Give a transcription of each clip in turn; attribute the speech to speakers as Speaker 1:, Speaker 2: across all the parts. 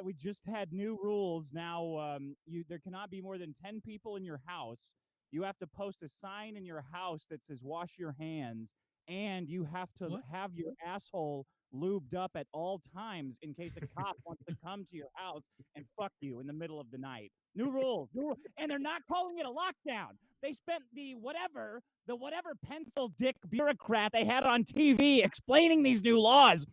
Speaker 1: We just had new rules. Now, there cannot be more than 10 people in your house. You have to post a sign in your house that says "Wash your hands," and you have to
Speaker 2: What?
Speaker 1: have your asshole lubed up at all times in case a cop wants to come to your house and fuck you in the middle of the night. New rules, and they're not calling it a lockdown. They spent the whatever pencil dick bureaucrat they had on TV explaining these new laws.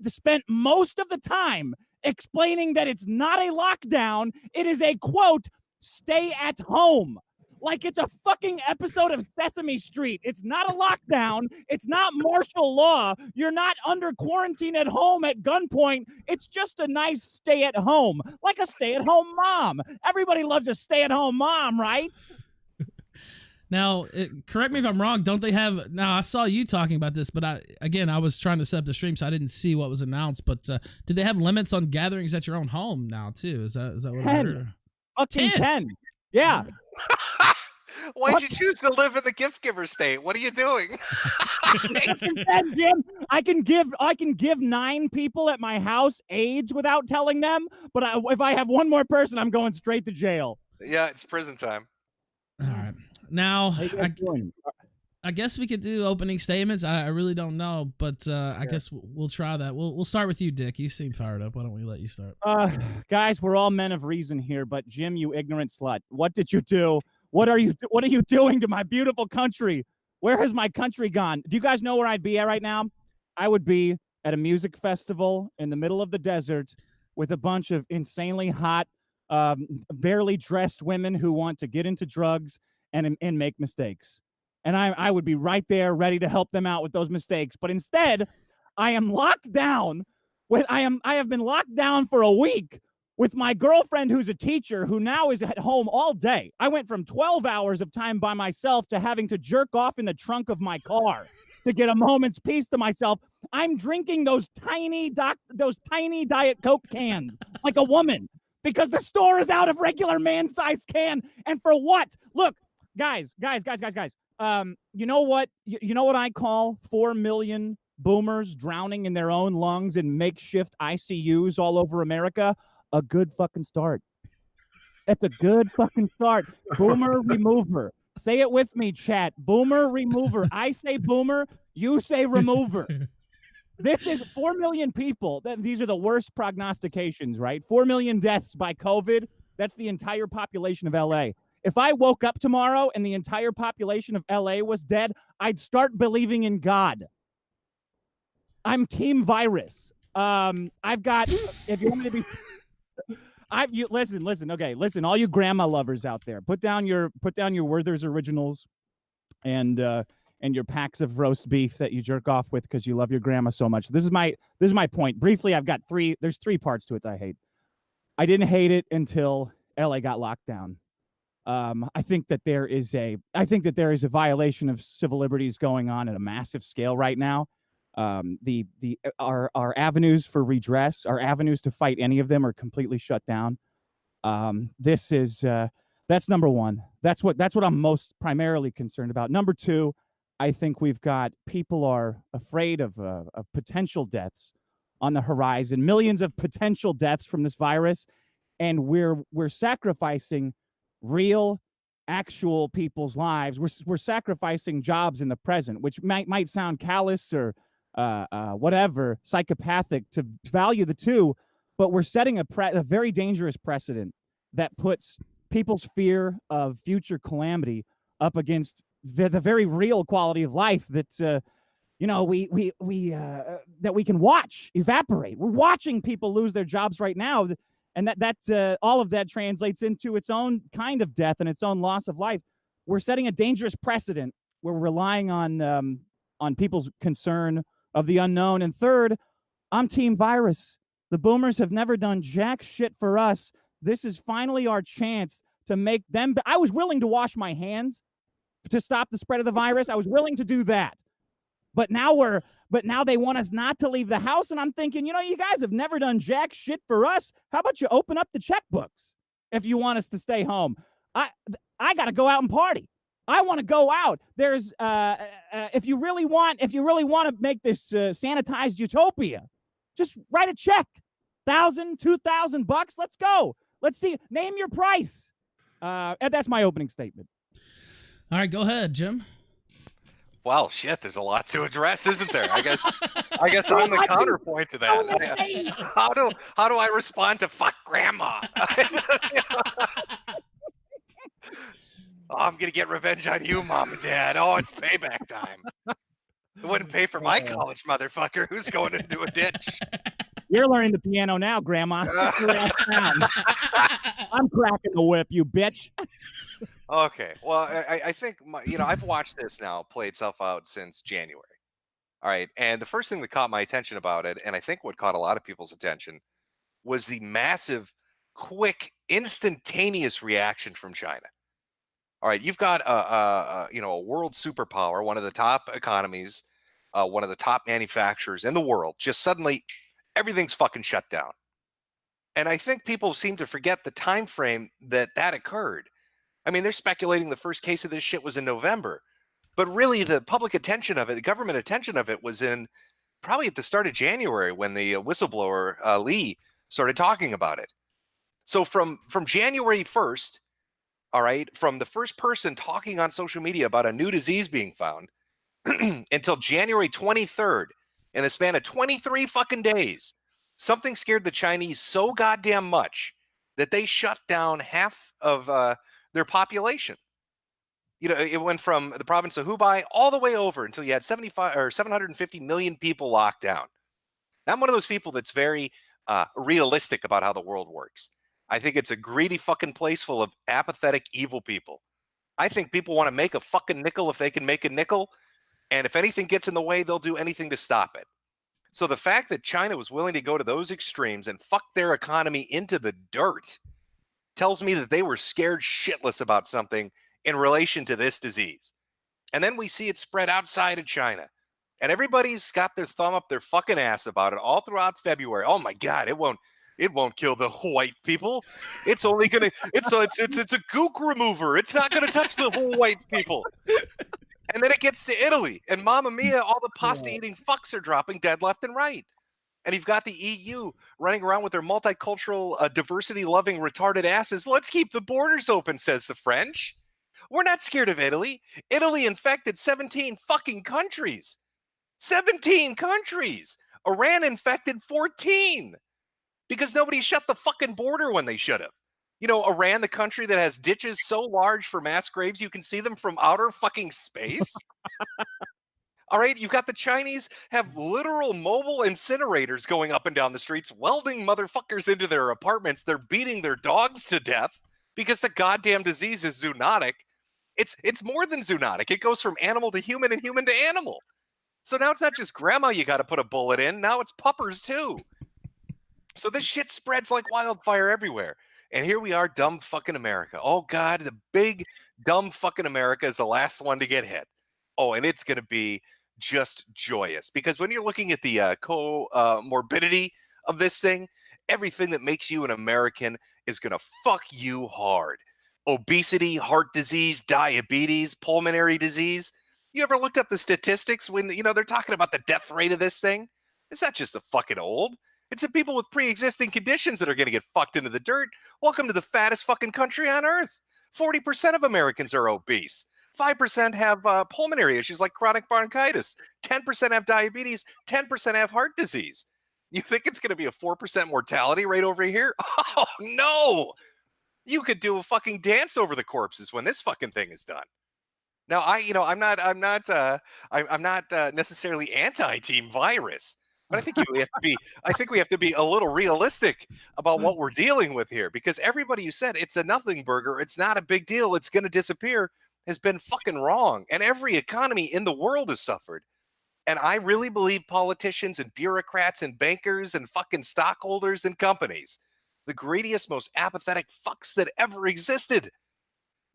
Speaker 1: Spent most of the time explaining that it's not a lockdown. It is a quote, stay at home. Like it's a fucking episode of Sesame Street. It's not a lockdown. It's not martial law. You're not under quarantine at home at gunpoint. It's just a nice stay at home, like a stay at home mom. Everybody loves a stay at home mom, right?
Speaker 2: Now, correct me if I'm wrong. Don't they have? Now, I saw you talking about this, but I was trying to set up the stream, so I didn't see what was announced. But do they have limits on gatherings at your own home now too? Is that what I heard?
Speaker 1: Fucking 10. Yeah.
Speaker 3: Why'd you choose to live in the gift giver state? What are you doing?
Speaker 1: Jim, I can give 9 people at my house AIDS without telling them, but if I have one more person, I'm going straight to jail.
Speaker 3: Yeah, it's prison time.
Speaker 2: All right. Now, I guess we could do opening statements. I really don't know, but I guess we'll try that. We'll start with you, Dick. You seem fired up. Why don't we let you start?
Speaker 1: Guys, we're all men of reason here, but Jim, you ignorant slut, what did you do? What are you doing to my beautiful country? Where has my country gone? Do you guys know where I'd be at right now? I would be at a music festival in the middle of the desert with a bunch of insanely hot, barely dressed women who want to get into drugs and make mistakes. And I would be right there ready to help them out with those mistakes. But instead, I am locked down I have been locked down for a week with my girlfriend who's a teacher who now is at home all day. I went from 12 hours of time by myself to having to jerk off in the trunk of my car to get a moment's peace to myself. I'm drinking those tiny Diet Coke cans like a woman because the store is out of regular man-sized can. And for what? Look, guys. You know what? You know what I call 4 million boomers drowning in their own lungs in makeshift ICUs all over America? A good fucking start. That's a good fucking start. Boomer remover. Say it with me, chat. Boomer remover. I say boomer, you say remover. This is 4 million people. These are the worst prognostications, right? 4 million deaths by COVID. That's the entire population of LA. If I woke up tomorrow and the entire population of LA was dead, I'd start believing in God. I'm team virus. I've got, if you want me to be... Listen, all you grandma lovers out there, put down your Werther's Originals and your packs of roast beef that you jerk off with because you love your grandma so much. This is my point. Briefly, there's 3 parts to it that I hate. I didn't hate it until LA got locked down. I think that there is a violation of civil liberties going on at a massive scale right now. Our avenues for redress, our avenues to fight any of them are completely shut down. That's number one. That's what I'm most primarily concerned about. Number 2, I think people are afraid of potential deaths on the horizon, millions of potential deaths from this virus, and we're sacrificing real, actual people's lives. We're sacrificing jobs in the present, which might sound callous or whatever, psychopathic to value the two, but we're setting a very dangerous precedent that puts people's fear of future calamity up against the very real quality of life that that we can watch evaporate. We're watching people lose their jobs right now, and that all of that translates into its own kind of death and its own loss of life. We're setting a dangerous precedent where we're relying on people's concern of the unknown. And third, I'm team virus. The boomers have never done jack shit for us. This is finally our chance to make them. I was willing to wash my hands to stop the spread of the virus. I was willing to do that. But now they want us not to leave the house. And I'm thinking, you guys have never done jack shit for us. How about you open up the checkbooks if you want us to stay home? I got to go out and party. I want to go out. There's if you really want to make this sanitized utopia, just write a check. $1,000, $2,000? Let's go. Let's see. Name your price. And that's my opening statement.
Speaker 2: All right, go ahead, Jim.
Speaker 3: Well, shit, there's a lot to address, isn't there? I guess I'm the counterpoint to that. How do I respond to fuck grandma? Oh, I'm gonna get revenge on you, mom and dad. Oh, it's payback time. It wouldn't pay for my college, motherfucker. Who's going into a ditch?
Speaker 1: You're learning the piano now, Grandma. Sit your ass down. I'm cracking the whip, you bitch.
Speaker 3: Okay. Well, I think I've watched this now play itself out since January. All right, and the first thing that caught my attention about it, and I think what caught a lot of people's attention, was the massive, quick, instantaneous reaction from China. All right, you've got a world superpower, one of the top economies, one of the top manufacturers in the world. Just suddenly, everything's fucking shut down. And I think people seem to forget the time frame that occurred. I mean, they're speculating the first case of this shit was in November, but really the public attention of it, the government attention of it, was in probably at the start of January when the whistleblower Lee started talking about it. So from January 1st. All right, from the first person talking on social media about a new disease being found until January 23rd, in the span of 23 fucking days, something scared the Chinese so goddamn much that they shut down half of their population. It went from the province of Hubei all the way over until you had 75 or 750 million people locked down. Now, I'm one of those people that's very realistic about how the world works. I think it's a greedy fucking place full of apathetic, evil people. I think people want to make a fucking nickel if they can make a nickel. And if anything gets in the way, they'll do anything to stop it. So the fact that China was willing to go to those extremes and fuck their economy into the dirt tells me that they were scared shitless about something in relation to this disease. And then we see it spread outside of China. And everybody's got their thumb up their fucking ass about it all throughout February. Oh my God, it won't kill the white people. It's only gonna it's a gook remover. It's not gonna touch the whole white people. And then it gets to Italy, and Mamma Mia, all the pasta eating fucks are dropping dead left and right. And you've got the EU running around with their multicultural, diversity loving retarded asses. Let's keep the borders open, says the French. We're not scared of Italy. Italy infected 17 fucking countries. 17 countries. Iran infected 14. Because nobody shut the fucking border when they should have. Iran, the country that has ditches so large for mass graves you can see them from outer fucking space. All right, you've got the Chinese have literal mobile incinerators going up and down the streets, welding motherfuckers into their apartments. They're beating their dogs to death because the goddamn disease is zoonotic. It's more than zoonotic. It goes from animal to human and human to animal. So now it's not just grandma you got to put a bullet in. Now it's puppers too. So this shit spreads like wildfire everywhere. And here we are, dumb fucking America. Oh, God, the big dumb fucking America is the last one to get hit. Oh, and it's going to be just joyous. Because when you're looking at the comorbidity of this thing, everything that makes you an American is going to fuck you hard. Obesity, heart disease, diabetes, pulmonary disease. You ever looked up the statistics when, they're talking about the death rate of this thing? It's not just the fucking old. It's the people with pre-existing conditions that are going to get fucked into the dirt. Welcome to the fattest fucking country on earth. 40% of Americans are obese. 5% have pulmonary issues like chronic bronchitis. 10% have diabetes. 10% have heart disease. You think it's going to be a 4% mortality rate over here? Oh, no. You could do a fucking dance over the corpses when this fucking thing is done. Now, I'm not necessarily anti-team virus. But I think we have to be a little realistic about what we're dealing with here, because everybody who said it's a nothing burger, it's not a big deal, it's going to disappear, has been fucking wrong. And every economy in the world has suffered. And I really believe politicians and bureaucrats and bankers and fucking stockholders and companies, the greediest, most apathetic fucks that ever existed,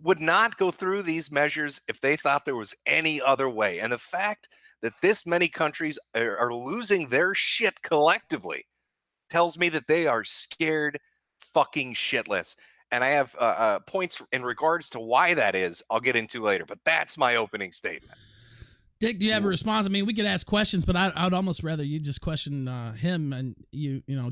Speaker 3: would not go through these measures if they thought there was any other way. And the fact that this many countries are losing their shit collectively tells me that they are scared fucking shitless. And I have points in regards to why that is I'll get into later, but that's my opening statement.
Speaker 2: Dick, do you have a response? I mean, we could ask questions, but I'd almost rather you just question him and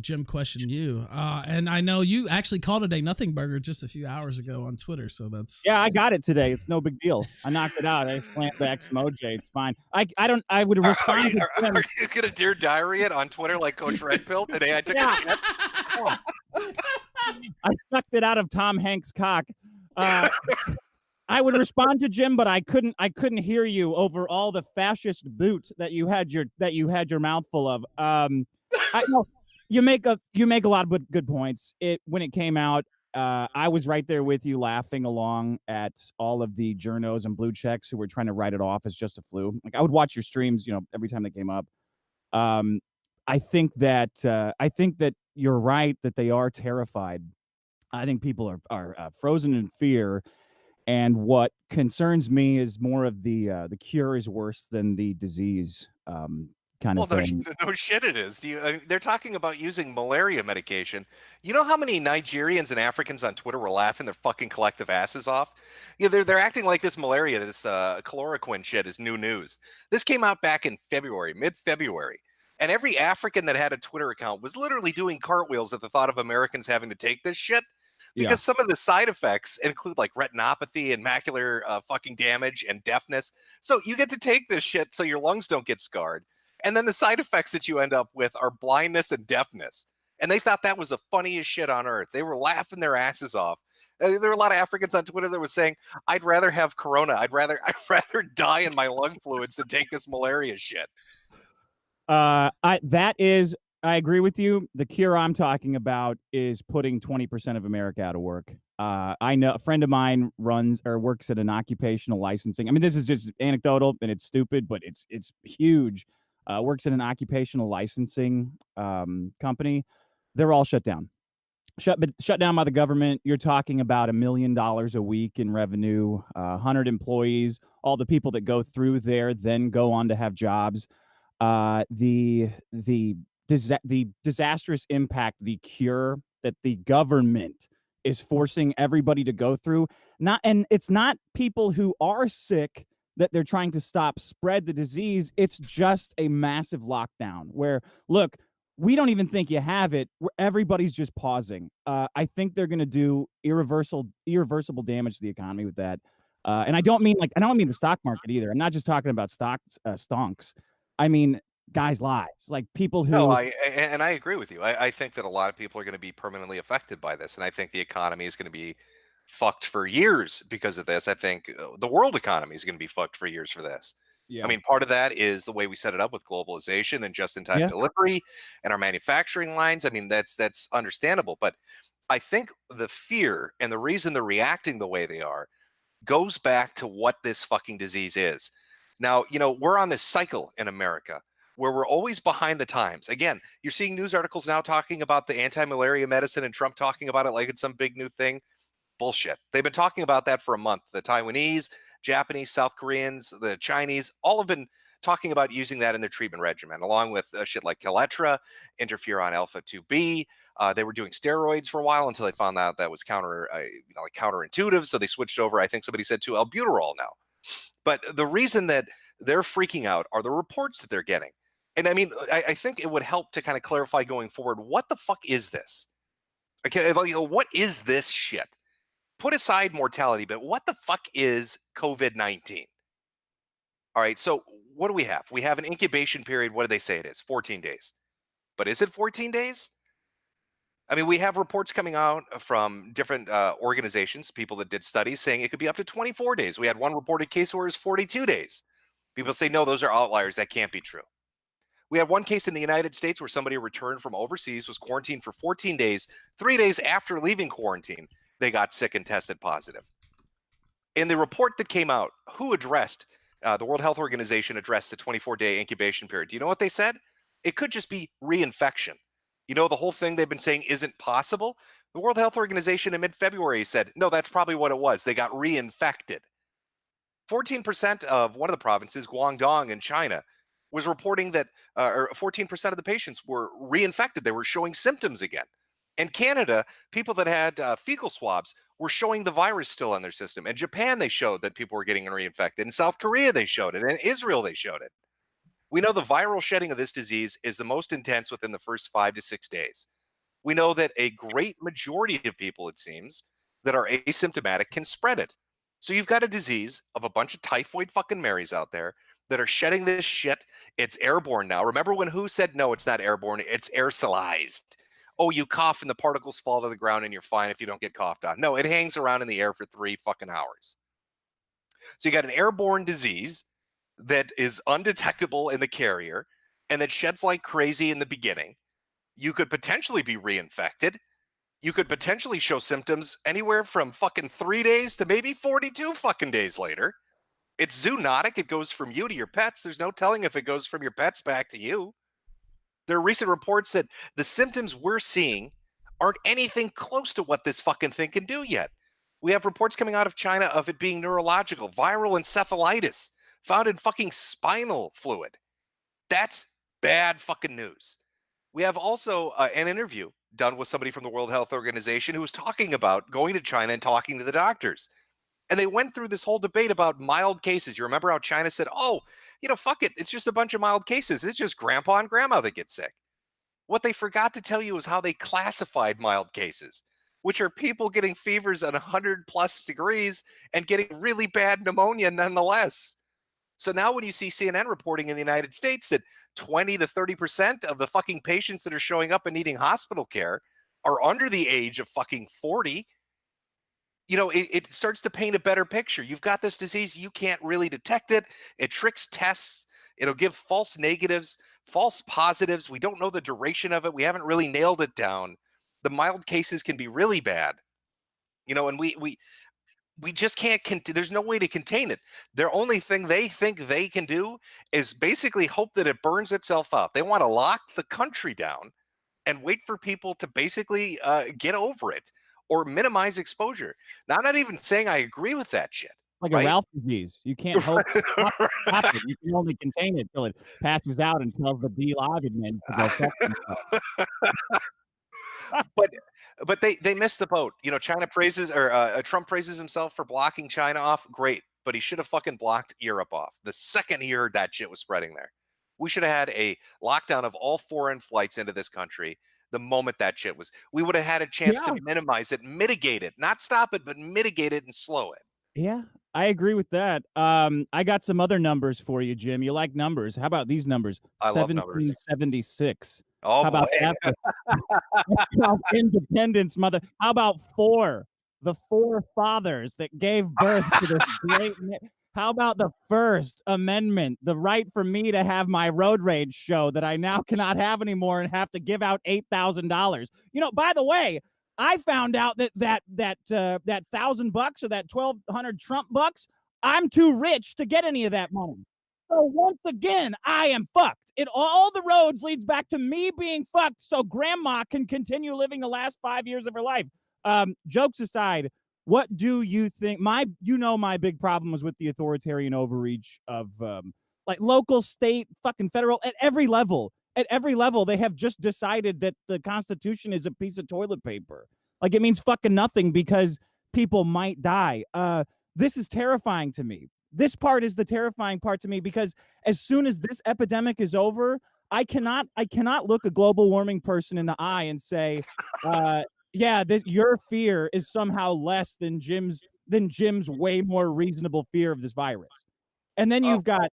Speaker 2: Jim question you. And I know you actually called it a nothing burger just a few hours ago on Twitter, so that's
Speaker 1: Yeah, I got it today. It's no big deal. I knocked it out. I slammed the X emoji. It's fine. I would respond to Jim.
Speaker 3: Are you gonna Dear Diary it on Twitter like Coach Red Pill today? I took a shit.
Speaker 1: I sucked it out of Tom Hanks' cock. I would respond to Jim, but I couldn't hear you over all the fascist boot that you had your mouth full of. No, you make a lot of good points. When it came out, I was right there with you, laughing along at all of the journos and blue checks who were trying to write it off as just a flu. Like, I would watch your streams, every time they came up. I think that you're right that they are terrified. I think people are frozen in fear. And what concerns me is more of the cure is worse than the disease kind of thing.
Speaker 3: No shit it is. They're talking about using malaria medication. You know how many Nigerians and Africans on Twitter were laughing their fucking collective asses off? Yeah, they're acting like this malaria, this chloroquine shit is new news. This came out back in February, mid-February. And every African that had a Twitter account was literally doing cartwheels at the thought of Americans having to take this shit. Because some of the side effects include like retinopathy and macular fucking damage and deafness. So you get to take this shit so your lungs don't get scarred. And then the side effects that you end up with are blindness and deafness. And they thought that was the funniest shit on earth. They were laughing their asses off. There were a lot of Africans on Twitter that was saying, I'd rather have corona. I'd rather die in my lung fluids than take this malaria shit.
Speaker 1: I agree with you. The cure I'm talking about is putting 20% of America out of work. I know a friend of mine works at an occupational licensing. I mean, this is just anecdotal and it's stupid, but it's huge. Works at an occupational licensing company. They're all shut down. Shut down by the government. You're talking about $1 million a week in revenue, 100 employees. All the people that go through there then go on to have jobs. The disastrous impact, the cure that the government is forcing everybody to go through. And it's not people who are sick that they're trying to stop spread the disease. It's just a massive lockdown where, look, we don't even think you have it. Everybody's just pausing. I think they're going to do irreversible damage to the economy with that. And I don't mean the stock market either. I'm not just talking about stonks. I mean, guys' lives, like people who.
Speaker 3: No, I agree with you. I think that a lot of people are going to be permanently affected by this, and I think the economy is going to be fucked for years because of this. I think the world economy is going to be fucked for years for this.
Speaker 1: Yeah.
Speaker 3: I mean, part of that is the way we set it up with globalization and just-in-time delivery and our manufacturing lines. I mean, that's understandable, but I think the fear and the reason they're reacting the way they are goes back to what this fucking disease is. Now, we're on this cycle in America where we're always behind the times. Again, you're seeing news articles now talking about the anti-malaria medicine and Trump talking about it like it's some big new thing. Bullshit. They've been talking about that for a month. The Taiwanese, Japanese, South Koreans, the Chinese, all have been talking about using that in their treatment regimen, along with shit like Kaletra, interferon alpha 2B. They were doing steroids for a while until they found out that was counterintuitive. So they switched over, I think somebody said, to albuterol now. But the reason that they're freaking out are the reports that they're getting. And I mean, I think it would help to kind of clarify going forward, what the fuck is this? Okay, what is this shit? Put aside mortality, but what the fuck is COVID-19? All right, so what do we have? We have an incubation period. What do they say it is? 14 days. But is it 14 days? I mean, we have reports coming out from different organizations, people that did studies saying it could be up to 24 days. We had one reported case where it was 42 days. People say, no, those are outliers. That can't be true. We had one case in the United States where somebody returned from overseas, was quarantined for 14 days. 3 days after leaving quarantine, they got sick and tested positive. In the report that came out, who addressed, the World Health Organization addressed the 24-day incubation period. Do you know what they said? It could just be reinfection. The whole thing they've been saying isn't possible. The World Health Organization in mid-February said, no, that's probably what it was. They got reinfected. 14% of one of the provinces, Guangdong in China, was reporting that 14% of the patients were reinfected. They were showing symptoms again. In Canada, people that had fecal swabs were showing the virus still in their system. In Japan, they showed that people were getting reinfected. In South Korea, they showed it. In Israel, they showed it. We know the viral shedding of this disease is the most intense within the first 5 to 6 days. We know that a great majority of people, it seems, that are asymptomatic can spread it. So you've got a disease of a bunch of typhoid fucking Marys out there that are shedding this shit. It's airborne now. Remember when WHO said, no, it's not airborne, it's aerosolized. Oh, you cough and the particles fall to the ground and you're fine if you don't get coughed on. No, it hangs around in the air for 3 fucking hours. So you got an airborne disease that is undetectable in the carrier and that sheds like crazy in the beginning. You could potentially be reinfected. You could potentially show symptoms anywhere from fucking 3 days to maybe 42 fucking days later. It's zoonotic. It goes from you to your pets. There's no telling if it goes from your pets back to you. There are recent reports that the symptoms we're seeing aren't anything close to what this fucking thing can do yet. We have reports coming out of China of it being neurological, viral encephalitis found in fucking spinal fluid. That's bad fucking news. We have also an interview done with somebody from the World Health Organization who was talking about going to China and talking to the doctors. And they went through this whole debate about mild cases. You remember how China said, oh, fuck it. It's just a bunch of mild cases. It's just grandpa and grandma that get sick. What they forgot to tell you is how they classified mild cases, which are people getting fevers at 100 plus degrees and getting really bad pneumonia nonetheless. So now when you see CNN reporting in the United States that 20 to 30% of the fucking patients that are showing up and needing hospital care are under the age of fucking 40, it starts to paint a better picture. You've got this disease, you can't really detect it. It tricks tests. It'll give false negatives, false positives. We don't know the duration of it. We haven't really nailed it down. The mild cases can be really bad. And we just can't there's no way to contain it. Their only thing they think they can do is basically hope that it burns itself out. They want to lock the country down and wait for people to basically get over it or minimize exposure. Now, I'm not even saying I agree with that shit.
Speaker 1: Like
Speaker 3: right?
Speaker 1: a Ralph disease. You can't hope to stop it. You can only contain it until it passes out and tells the B-Logged men to go fuck themselves.
Speaker 3: But they missed the boat. China praises or Trump praises himself for blocking China off. Great, but he should have fucking blocked Europe off the second he heard that shit was spreading there. We should have had a lockdown of all foreign flights into this country the moment that shit was. We would have had a chance to minimize it, mitigate it, not stop it, but mitigate it and slow it.
Speaker 1: Yeah, I agree with that. I got some other numbers for you, Jim. You like numbers? How about these numbers?
Speaker 3: I love numbers.
Speaker 1: 1776.
Speaker 3: Oh,
Speaker 1: how about
Speaker 3: boy.
Speaker 1: that? Independence, mother. How about the four fathers that gave birth to this great. How about the First Amendment, the right for me to have my road rage show that I now cannot have anymore and have to give out $8,000? By the way, I found out that $1,000 or that 1,200 Trump bucks, I'm too rich to get any of that money. So once again, I am fucked. All the roads leads back to me being fucked so grandma can continue living the last 5 years of her life. Jokes aside, what do you think? My big problem was with the authoritarian overreach of like local, state, fucking federal, at every level. At every level, they have just decided that the Constitution is a piece of toilet paper. Like it means fucking nothing because people might die. This is terrifying to me. This part is the terrifying part to me because as soon as this epidemic is over, I cannot look a global warming person in the eye and say, your fear is somehow less than Jim's way more reasonable fear of this virus. And then you've got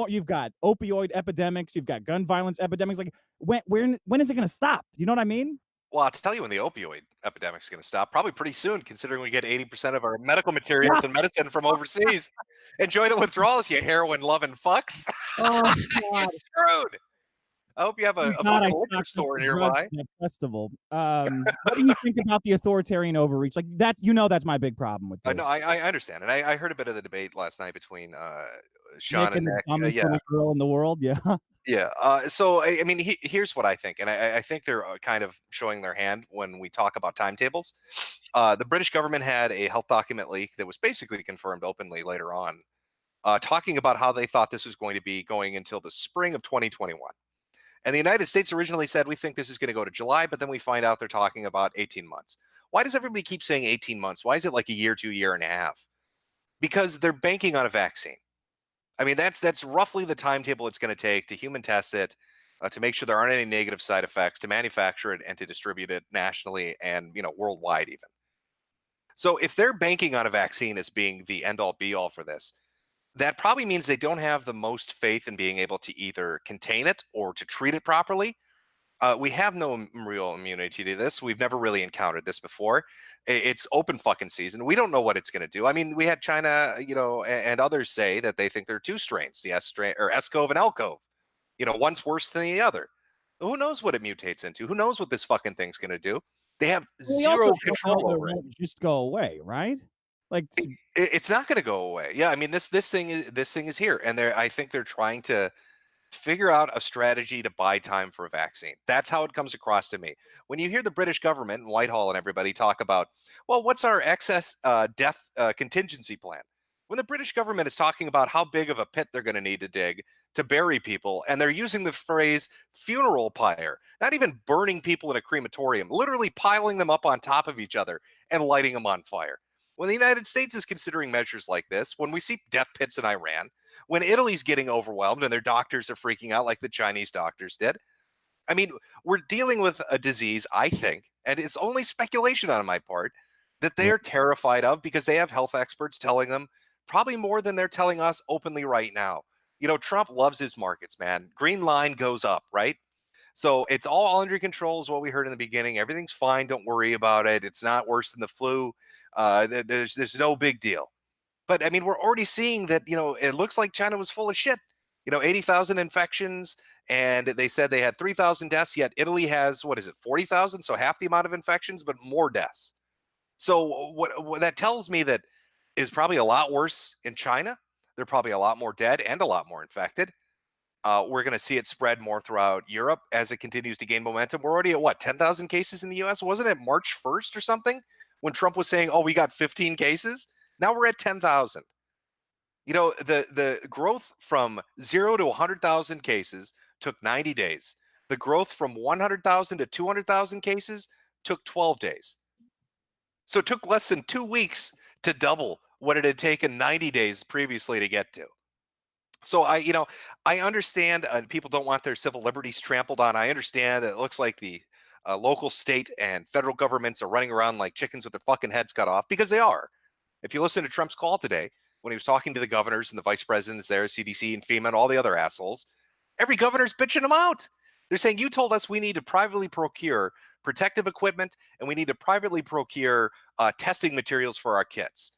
Speaker 1: you've got opioid epidemics, you've got gun violence epidemics. Like when is it going to stop? You know what I mean?
Speaker 3: Well, I'll tell you when the opioid epidemic is going to stop. Probably pretty soon, considering we get 80% of our medical materials and medicine from overseas. Enjoy the withdrawals, you heroin-loving fucks.
Speaker 1: Oh,
Speaker 3: You're screwed. I hope you have a fucking liquor store nearby.
Speaker 1: Festival. What do you think about the authoritarian overreach? Like that, that's my big problem with this.
Speaker 3: No, I understand, and I heard a bit of the debate last night between Sean and Nick.
Speaker 1: The dumbest little girl in the world. Yeah.
Speaker 3: Yeah. So I mean, here's what I think, and I think they're kind of showing their hand when we talk about timetables. The British government had a health document leak that was basically confirmed openly later on, talking about how they thought this was going to be going until the spring of 2021. And the United States originally said, we think this is going to go to July, but then we find out they're talking about 18 months. Why does everybody keep saying 18 months? Why is it like a year to a year and a half? Because they're banking on a vaccine. I mean, that's roughly the timetable it's going to take to human test it, to make sure there aren't any negative side effects, to manufacture it and to distribute it nationally and, worldwide even. So if they're banking on a vaccine as being the end all be all for this, that probably means they don't have the most faith in being able to either contain it or to treat it properly. We have no real immunity to this. We've never really encountered this before. It's open fucking season. We don't know what it's going to do. I mean, we had China, and others say that they think there are two strains, the S strain or S-CoV and L-CoV. One's worse than the other. Who knows what it mutates into? Who knows what this fucking thing's going to do? They have zero control over it.
Speaker 1: Just go away, right? Like
Speaker 3: it's not going to go away. Yeah, I mean this thing is here, and I think they're trying to figure out a strategy to buy time for a vaccine. That's how it comes across to me. When you hear the British government and Whitehall and everybody talk about, well, what's our excess death contingency plan? When the British government is talking about how big of a pit they're going to need to dig to bury people, and they're using the phrase funeral pyre, not even burning people in a crematorium, literally piling them up on top of each other and lighting them on fire. When the United States is considering measures like this, when we see death pits in Iran, when Italy's getting overwhelmed and their doctors are freaking out like the Chinese doctors did, I mean, we're dealing with a disease, I think, and it's only speculation on my part, that they are terrified of because they have health experts telling them probably more than they're telling us openly right now. Trump loves his markets, man. Green line goes up, right? So it's all under control is what we heard in the beginning. Everything's fine. Don't worry about it. It's not worse than the flu. There's no big deal. But I mean, we're already seeing that, it looks like China was full of shit. 80,000 infections, and they said they had 3,000 deaths, yet Italy has, 40,000? So half the amount of infections, but more deaths. So what that tells me that is probably a lot worse in China. They're probably a lot more dead and a lot more infected. We're going to see it spread more throughout Europe as it continues to gain momentum. We're already at 10,000 cases in the US? Wasn't it March 1st or something when Trump was saying, oh, we got 15 cases? Now we're at 10,000. The growth from 0 to 100,000 cases took 90 days. The growth from 100,000 to 200,000 cases took 12 days. So it took less than 2 weeks to double what it had taken 90 days previously to get to. So I understand people don't want their civil liberties trampled on. I understand that it looks like the local, state, and federal governments are running around like chickens with their fucking heads cut off, because they are. If you listen to Trump's call today, when he was talking to the governors and the vice presidents there, CDC and FEMA and all the other assholes, every governor's bitching them out. They're saying, you told us we need to privately procure protective equipment and we need to privately procure testing materials for our kids.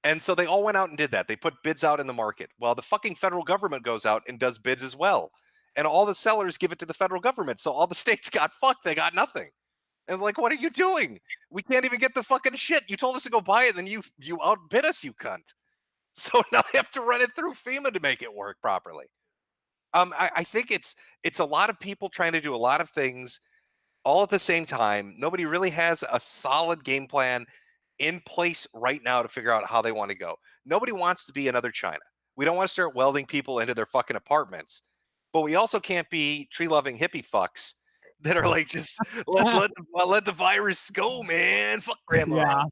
Speaker 3: And so they all went out and did that. They put bids out in the market. Well, the fucking federal government goes out and does bids as well. And all the sellers give it to the federal government. So all the states got fucked. They got nothing. And like, what are you doing? We can't even get the fucking shit. You told us to go buy it, and then you outbid us, you cunt. So now they have to run it through FEMA to make it work properly. I think it's a lot of people trying to do a lot of things all at the same time. Nobody really has a solid game plan in place right now to figure out how they want to go. Nobody wants to be another China. We don't want to start welding people into their fucking apartments, but we also can't be tree-loving hippie fucks that are like, just let the virus go, man. Fuck grandma.
Speaker 1: Yeah.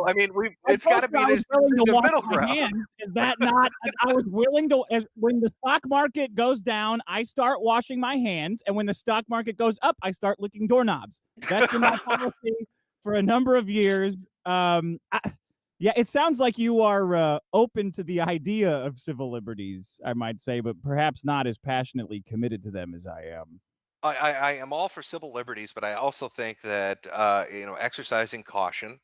Speaker 3: I mean, it's got to be there's a middle ground.
Speaker 1: Is that not? I was willing to. When the stock market goes down, I start washing my hands, and when the stock market goes up, I start licking doorknobs. That's been my policy for a number of years. Yeah, it sounds like you are open to the idea of civil liberties, I might say, but perhaps not as passionately committed to them as I am.
Speaker 3: I am all for civil liberties, but I also think that exercising caution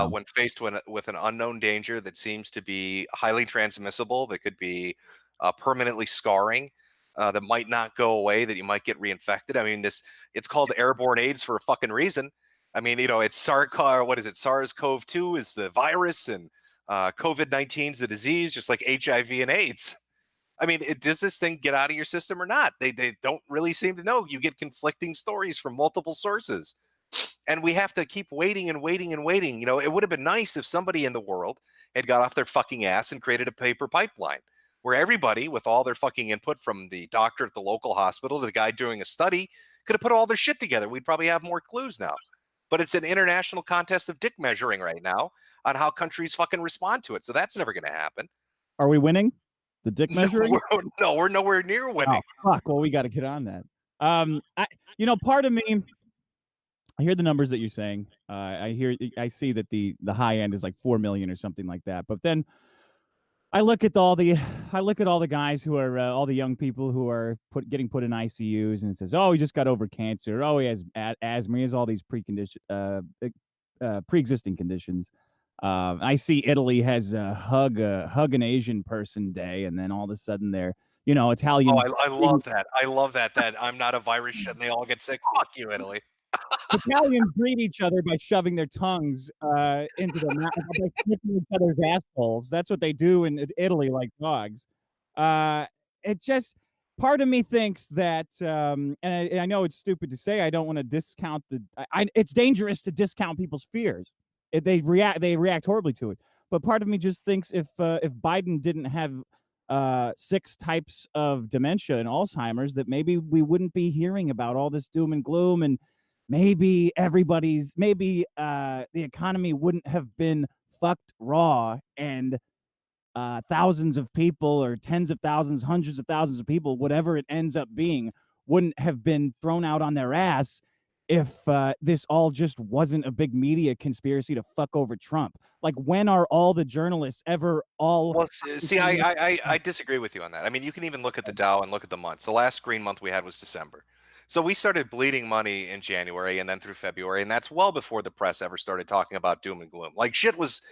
Speaker 3: when faced with an unknown danger that seems to be highly transmissible, that could be permanently scarring, that might not go away, that you might get reinfected. I mean, it's called airborne AIDS for a fucking reason. I mean, it's SARS-CoV-2 is the virus, and COVID-19 is the disease, just like HIV and AIDS. I mean, does this thing get out of your system or not? They don't really seem to know. You get conflicting stories from multiple sources. And we have to keep waiting and waiting and waiting. It would have been nice if somebody in the world had got off their fucking ass and created a paper pipeline. where everybody with all their fucking input from the doctor at the local hospital to the guy doing a study could have put all their shit together. We'd probably have more clues now. But it's an international contest of dick measuring right now on how countries fucking respond to it. So that's never going to happen.
Speaker 1: Are we winning the dick measuring?
Speaker 3: No, we're nowhere near winning.
Speaker 1: Oh, fuck. Well, we got to get on that. Part of me, I hear the numbers that you're saying. I see that the high end is like 4 million or something like that. But then I look at all the guys who are all the young people who are getting put in ICUs, and it says, oh, he just got over cancer. Oh, he has asthma. He has all these pre-existing conditions. I see Italy has a hug an Asian person day, and then all of a sudden they're Italian.
Speaker 3: Oh, I love that. I love that I'm not a virus shit and they all get sick. Fuck you, Italy.
Speaker 1: Italians greet each other by shoving their tongues into their mouth, by sniffing each other's assholes. That's what they do in Italy, like dogs. It just part of me thinks that, and I know it's stupid to say. I don't want to discount it's dangerous to discount people's fears. They react horribly to it. But part of me just thinks if Biden didn't have 6 types of dementia and Alzheimer's, that maybe we wouldn't be hearing about all this doom and gloom, and maybe the economy wouldn't have been fucked raw, and thousands of people or tens of thousands, hundreds of thousands of people, whatever it ends up being, wouldn't have been thrown out on their ass if this all just wasn't a big media conspiracy to fuck over Trump. Like, when are all the journalists ever all...
Speaker 3: Well, see, I disagree with you on that. I mean, you can even look at the Dow and look at the months. The last green month we had was December. So we started bleeding money in January and then through February, and that's well before the press ever started talking about doom and gloom. Like, shit was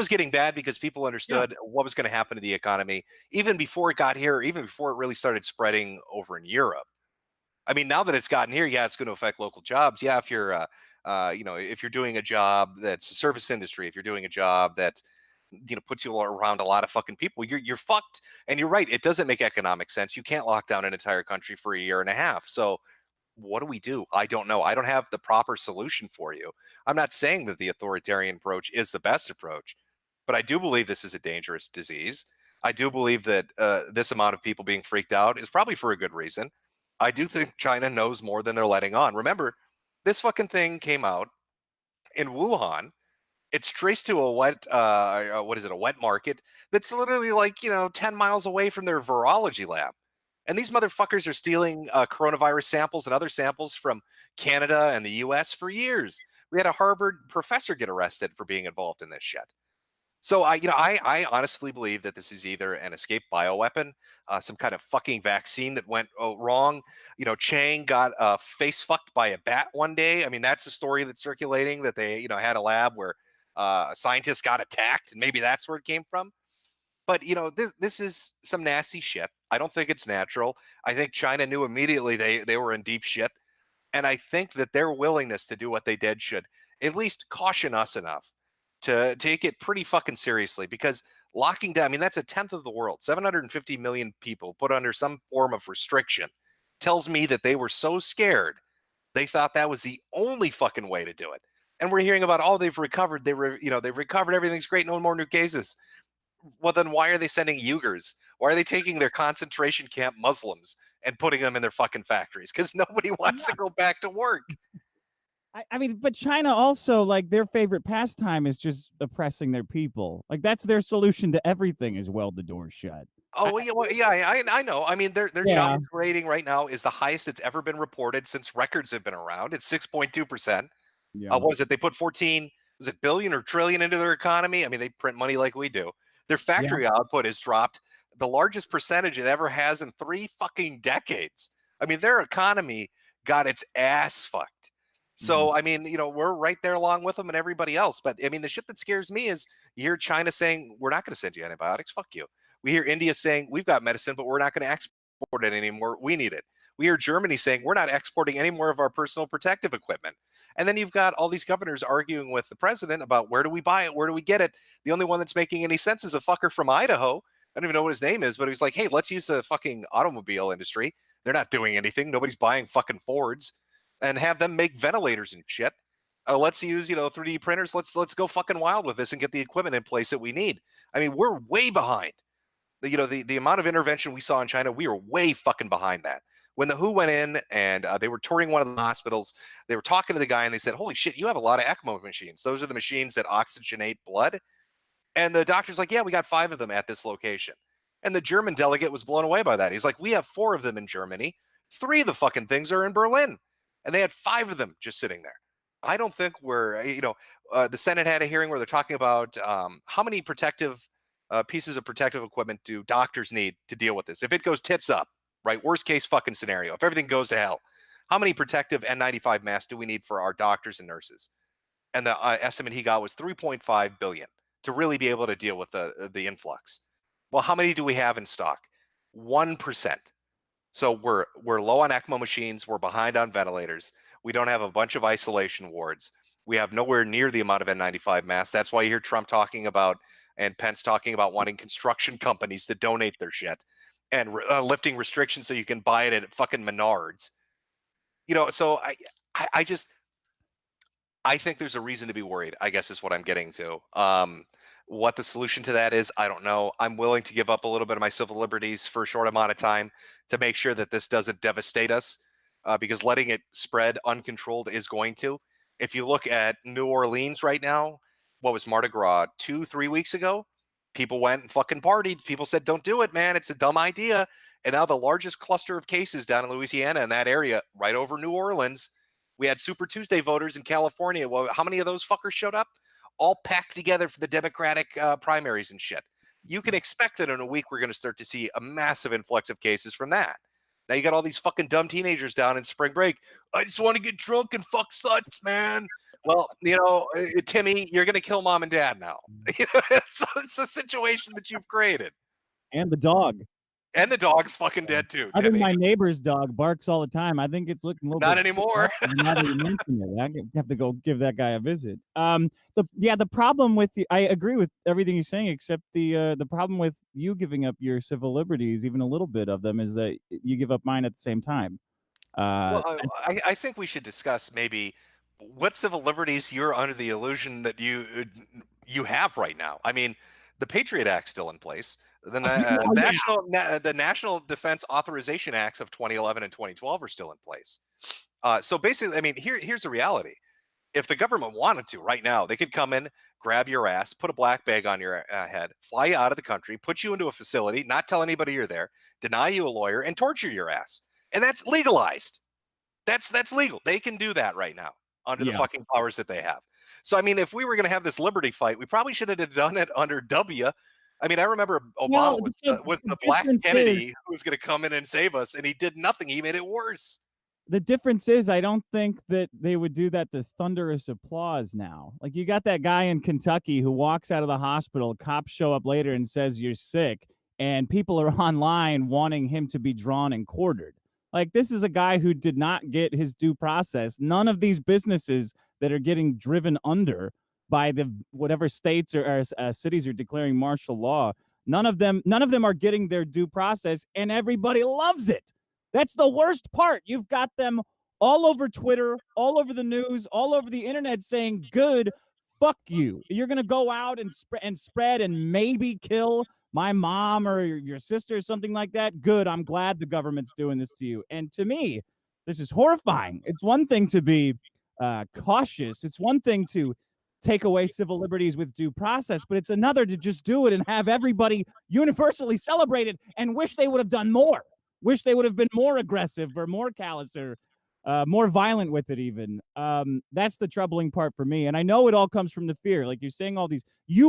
Speaker 3: getting bad because people understood what was going to happen to the economy even before it got here, even before it really started spreading over in Europe. I mean, now that it's gotten here, it's going to affect local jobs. Yeah, if you're, if you're doing a job that's a service industry, if you're doing a job that, puts you around a lot of fucking people, you're fucked. And you're right, it doesn't make economic sense. You can't lock down an entire country for a year and a half. So what do we do? I don't know. I don't have the proper solution for you. I'm not saying that the authoritarian approach is the best approach, but I do believe this is a dangerous disease. I do believe that this amount of people being freaked out is probably for a good reason. I do think China knows more than they're letting on. Remember, this fucking thing came out in Wuhan. It's traced to a wet market that's literally like, 10 miles away from their virology lab. And these motherfuckers are stealing coronavirus samples and other samples from Canada and the US for years. We had a Harvard professor get arrested for being involved in this shit. So I honestly believe that this is either an escape bioweapon, some kind of fucking vaccine that went wrong. Chang got face fucked by a bat one day. I mean, that's a story that's circulating, that they had a lab where scientists got attacked, and maybe that's where it came from. But this is some nasty shit. I don't think it's natural. I think China knew immediately they were in deep shit, and I think that their willingness to do what they did should at least caution us enough to take it pretty fucking seriously, because locking down, I mean, that's a tenth of the world, 750 million people put under some form of restriction, tells me that they were so scared they thought that was the only fucking way to do it. And we're hearing about, they've recovered, they've recovered, everything's great, no more new cases. Well, then why are they sending Uyghurs? Why are they taking their concentration camp Muslims and putting them in their fucking factories? Because nobody wants to go back to work.
Speaker 1: I mean, but China also, like, their favorite pastime is just oppressing their people. Like, that's their solution to everything, is weld the door shut.
Speaker 3: Oh, I know. I mean, their job rating right now is the highest it's ever been reported since records have been around. It's 6.2%. What was it? They put 14, was it billion or trillion into their economy? I mean, they print money like we do. Their factory output has dropped the largest percentage it ever has in 3 fucking decades. I mean, their economy got its ass fucked. So, I mean, we're right there along with them and everybody else. But, I mean, the shit that scares me is you hear China saying, we're not going to send you antibiotics. Fuck you. We hear India saying, we've got medicine, but we're not going to export it anymore. We need it. We hear Germany saying, we're not exporting any more of our personal protective equipment. And then you've got all these governors arguing with the president about, where do we buy it? Where do we get it? The only one that's making any sense is a fucker from Idaho. I don't even know what his name is, but he's like, hey, let's use the fucking automobile industry. They're not doing anything. Nobody's buying fucking Fords. And have them make ventilators and shit. Let's use, 3D printers. Let's go fucking wild with this and get the equipment in place that we need. I mean, we're way behind. The amount of intervention we saw in China, we were way fucking behind that. When the WHO went in and they were touring one of the hospitals, they were talking to the guy and they said, "Holy shit, you have a lot of ECMO machines. Those are the machines that oxygenate blood." And the doctor's like, "Yeah, we got 5 of them at this location." And the German delegate was blown away by that. He's like, "We have 4 of them in Germany. 3 of the fucking things are in Berlin." And they had 5 of them just sitting there. I don't think the Senate had a hearing where they're talking about how many protective pieces of protective equipment do doctors need to deal with this? If it goes tits up, right? Worst case fucking scenario. If everything goes to hell, how many protective N95 masks do we need for our doctors and nurses? And the estimate he got was 3.5 billion to really be able to deal with the influx. Well, how many do we have in stock? 1%. So we're low on ECMO machines. We're behind on ventilators. We don't have a bunch of isolation wards. We have nowhere near the amount of N95 masks. That's why you hear Trump talking about and Pence talking about wanting construction companies to donate their shit and lifting restrictions so you can buy it at fucking Menards. So I think there's a reason to be worried, I guess is what I'm getting to. What the solution to that is, I don't know. I'm willing to give up a little bit of my civil liberties for a short amount of time to make sure that this doesn't devastate us, because letting it spread uncontrolled is going to. If you look at New Orleans right now, what was Mardi Gras 2-3 weeks ago? People went and fucking partied. People said, "Don't do it, man. It's a dumb idea." And now the largest cluster of cases down in Louisiana in that area, right over New Orleans. We had Super Tuesday voters in California. Well, how many of those fuckers showed up? All packed together for the Democratic primaries and shit. You can expect that in a week we're going to start to see a massive influx of cases from that. Now you got all these fucking dumb teenagers down in spring break. "I just want to get drunk and fuck sluts, man." Well, Timmy, you're going to kill mom and dad now. It's a situation that you've created.
Speaker 1: And the dog.
Speaker 3: And the dog's fucking dead too,
Speaker 1: I think
Speaker 3: Timmy.
Speaker 1: my neighbor's dog barks all the time. I think it's looking a little
Speaker 3: Not
Speaker 1: bit
Speaker 3: anymore.
Speaker 1: now that you mention it. I have to go give that guy a visit. The problem with I agree with everything you're saying, except the problem with you giving up your civil liberties, even a little bit of them, is that you give up mine at the same time.
Speaker 3: Well, I think we should discuss maybe what civil liberties you're under the illusion that you have right now. I mean, the Patriot Act's still in place. The National Defense Authorization Acts of 2011 and 2012 are still in place. So basically, I mean, here's the reality. If the government wanted to right now, they could come in, grab your ass, put a black bag on your head, fly you out of the country, put you into a facility, not tell anybody you're there, deny you a lawyer, and torture your ass. And that's legalized. That's legal. They can do that right now under the fucking powers that they have. So, I mean, if we were going to have this liberty fight, we probably should have done it under W. I mean, I remember Obama was the Black Kennedy who was going to come in and save us, and he did nothing. He made it worse.
Speaker 1: The difference is, I don't think that they would do that to thunderous applause now. Like, you got that guy in Kentucky who walks out of the hospital, cops show up later and says you're sick, and people are online wanting him to be drawn and quartered. Like, this is a guy who did not get his due process. None of these businesses that are getting driven under by the whatever states or cities are declaring martial law, none of them are getting their due process, and everybody loves it. That's the worst part. You've got them all over Twitter, all over the news, all over the internet saying, "Good, fuck you. You're going to go out and spread and maybe kill my mom or your sister or something like that. Good. I'm glad the government's doing this to you." And to me, this is horrifying. It's one thing to be cautious. It's one thing to take away civil liberties with due process, but it's another to just do it and have everybody universally celebrate it and wish they would have done more. Wish they would have been more aggressive or more callous or more violent with it even. That's the troubling part for me. And I know it all comes from the fear. Like, you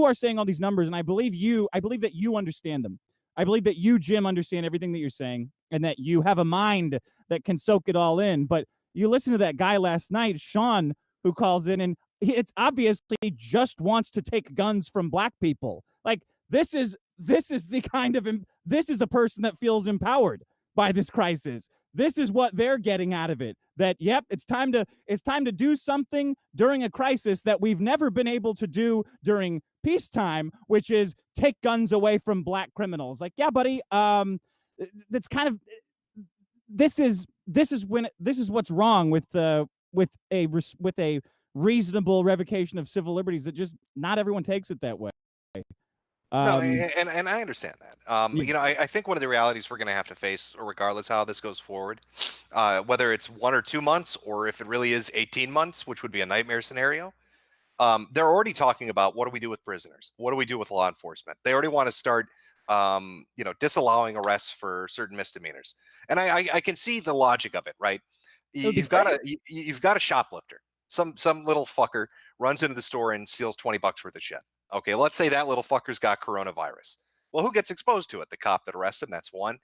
Speaker 1: are saying all these numbers, and I believe that you understand them. I believe that you, Jim, understand everything that you're saying and that you have a mind that can soak it all in. But you listen to that guy last night, Sean, who calls in, and it's obviously he just wants to take guns from black people. Like, this is a person that feels empowered by this crisis. This is what they're getting out of it. That, yep, it's time to do something during a crisis that we've never been able to do during peacetime, which is take guns away from black criminals. Like, yeah, buddy, that's kind of this is what's wrong with a reasonable revocation of civil liberties, that just not everyone takes it that way.
Speaker 3: No,
Speaker 1: Um,
Speaker 3: and I understand that.
Speaker 1: yeah,
Speaker 3: I think one of the realities we're going to have to face, regardless how this goes forward, whether it's 1 or 2 months, or if it really is 18 months, which would be a nightmare scenario. They're already talking about what do we do with prisoners? What do we do with law enforcement? They already want to start, disallowing arrests for certain misdemeanors, and I can see the logic of it, right?
Speaker 1: it would be
Speaker 3: You've got
Speaker 1: great.
Speaker 3: you've got a shoplifter, some little fucker runs into the store and steals $20 worth of shit. Okay, let's say that little fucker's got coronavirus. Well, who gets exposed to it? The cop that arrested him, that's one.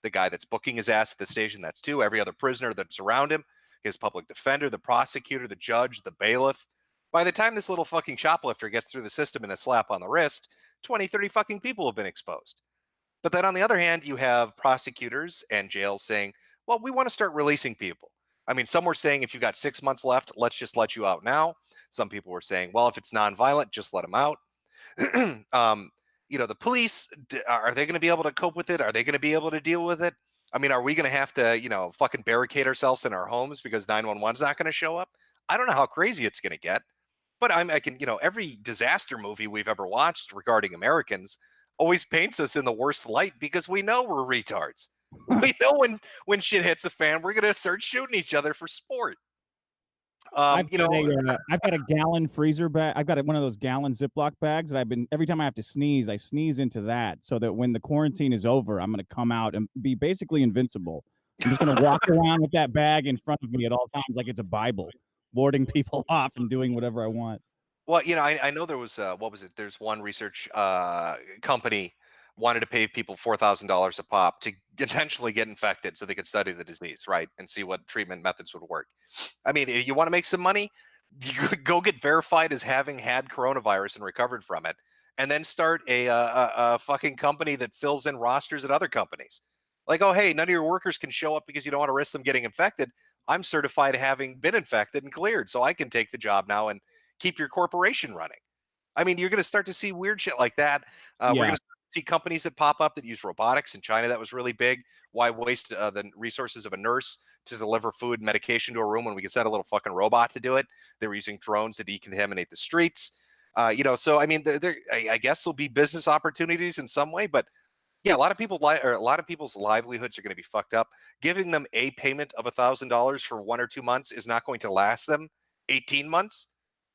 Speaker 3: The guy that's booking his ass at the station, that's two. Every other prisoner that's around him, his public defender, the prosecutor, the judge, the bailiff. By the time this little fucking shoplifter gets through the system in a slap on the wrist, 20, 30 fucking people have been exposed. But then on the other hand, you have prosecutors and jails saying, well, we want to start releasing people. I mean, some were saying if you've got 6 months left, let's just let you out now. Some people were saying, well, if it's nonviolent, just let them out. um, the police, are they going to be able to cope with it? Are they going to be able to deal with it? I mean, are we going to have to, fucking barricade ourselves in our homes because 911 is not going to show up? I don't know how crazy it's going to get, but I can, every disaster movie we've ever watched regarding Americans always paints us in the worst light because we know we're retards. We know when shit hits a fan, we're going to start shooting each other for sport.
Speaker 1: I've got a gallon freezer bag. I've got one of those gallon Ziploc bags that every time I have to sneeze, I sneeze into that so that when the quarantine is over, I'm going to come out and be basically invincible. I'm just going to walk around with that bag in front of me at all times like it's a Bible, warding people off and doing whatever I want.
Speaker 3: Well, I know there was what was it? There's one research company wanted to pay people $4,000 a pop to intentionally get infected so they could study the disease, right, and see what treatment methods would work. I mean, if you want to make some money, you could go get verified as having had coronavirus and recovered from it, and then start a fucking company that fills in rosters at other companies. Like, oh, hey, none of your workers can show up because you don't want to risk them getting infected. I'm certified having been infected and cleared, so I can take the job now and keep your corporation running. I mean, you're going to start to see weird shit like that. We're
Speaker 1: Yeah.
Speaker 3: going to see companies that pop up that use robotics. In China, that was really big. Why waste the resources of a nurse to deliver food and medication to a room when we could set a little fucking robot to do it? They were using drones to decontaminate the streets. So I mean, I guess there'll be business opportunities in some way, but yeah, a lot of people's livelihoods are going to be fucked up. Giving them a payment of $1,000 for 1 or 2 months is not going to last them 18 months.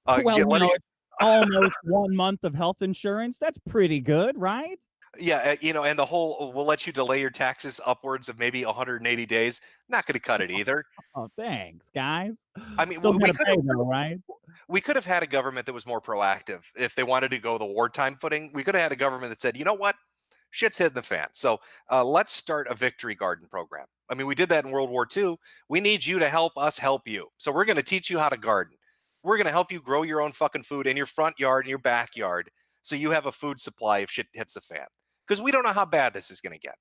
Speaker 1: Well,
Speaker 3: Letting
Speaker 1: it's almost 1 month of health insurance. That's pretty good, right?
Speaker 3: Yeah, and the whole we'll let you delay your taxes upwards of maybe 180 days. Not going to cut it either.
Speaker 1: Oh, thanks, guys.
Speaker 3: I mean,
Speaker 1: Still
Speaker 3: we
Speaker 1: gotta
Speaker 3: could
Speaker 1: pay
Speaker 3: have
Speaker 1: though, right?
Speaker 3: we could have had a government that was more proactive if they wanted to go the wartime footing. We could have had a government that said, you know what, shit's hitting the fan. So let's start a victory garden program. I mean, we did that in World War II. We need you to help us help you. So we're going to teach you how to garden. We're going to help you grow your own fucking food in your front yard, in your backyard, so you have a food supply if shit hits the fan. Because we don't know how bad this is going to get.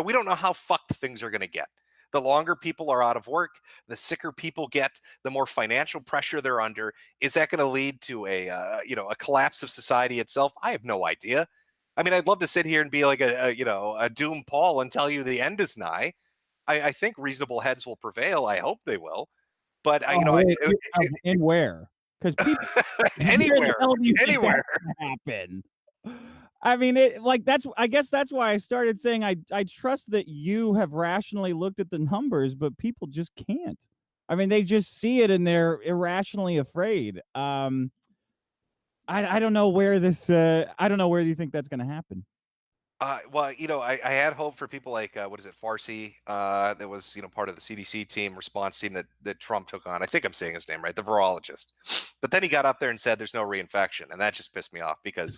Speaker 3: We don't know how fucked things are going to get. The longer people are out of work, the sicker people get, the more financial pressure they're under. Is that going to lead to a collapse of society itself? I have no idea. I mean, I'd love to sit here and be like a doom Paul and tell you the end is nigh. I think reasonable heads will prevail. I hope they will. But
Speaker 1: In where? Because people, where the
Speaker 3: anywhere,
Speaker 1: hell do you think
Speaker 3: anywhere.
Speaker 1: that's gonna happen? I mean, I guess that's why I started saying I trust that you have rationally looked at the numbers, but people just can't. I mean, they just see it and they're irrationally afraid. I don't know where this. I don't know where you think that's going to happen.
Speaker 3: Well, I had hope for people like what is it, Farsi, that was part of the CDC team, response team that Trump took on. I think I'm saying his name right, the virologist. But then he got up there and said there's no reinfection, and that just pissed me off because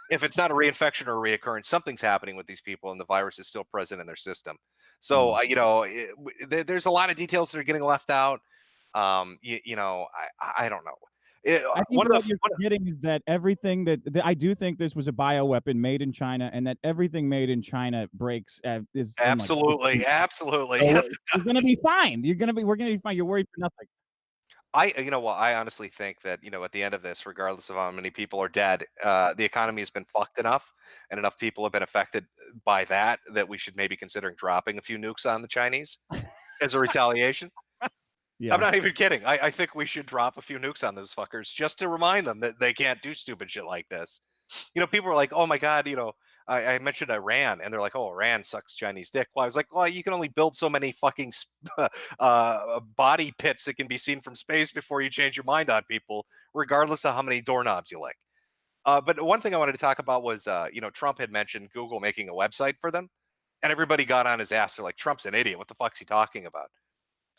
Speaker 3: if it's not a reinfection or a reoccurrence, something's happening with these people, and the virus is still present in their system. So, there's a lot of details that are getting left out. I don't know.
Speaker 1: I think what you're forgetting is that everything that I do think this was a bioweapon made in China, and that everything made in China breaks is
Speaker 3: absolutely.
Speaker 1: So
Speaker 3: Yes,
Speaker 1: you're gonna be fine. We're gonna be fine. You're worried for nothing.
Speaker 3: I honestly think that, at the end of this, regardless of how many people are dead, the economy has been fucked enough and enough people have been affected by that we should maybe considering dropping a few nukes on the Chinese as a retaliation.
Speaker 1: Yeah.
Speaker 3: I'm not even kidding. I think we should drop a few nukes on those fuckers just to remind them that they can't do stupid shit like this. People are like, oh my God, I mentioned Iran, and they're like, oh, Iran sucks Chinese dick. Well, I was like, well, you can only build so many fucking body pits that can be seen from space before you change your mind on people, regardless of how many doorknobs you like. But one thing I wanted to talk about was, Trump had mentioned Google making a website for them, and everybody got on his ass. They're like, Trump's an idiot. What the fuck's he talking about?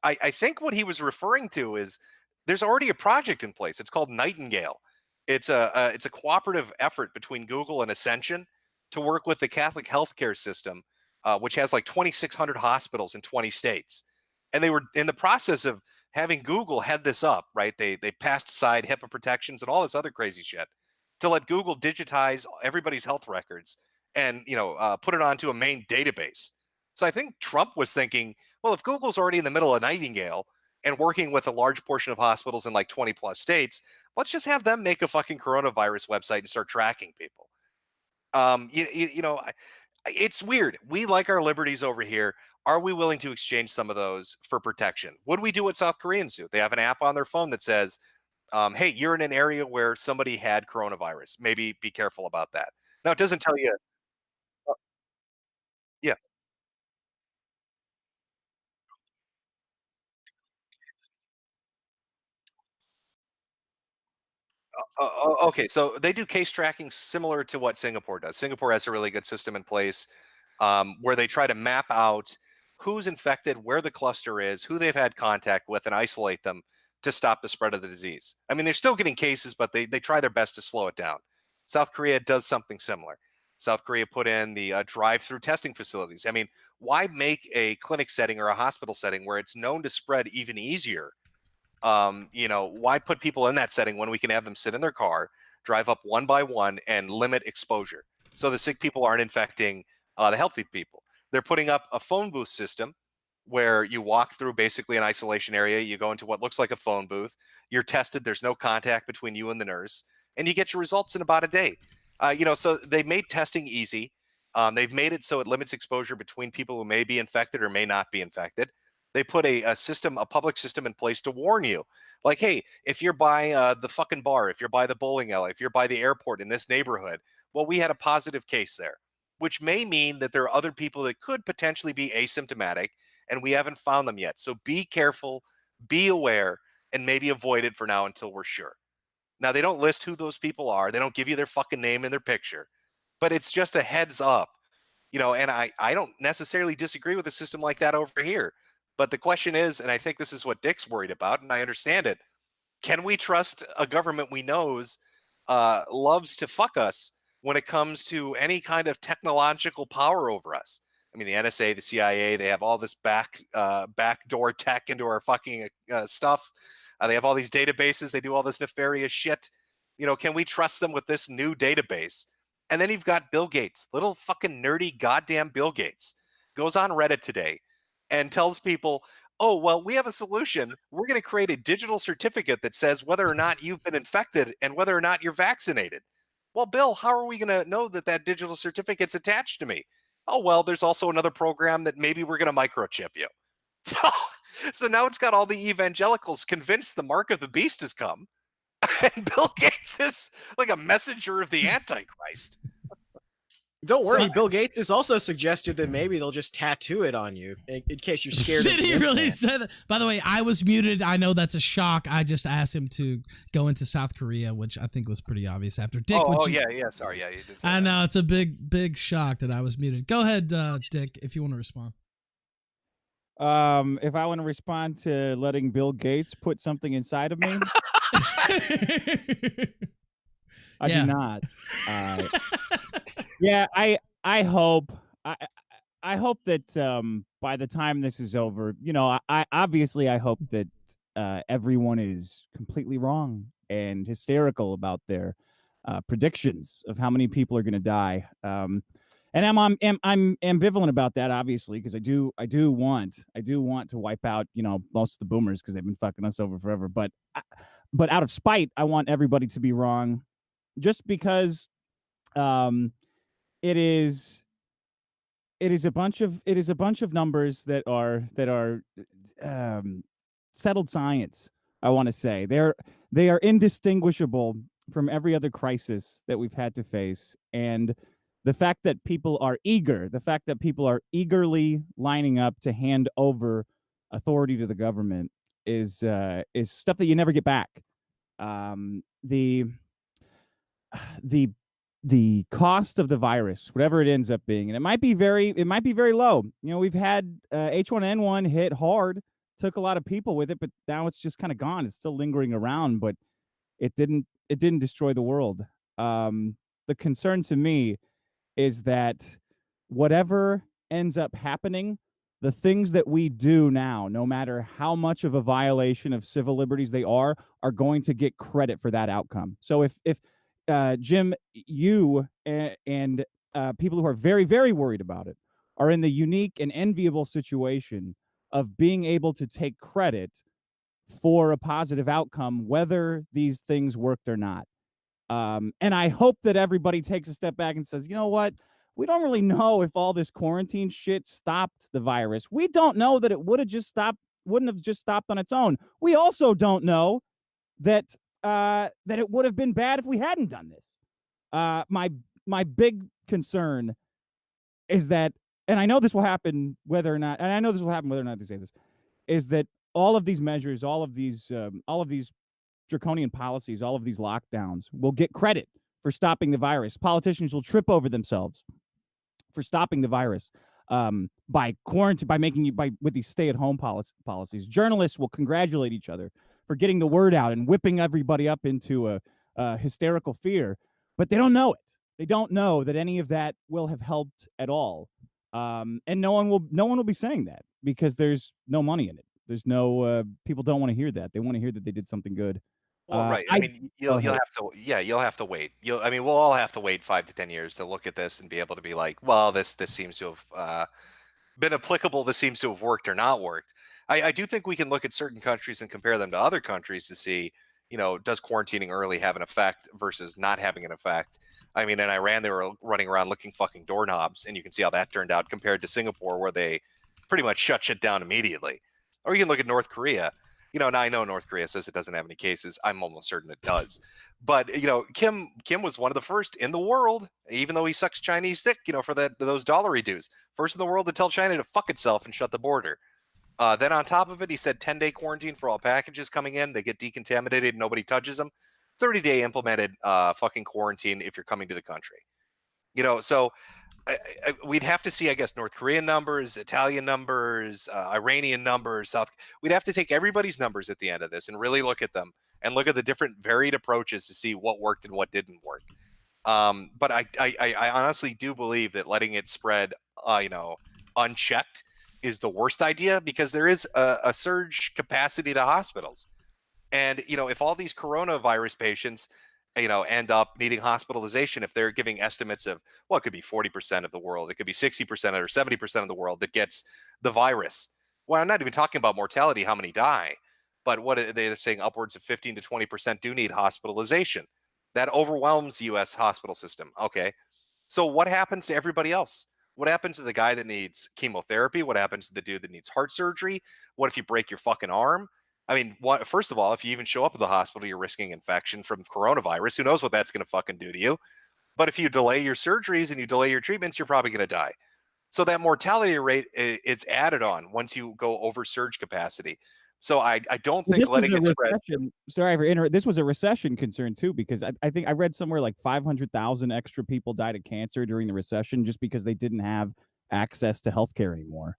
Speaker 3: I think what he was referring to is there's already a project in place. It's called Nightingale. It's a cooperative effort between Google and Ascension to work with the Catholic healthcare system, which has like 2,600 hospitals in 20 states. And they were in the process of having Google head this up, right? They passed aside HIPAA protections and all this other crazy shit to let Google digitize everybody's health records and put it onto a main database. So I think Trump was thinking, well, if Google's already in the middle of Nightingale and working with a large portion of hospitals in like 20 plus states, let's just have them make a fucking coronavirus website and start tracking people. It's weird. We like our liberties over here. Are we willing to exchange some of those for protection? What do we do what South Koreans do? They have an app on their phone that says, hey, you're in an area where somebody had coronavirus. Maybe be careful about that. Now, it doesn't tell you. uh, Yeah. Okay, so they do case tracking similar to what Singapore does. Singapore has a really good system in place, where they try to map out who's infected, where the cluster is, who they've had contact with, and isolate them to stop the spread of the disease. I mean, they're still getting cases, but they try their best to slow it down. South Korea does something similar. South Korea put in the drive-through testing facilities. I mean, why make a clinic setting or a hospital setting where it's known to spread even easier? Why put people in that setting when we can have them sit in their car, drive up one by one, and limit exposure so the sick people aren't infecting the healthy people? They're putting up a phone booth system where you walk through basically an isolation area. You go into what looks like a phone booth. You're tested. There's no contact between you and the nurse, and you get your results in about a day. So they made testing easy. They've made it so it limits exposure between people who may be infected or may not be infected. They put a public system in place to warn you, like, hey, if you're by the fucking bar, if you're by the bowling alley, if you're by the airport in this neighborhood, well, we had a positive case there, which may mean that there are other people that could potentially be asymptomatic, and we haven't found them yet. So be careful, be aware, and maybe avoid it for now until we're sure. Now, they don't list who those people are. They don't give you their fucking name and their picture, but it's just a heads up. And I don't necessarily disagree with a system like that over here. But the question is, and I think this is what Dick's worried about, and I understand it, can we trust a government we knows loves to fuck us when it comes to any kind of technological power over us? I mean, the NSA, the CIA, they have all this backdoor tech into our fucking stuff. They have all these databases. They do all this nefarious shit. Can we trust them with this new database? And then you've got Bill Gates, little fucking nerdy goddamn Bill Gates, goes on Reddit today and tells people, oh, well, we have a solution. We're going to create a digital certificate that says whether or not you've been infected and whether or not you're vaccinated. Well, Bill, how are we going to know that that digital certificate's attached to me? Oh, well, there's also another program that maybe we're going to microchip you. So now it's got all the evangelicals convinced the mark of the beast has come. And Bill Gates is like a messenger of the Antichrist.
Speaker 4: Don't worry, Bill Gates has also suggested that maybe they'll just tattoo it on you in case you're scared.
Speaker 2: Did he really say that? By the way, I was muted. I know that's a shock. I just asked him to go into South Korea, which I think was pretty obvious after Dick.
Speaker 3: Yeah. Sorry, yeah, you did say
Speaker 2: I
Speaker 3: that.
Speaker 2: know it's a big shock that I was muted. Go ahead, Dick, if you want to respond.
Speaker 1: If I want to respond to letting Bill Gates put something inside of me, I do not. Yeah, I hope I hope that by the time this is over, I obviously I hope that everyone is completely wrong and hysterical about their predictions of how many people are going to die. And I'm ambivalent about that, obviously, because I do want to wipe out most of the boomers because they've been fucking us over forever. But out of spite, I want everybody to be wrong, just because it is a bunch of numbers that are settled science. I want to say they are indistinguishable from every other crisis that we've had to face, and the fact that people are eagerly lining up to hand over authority to the government is stuff that you never get back. The the the cost of the virus, whatever it ends up being, and it might be very low. You know, we've had H1N1 hit hard, took a lot of people with it, but now it's just kind of gone. It's still lingering around, but it didn't destroy the world. The concern to me is that whatever ends up happening, the things that we do now, no matter how much of a violation of civil liberties they are going to get credit for that outcome. So if Jim, you and people who are very, very worried about it are in the unique and enviable situation of being able to take credit for a positive outcome, whether these things worked or not. And I hope that everybody takes a step back and says, you know what? We don't really know if all this quarantine shit stopped the virus. We don't know that it wouldn't have just stopped on its own. We also don't know that that it would have been bad if we hadn't done this. My big concern is that, and I know this will happen whether or not they say this, is that all of these measures, all of these draconian policies, all of these lockdowns will get credit for stopping the virus. Politicians will trip over themselves for stopping the virus by quarantine, with these stay-at-home policies. Journalists will congratulate each other for getting the word out and whipping everybody up into a hysterical fear, but they don't know it. They don't know that any of that will have helped at all, and no one will be saying that because there's no money in it. There's no people don't want to hear that. They want to hear that they did something good.
Speaker 3: Well, right. I mean, you'll have to wait. I mean, we'll all have to wait 5 to 10 years to look at this and be able to be like, well, this seems to have been applicable. This seems to have worked or not worked. I do think we can look at certain countries and compare them to other countries to see, does quarantining early have an effect versus not having an effect? I mean, in Iran, they were running around licking fucking doorknobs, and you can see how that turned out compared to Singapore, where they pretty much shut shit down immediately. Or you can look at North Korea. Now I know North Korea says it doesn't have any cases. I'm almost certain it does. But Kim was one of the first in the world, even though he sucks Chinese dick, for those dollary dues. First in the world to tell China to fuck itself and shut the border. Then on top of it, he said 10-day quarantine for all packages coming in. They get decontaminated, nobody touches them. 30-day implemented fucking quarantine if you're coming to the country. So we'd have to see, I guess, North Korean numbers, Italian numbers, Iranian numbers, we'd have to take everybody's numbers at the end of this and really look at them and look at the different varied approaches to see what worked and what didn't work. But I honestly do believe that letting it spread, unchecked is the worst idea, because there is a surge capacity to hospitals. And, if all these coronavirus patients, end up needing hospitalization, if they're giving estimates of, well, it could be 40% of the world, it could be 60% or 70% of the world that gets the virus. Well, I'm not even talking about mortality, how many die, but what they're saying, upwards of 15 to 20% do need hospitalization. That overwhelms the U.S. hospital system. Okay. So what happens to everybody else? What happens to the guy that needs chemotherapy? What happens to the dude that needs heart surgery? What if you break your fucking arm? I mean, first of all, if you even show up at the hospital, you're risking infection from coronavirus. Who knows what that's going to fucking do to you? But if you delay your surgeries and you delay your treatments, you're probably going to die. So that mortality rate, it's added on once you go over surge capacity. So I don't think letting it spread.
Speaker 1: Sorry for interrupting. This was a recession concern too, because I think I read somewhere like 500,000 extra people died of cancer during the recession just because they didn't have access to healthcare anymore.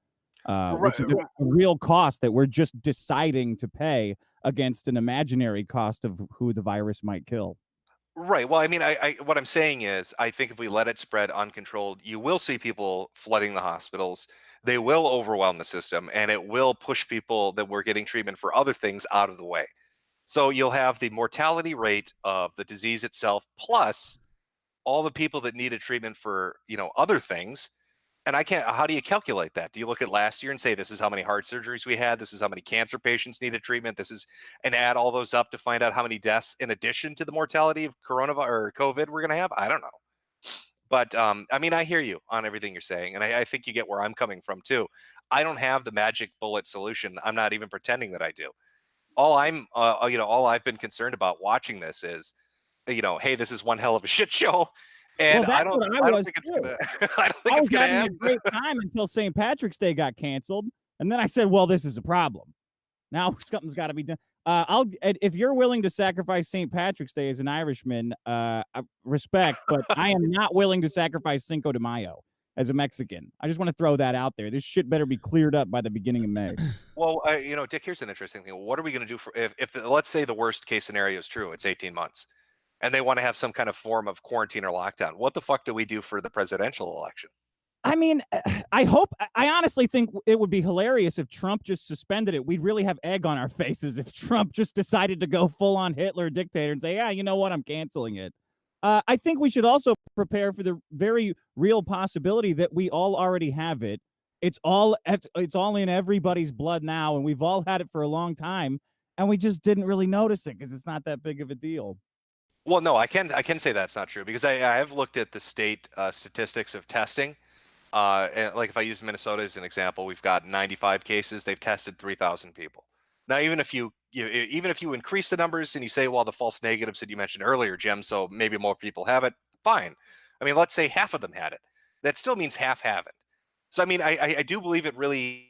Speaker 1: Which is a real cost that we're just deciding to pay against an imaginary cost of who the virus might kill.
Speaker 3: Right. Well, I mean, what I'm saying is, I think if we let it spread uncontrolled, you will see people flooding the hospitals. They will overwhelm the system, and it will push people that were getting treatment for other things out of the way. So you'll have the mortality rate of the disease itself, plus all the people that needed treatment for, other things. And how do you calculate that? Do you look at last year and say, this is how many heart surgeries we had? This is how many cancer patients needed treatment. And add all those up to find out how many deaths in addition to the mortality of coronavirus or COVID we're going to have? I don't know. But I mean, I hear you on everything you're saying. And I think you get where I'm coming from too. I don't have the magic bullet solution. I'm not even pretending that I do. All I've been concerned about watching this is, hey, this is one hell of a shit show. And
Speaker 1: Well,
Speaker 3: I
Speaker 1: that's
Speaker 3: don't,
Speaker 1: what
Speaker 3: I
Speaker 1: I
Speaker 3: don't
Speaker 1: was
Speaker 3: think it's
Speaker 1: too.
Speaker 3: gonna, I don't think
Speaker 1: I
Speaker 3: it's
Speaker 1: was
Speaker 3: gonna
Speaker 1: having a
Speaker 3: end.
Speaker 1: great time until St. Patrick's Day got canceled, and then I said, "Well, this is a problem. Now something's got to be done." If you're willing to sacrifice St. Patrick's Day as an Irishman, respect, but I am not willing to sacrifice Cinco de Mayo as a Mexican. I just want to throw that out there. This shit better be cleared up by the beginning of May.
Speaker 3: Well, Dick, here's an interesting thing. What are we going to do for if let's say the worst case scenario is true, it's 18 months, and they want to have some kind of form of quarantine or lockdown? What the fuck do we do for the presidential election?
Speaker 1: I mean, I honestly think it would be hilarious if Trump just suspended it. We'd really have egg on our faces if Trump just decided to go full on Hitler dictator and say, yeah, you know what, I'm canceling it. I think we should also prepare for the very real possibility that we all already have it. It's all in everybody's blood now, and we've all had it for a long time, and we just didn't really notice it because it's not that big of a deal.
Speaker 3: Well, no, I can say that's not true because I have looked at the state statistics of testing. And like if I use Minnesota as an example, we've got 95 cases. They've tested 3,000 people. Now, even if you increase the numbers and you say, well, the false negatives that you mentioned earlier, Jim, so maybe more people have it, fine. I mean, let's say half of them had it. That still means half haven't. So, I mean, I do believe it really.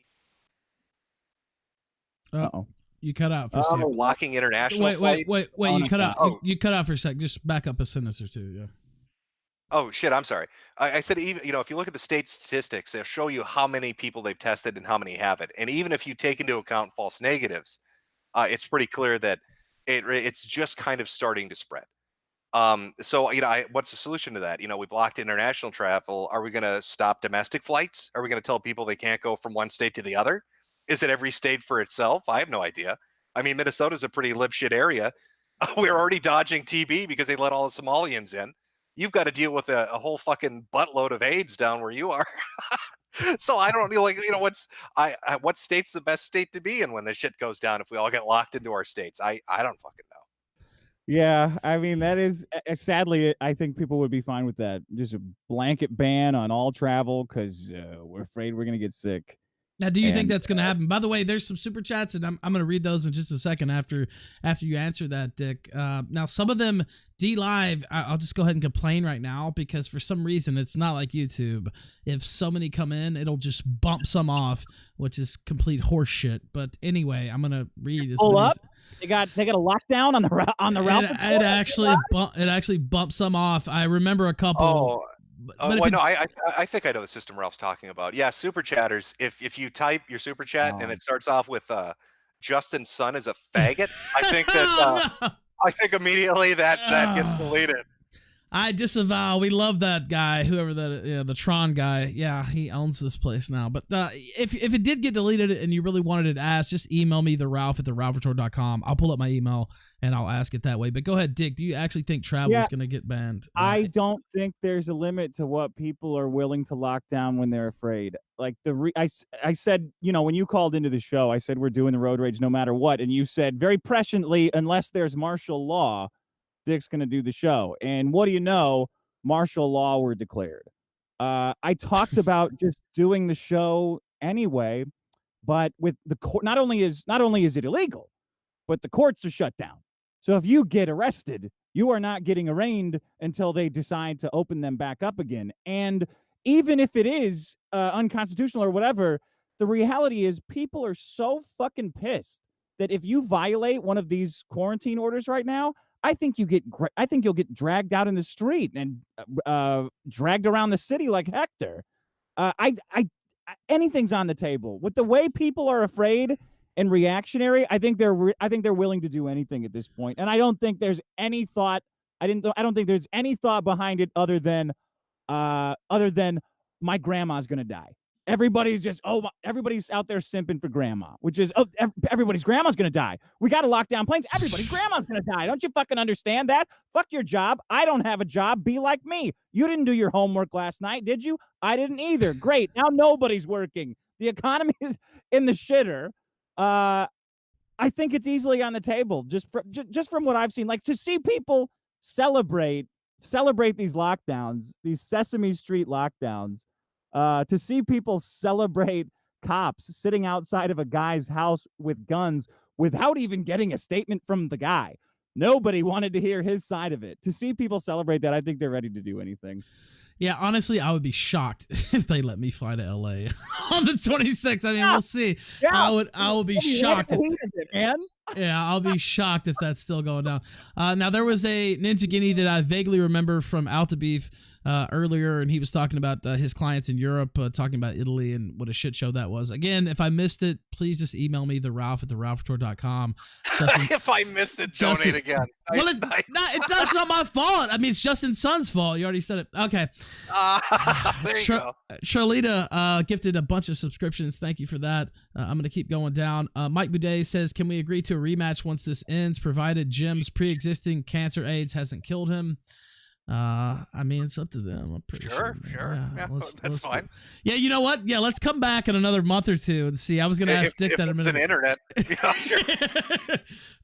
Speaker 2: Uh-oh. You cut out for a second.
Speaker 3: Blocking international
Speaker 2: Wait,
Speaker 3: flights.
Speaker 2: you cut out. You cut out for a sec. Just back up a sentence or two. Yeah.
Speaker 3: Oh shit! I'm sorry. I said even if you look at the state statistics, they'll show you how many people they've tested and how many have it. And even if you take into account false negatives, it's pretty clear that it's just kind of starting to spread. So what's the solution to that? We blocked international travel. Are we going to stop domestic flights? Are we going to tell people they can't go from one state to the other? Is it every state for itself? I have no idea. I mean, Minnesota's a pretty libshit area. We're already dodging TB because they let all the Somalians in. You've got to deal with a whole fucking buttload of AIDS down where you are. So I don't know, what state's the best state to be in when the shit goes down if we all get locked into our states? I don't fucking know.
Speaker 1: Yeah, I mean, that is sadly, I think people would be fine with that. Just a blanket ban on all travel because we're afraid we're going to get sick.
Speaker 2: Now, do you think that's going to happen? By the way, there's some super chats, and I'm going to read those in just a second after you answer that, Dick. Now, some of them, D-Live, I'll just go ahead and complain right now because for some reason, it's not like YouTube. If so many come in, it'll just bump some off, which is complete horse shit. But anyway, I'm going to read.
Speaker 1: Pull up. They got a lockdown on the route.
Speaker 2: It actually bumped some off. I remember a couple.
Speaker 3: I think I know the system Ralph's talking about. Yeah, super chatters. If you type your super chat and it starts off with Justin's son is a faggot, I think that I think immediately that gets deleted.
Speaker 2: I disavow. We love that guy, whoever the Tron guy. Yeah, he owns this place now. But if it did get deleted and you really wanted it asked, just email me theralph@theralphreport.com. I'll pull up my email and I'll ask it that way. But go ahead, Dick. Do you actually think travel is going to get banned?
Speaker 1: I don't think there's a limit to what people are willing to lock down when they're afraid. Like I said, when you called into the show, I said we're doing the road rage no matter what, and you said very presciently, unless there's martial law, Dick's going to do the show. And what do you know? Martial law were declared. I talked about just doing the show anyway, but with the court, not only is it illegal, but the courts are shut down. So if you get arrested, you are not getting arraigned until they decide to open them back up again. And even if it is unconstitutional or whatever, the reality is people are so fucking pissed that if you violate one of these quarantine orders right now, I think you'll get dragged out in the street and dragged around the city like Hector. Anything's on the table with the way people are afraid and reactionary. I think they're willing to do anything at this point, and I don't think there's any thought. I don't think there's any thought behind it other than my grandma's gonna die. Everybody's out there simping for grandma, which is, everybody's grandma's going to die. We got to lock down planes. Everybody's grandma's going to die. Don't you fucking understand that? Fuck your job. I don't have a job. Be like me. You didn't do your homework last night, did you? I didn't either. Great. Now nobody's working. The economy is in the shitter. I think it's easily on the table just from what I've seen. Like, to see people celebrate these lockdowns, these Sesame Street lockdowns, to see people celebrate cops sitting outside of a guy's house with guns without even getting a statement from the guy. Nobody wanted to hear his side of it. To see people celebrate that, I think they're ready to do anything.
Speaker 2: Yeah, honestly, I would be shocked if they let me fly to LA on the 26th. I mean, we'll see.
Speaker 1: Yeah.
Speaker 2: I will be shocked.
Speaker 1: Man.
Speaker 2: Yeah, I'll be shocked if that's still going down. Now, there was a Ninja Guinea that I vaguely remember from Alta Beef earlier, and he was talking about his clients in Europe, talking about Italy and what a shit show that was. Again, if I missed it, please just email me, theralph@theralphtour.com.
Speaker 3: If I missed it, donate again.
Speaker 2: Well,
Speaker 3: Nice.
Speaker 2: that's not my fault. I mean, it's Justin's son's fault. You already said it. Okay.
Speaker 3: There you go.
Speaker 2: Charlita gifted a bunch of subscriptions. Thank you for that. I'm going to keep going down. Mike Boudet says, can we agree to a rematch once this ends, provided Jim's pre-existing cancer AIDS hasn't killed him? I mean, it's up to them. I'm pretty sure.
Speaker 3: Sure. Yeah, that's fine.
Speaker 2: Yeah, you know what? Yeah, let's come back in another month or two and see. I was going to ask Dick that a minute.
Speaker 3: It's an internet. Yeah, sure.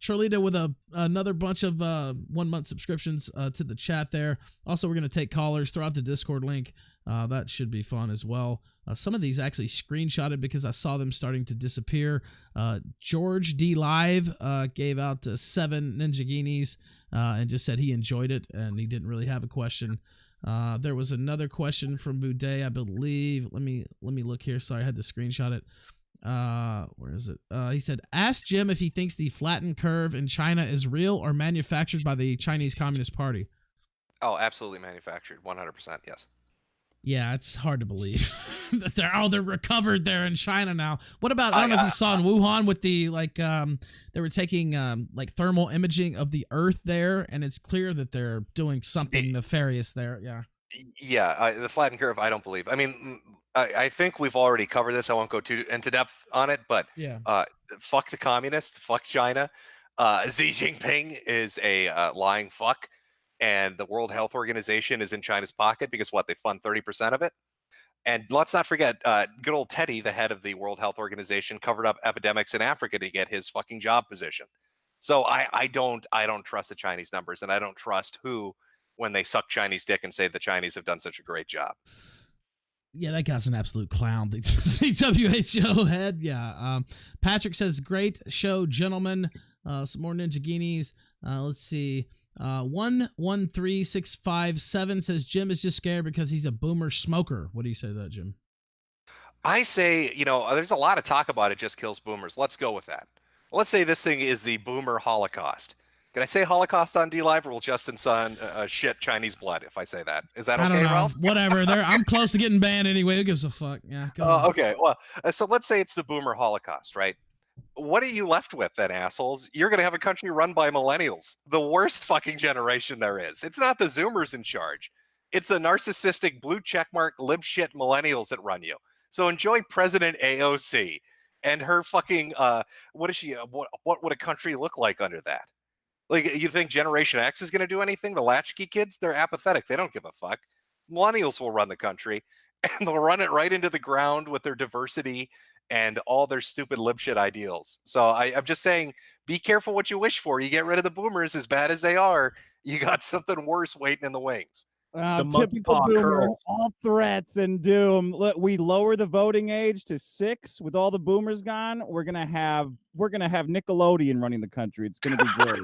Speaker 2: Charlita with another bunch of 1 month subscriptions to the chat there. Also, we're going to take callers. Throw out the Discord link. That should be fun as well. Some of these actually screenshotted because I saw them starting to disappear. George D. Live gave out 7 Ninja Guineas and just said he enjoyed it and he didn't really have a question. There was another question from Boudet, I believe. Let me look here. Sorry, I had to screenshot it. Where is it? He said, ask Jim if he thinks the flattened curve in China is real or manufactured by the Chinese Communist Party.
Speaker 3: Oh, absolutely manufactured. 100%. Yes.
Speaker 2: Yeah, it's hard to believe that they're recovered there in China now. What about, I don't know if you saw in Wuhan with the, they were taking, thermal imaging of the Earth there, and it's clear that they're doing something nefarious there. Yeah.
Speaker 3: Yeah, the flattened curve, I don't believe. I mean, I think we've already covered this. I won't go too into depth on it, but
Speaker 2: yeah.
Speaker 3: Fuck the communists, fuck China. Xi Jinping is a lying fuck. And the World Health Organization is in China's pocket because they fund 30% of it. And let's not forget, good old Teddy, the head of the World Health Organization, covered up epidemics in Africa to get his fucking job position. So I don't trust the Chinese numbers, and I don't trust who when they suck Chinese dick and say the Chinese have done such a great job.
Speaker 2: Yeah, that guy's an absolute clown. The WHO head. Yeah. Patrick says, great show, gentlemen. Some more Ninja Guineas. Let's see. 113657 says Jim is just scared because he's a boomer smoker. What do you say to that, Jim?
Speaker 3: I say, there's a lot of talk about it just kills boomers. Let's go with that. Let's say this thing is the boomer Holocaust. Can I say Holocaust on D-Live, or will Justin's son shit Chinese blood if I say that? Is that okay, Ralph?
Speaker 2: Whatever. I'm close to getting banned anyway. Who gives a fuck? Yeah.
Speaker 3: Okay. Well, so let's say it's the boomer Holocaust, right? What are you left with then, assholes? You're going to have a country run by millennials, the worst fucking generation there is. It's not the Zoomers in charge. It's the narcissistic blue checkmark lib shit millennials that run you. So enjoy President AOC and her fucking, what is she, what would a country look like under that? Like, you think Generation X is going to do anything? The latchkey kids, they're apathetic. They don't give a fuck. Millennials will run the country, and they'll run it right into the ground with their diversity and all their stupid lib shit ideals. So I'm just saying, be careful what you wish for. You get rid of the boomers, as bad as they are, you got something worse waiting in the wings.
Speaker 1: Typical boomer, all threats and doom. Look, we lower the voting age to 6 with all the boomers gone. We're gonna have Nickelodeon running the country. It's gonna be great.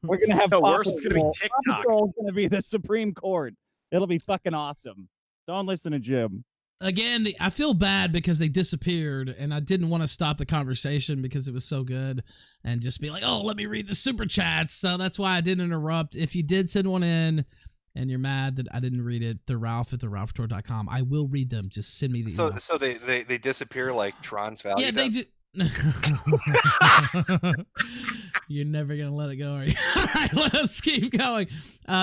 Speaker 1: We're gonna have
Speaker 4: the worst. It's gonna be TikTok.
Speaker 1: It's gonna be the Supreme Court. It'll be fucking awesome. Don't listen to Jim.
Speaker 2: Again, I feel bad because they disappeared, and I didn't want to stop the conversation because it was so good and just be like, oh, let me read the super chats. So that's why I didn't interrupt. If you did send one in and you're mad that I didn't read it, theralph@theralphtour.com. I will read them. Just send me the email.
Speaker 3: So they disappear like Tron's Valley.
Speaker 2: Yeah, they do. You're never gonna let it go, are you? Let's keep going.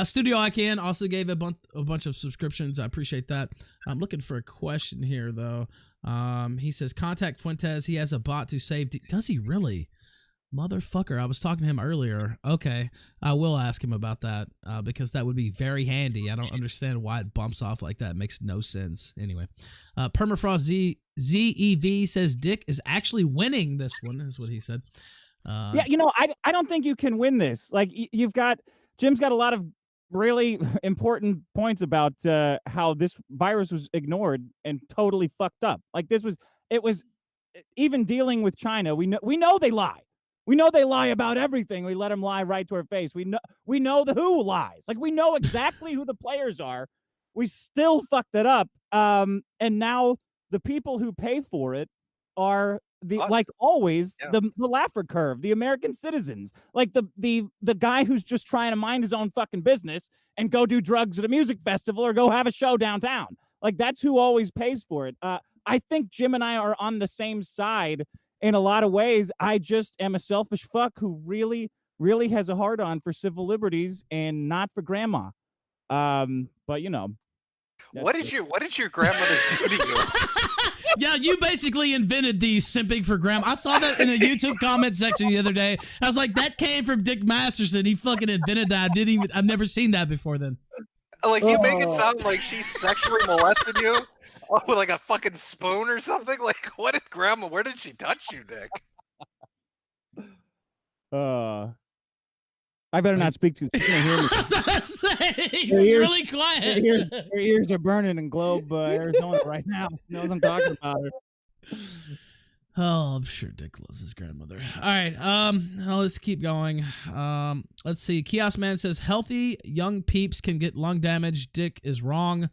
Speaker 2: Studio ICANN also gave a bunch of subscriptions. I appreciate that. I'm looking for a question here though. He says contact Fuentes. He has a bot to save. Does he really? Motherfucker, I was talking to him earlier. Okay, I will ask him about that because that would be very handy. I don't understand why it bumps off like that. It makes no sense. Anyway, Permafrost ZEV says Dick is actually winning this one, is what he said.
Speaker 1: Yeah, I don't think you can win this. Like, Jim's got a lot of really important points about how this virus was ignored and totally fucked up. Like, it was even dealing with China. We know they lie. We know they lie about everything. We let them lie right to our face. We know the who lies. Like, we know exactly who the players are. We still fucked it up. And now the people who pay for it are
Speaker 3: Us.
Speaker 1: like always,
Speaker 3: Yeah.
Speaker 1: the Laffer curve, the American citizens, like the guy who's just trying to mind his own fucking business and go do drugs at a music festival or go have a show downtown. Like, that's who always pays for it. I think Jim and I are on the same side in a lot of ways. I just am a selfish fuck who really, really has a hard on for civil liberties and not for grandma. But you know,
Speaker 3: What did your grandmother do to you?
Speaker 2: Yeah, you basically invented the simping for grandma. I saw that in a YouTube comment section the other day. I was like, that came from Dick Masterson. He fucking invented that. I've never seen that before then.
Speaker 3: Like, you make it sound like she sexually molested you with like a fucking spoon or something. Like, where did she touch you, Dick?
Speaker 1: I better not speak to you. She's gonna hear me.
Speaker 2: He's really quiet.
Speaker 1: Her ears are burning in Globe, Arizona right now. She knows I'm talking about her.
Speaker 2: Oh, I'm sure Dick loves his grandmother. All right, let's keep going. Let's see. Kiosk Man says healthy young peeps can get lung damage. Dick is wrong.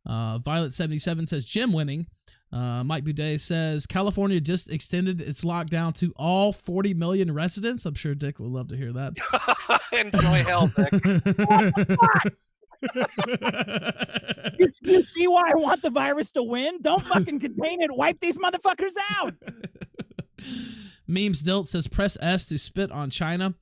Speaker 2: Violet77 says Jim winning. Mike Boudet says California just extended its lockdown to all 40 million residents. I'm sure Dick would love to hear that.
Speaker 3: Enjoy hell, Dick.
Speaker 1: You see why I want the virus to win? Don't fucking contain it. Wipe these motherfuckers out.
Speaker 2: Memes Dilt says press S to spit on China.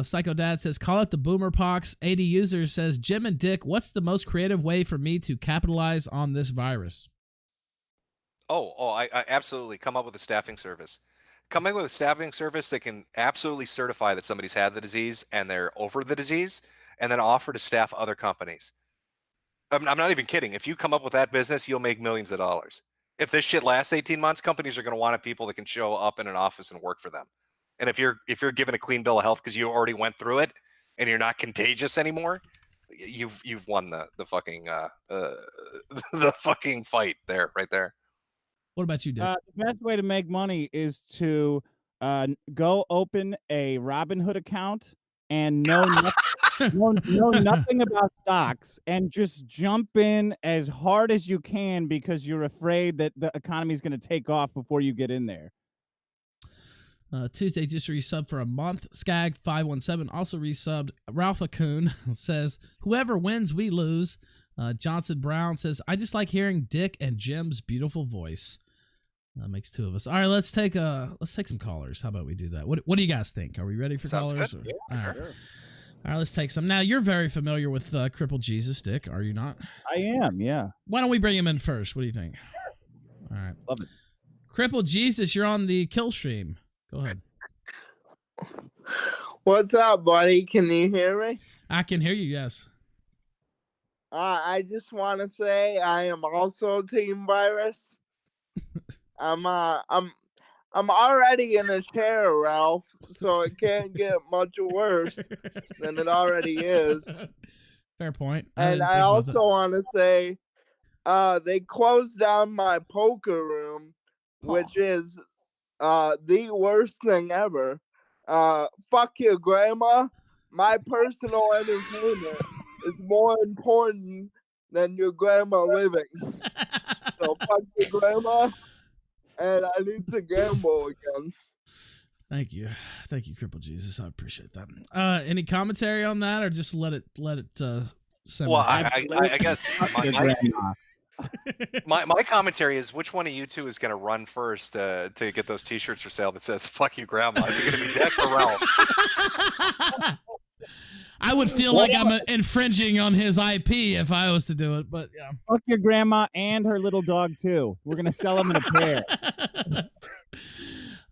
Speaker 2: Psycho Dad says call it the boomer pox. 80 User says Jim and Dick, what's the most creative way for me to capitalize on this virus?
Speaker 3: I absolutely come up with a staffing service. Come up with a staffing service that can absolutely certify that somebody's had the disease and they're over the disease, and then offer to staff other companies. I'm not even kidding. If you come up with that business, you'll make millions of dollars. If this shit lasts 18 months, companies are going to want people that can show up in an office and work for them. And if you're given a clean bill of health because you already went through it and you're not contagious anymore, you've won the fucking the fucking fight there, right there.
Speaker 2: What about you, Dick?
Speaker 1: The best way to make money is to go open a Robinhood account and know nothing about stocks and just jump in as hard as you can because you're afraid that the economy is going to take off before you get in there.
Speaker 2: Tuesday just resub for a month. Skag517 also resubbed. Ralph Acoon says, whoever wins, we lose. Johnson Brown says, I just like hearing Dick and Jim's beautiful voice. That makes two of us. All right, let's take some callers. How about we do that? What do you guys think? Are we ready for
Speaker 3: Sounds
Speaker 2: callers?
Speaker 3: good.
Speaker 2: All right. Sure. All right, let's take some. Now, you're very familiar with Crippled Jesus, Dick, are you not?
Speaker 1: I am, yeah.
Speaker 2: Why don't we bring him in first? What do you think? All right.
Speaker 1: Love it.
Speaker 2: Crippled Jesus, you're on the kill stream. Go ahead.
Speaker 5: What's up, buddy? Can you hear me?
Speaker 2: I can hear you, yes.
Speaker 5: I just want to say I am also Team Virus. I'm already in a chair, Ralph, so it can't get much worse than it already is.
Speaker 2: Fair point.
Speaker 5: And I also want to say, they closed down my poker room, which is the worst thing ever. Fuck your grandma. My personal entertainment is more important than your grandma living. So fuck your grandma, and I need to gamble again.
Speaker 2: Thank you, Cripple Jesus. I appreciate that. Any commentary on that, or just let it simmer?
Speaker 3: Well, I guess my commentary is which one of you two is going to run first to get those T-shirts for sale that says "Fuck you, Grandma"? Is it going to be Dick or Ralph?
Speaker 2: I would feel like I'm infringing on his IP if I was to do it, but yeah.
Speaker 1: Fuck your grandma and her little dog too. We're gonna sell them in a pair.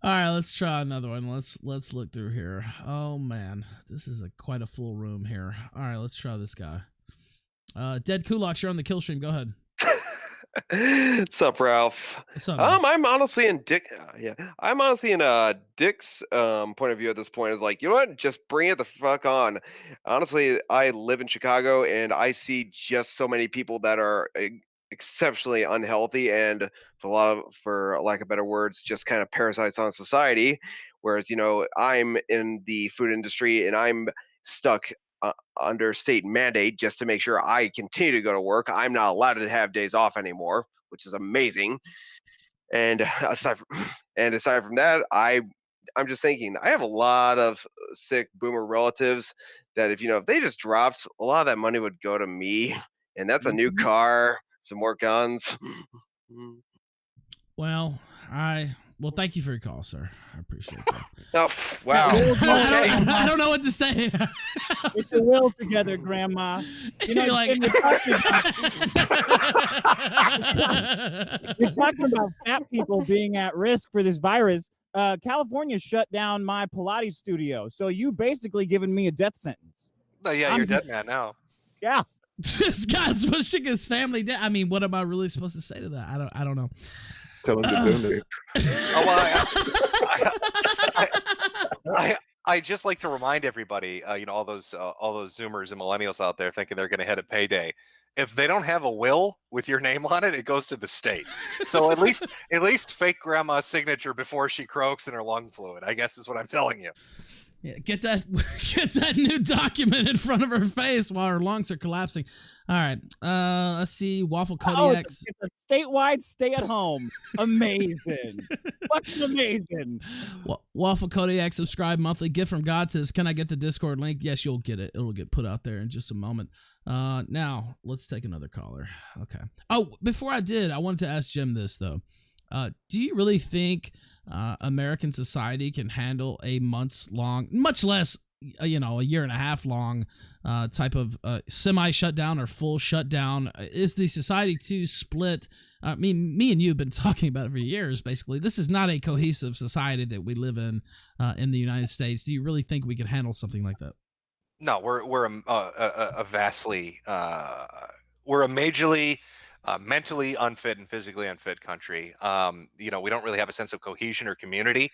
Speaker 2: All right, let's try another one. Let's look through here. Oh man, this is quite a full room here. All right, let's try this guy. Dead Kulak, you're on the kill stream. Go ahead.
Speaker 6: What's up, Ralph?
Speaker 2: What's up, man?
Speaker 6: I'm honestly in Dick's point of view at this point. Is like, you know what? Just bring it the fuck on. Honestly, I live in Chicago and I see just so many people that are exceptionally unhealthy and for lack of better words, just kind of parasites on society. Whereas, I'm in the food industry and I'm stuck under state mandate just to make sure I continue to go to work. I'm not allowed to have days off anymore, which is amazing. And aside from that, I'm just thinking I have a lot of sick boomer relatives that if they just dropped, a lot of that money would go to me, and that's a new car, some more guns.
Speaker 2: Well, thank you for your call, sir. I appreciate that.
Speaker 6: Oh, wow.
Speaker 2: I don't know what to say.
Speaker 1: It's a will together, Grandma.
Speaker 2: You're like,
Speaker 1: you're talking about fat people being at risk for this virus. California shut down my Pilates studio, so you basically given me a death sentence.
Speaker 3: Oh, yeah, you're dead man now.
Speaker 1: Yeah.
Speaker 2: This guy's pushing his family down. I mean, what am I really supposed to say to that? I don't know.
Speaker 7: Tell him to donate.
Speaker 3: I just like to remind everybody, all those Zoomers and millennials out there thinking they're going to hit a payday. If they don't have a will with your name on it, it goes to the state. So at least fake grandma's signature before she croaks in her lung fluid, I guess is what I'm telling you.
Speaker 2: Yeah, get that new document in front of her face while her lungs are collapsing. All right, let's see. Waffle Kodiak.
Speaker 1: It's a statewide stay at home. Amazing. Fucking amazing.
Speaker 2: Waffle Kodiak subscribe monthly gift from God says, "Can I get the Discord link?" Yes, you'll get it. It'll get put out there in just a moment. Now let's take another caller. Okay. Oh, before I did, I wanted to ask Jim this though. Do you really think American society can handle a months long, much less a year and a half long type of semi shutdown or full shutdown? Is the society too split? I mean, me and you have been talking about it for years. Basically, this is not a cohesive society that we live in the United States. Do you really think we can handle something like that?
Speaker 3: No, we're a majorly mentally unfit and physically unfit country. We don't really have a sense of cohesion or community.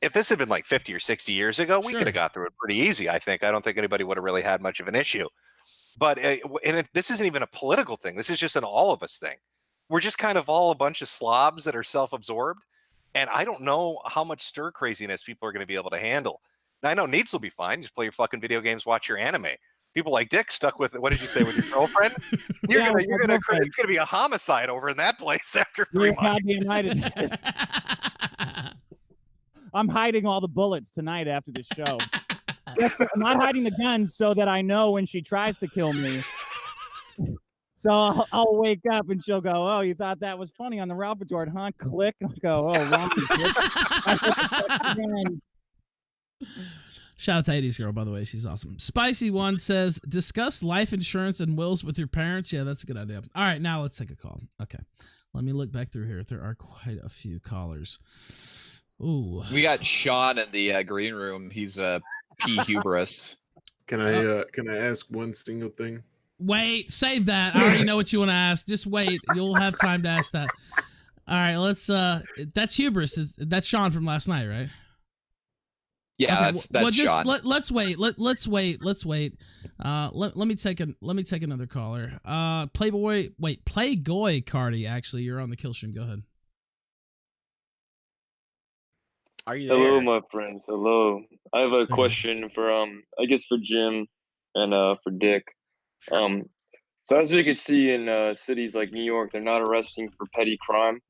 Speaker 3: If this had been like 50 or 60 years ago, we could have got through it pretty easy, I think. I don't think anybody would have really had much of an issue. But this isn't even a political thing. This is just an all of us thing. We're just kind of all a bunch of slobs that are self-absorbed. And I don't know how much stir craziness people are going to be able to handle. Now, I know needs will be fine. Just play your fucking video games, watch your anime. People like Dick stuck with, what did you say, with your girlfriend? It's gonna be a homicide over in that place after 3 months.
Speaker 1: I'm hiding all the bullets tonight after the show. I'm not hiding the guns so that I know when she tries to kill me. So I'll wake up and she'll go, "Oh, you thought that was funny on the Ralph Retort, huh?" Click. I'll go, "Oh, wrong."
Speaker 2: Shout out to 80s Girl, by the way. She's awesome. Spicy One says, discuss life insurance and wills with your parents. Yeah, that's a good idea. All right, now let's take a call. Okay. Let me look back through here. There are quite a few callers. Ooh.
Speaker 8: We got Sean in the green room. He's a P hubris.
Speaker 7: Can I ask one single thing?
Speaker 2: Wait, save that. I already know what you want to ask. Just wait. You'll have time to ask that. All right, let's that's hubris. That's Sean from last night, right?
Speaker 8: Yeah,
Speaker 2: okay,
Speaker 8: that's Sean.
Speaker 2: Let's wait. Let's wait. Let me take another caller. Playboy Cardi. Actually, you're on the kill stream. Go ahead.
Speaker 4: Are you there?
Speaker 9: Hello, my friends. Hello. I have a question for I guess for Jim and for Dick. So as we can see in cities like New York, they're not arresting for petty crime.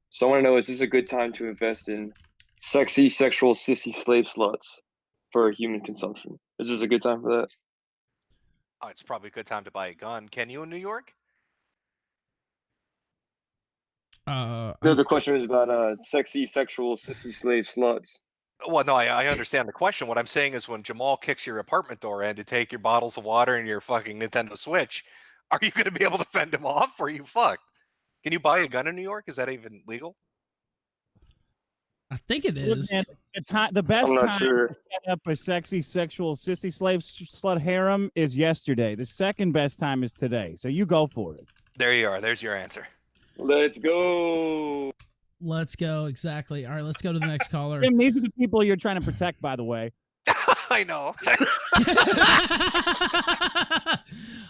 Speaker 9: So I want to know, is this a good time to invest in sexy, sexual, sissy slave sluts for human consumption? Is this a good time for that?
Speaker 3: Oh, it's probably a good time to buy a gun. Can you in New York?
Speaker 9: No, the question is about sexy, sexual, sissy slave sluts.
Speaker 3: Well, no, I understand the question. What I'm saying is when Jamal kicks your apartment door in to take your bottles of water and your fucking Nintendo Switch, are you going to be able to fend him off or are you fucked? Can you buy a gun in New York? Is that even legal?
Speaker 2: I think it is.
Speaker 1: The best time
Speaker 9: sure.
Speaker 1: to set up a sexy, sexual, sissy slave slut harem is yesterday. The second best time is today. So you go for it.
Speaker 3: There you are. There's your answer.
Speaker 9: Let's go.
Speaker 2: Let's go. Exactly. All right, let's go to the next caller.
Speaker 1: Jim, these are the people you're trying to protect, by the way.
Speaker 3: I know.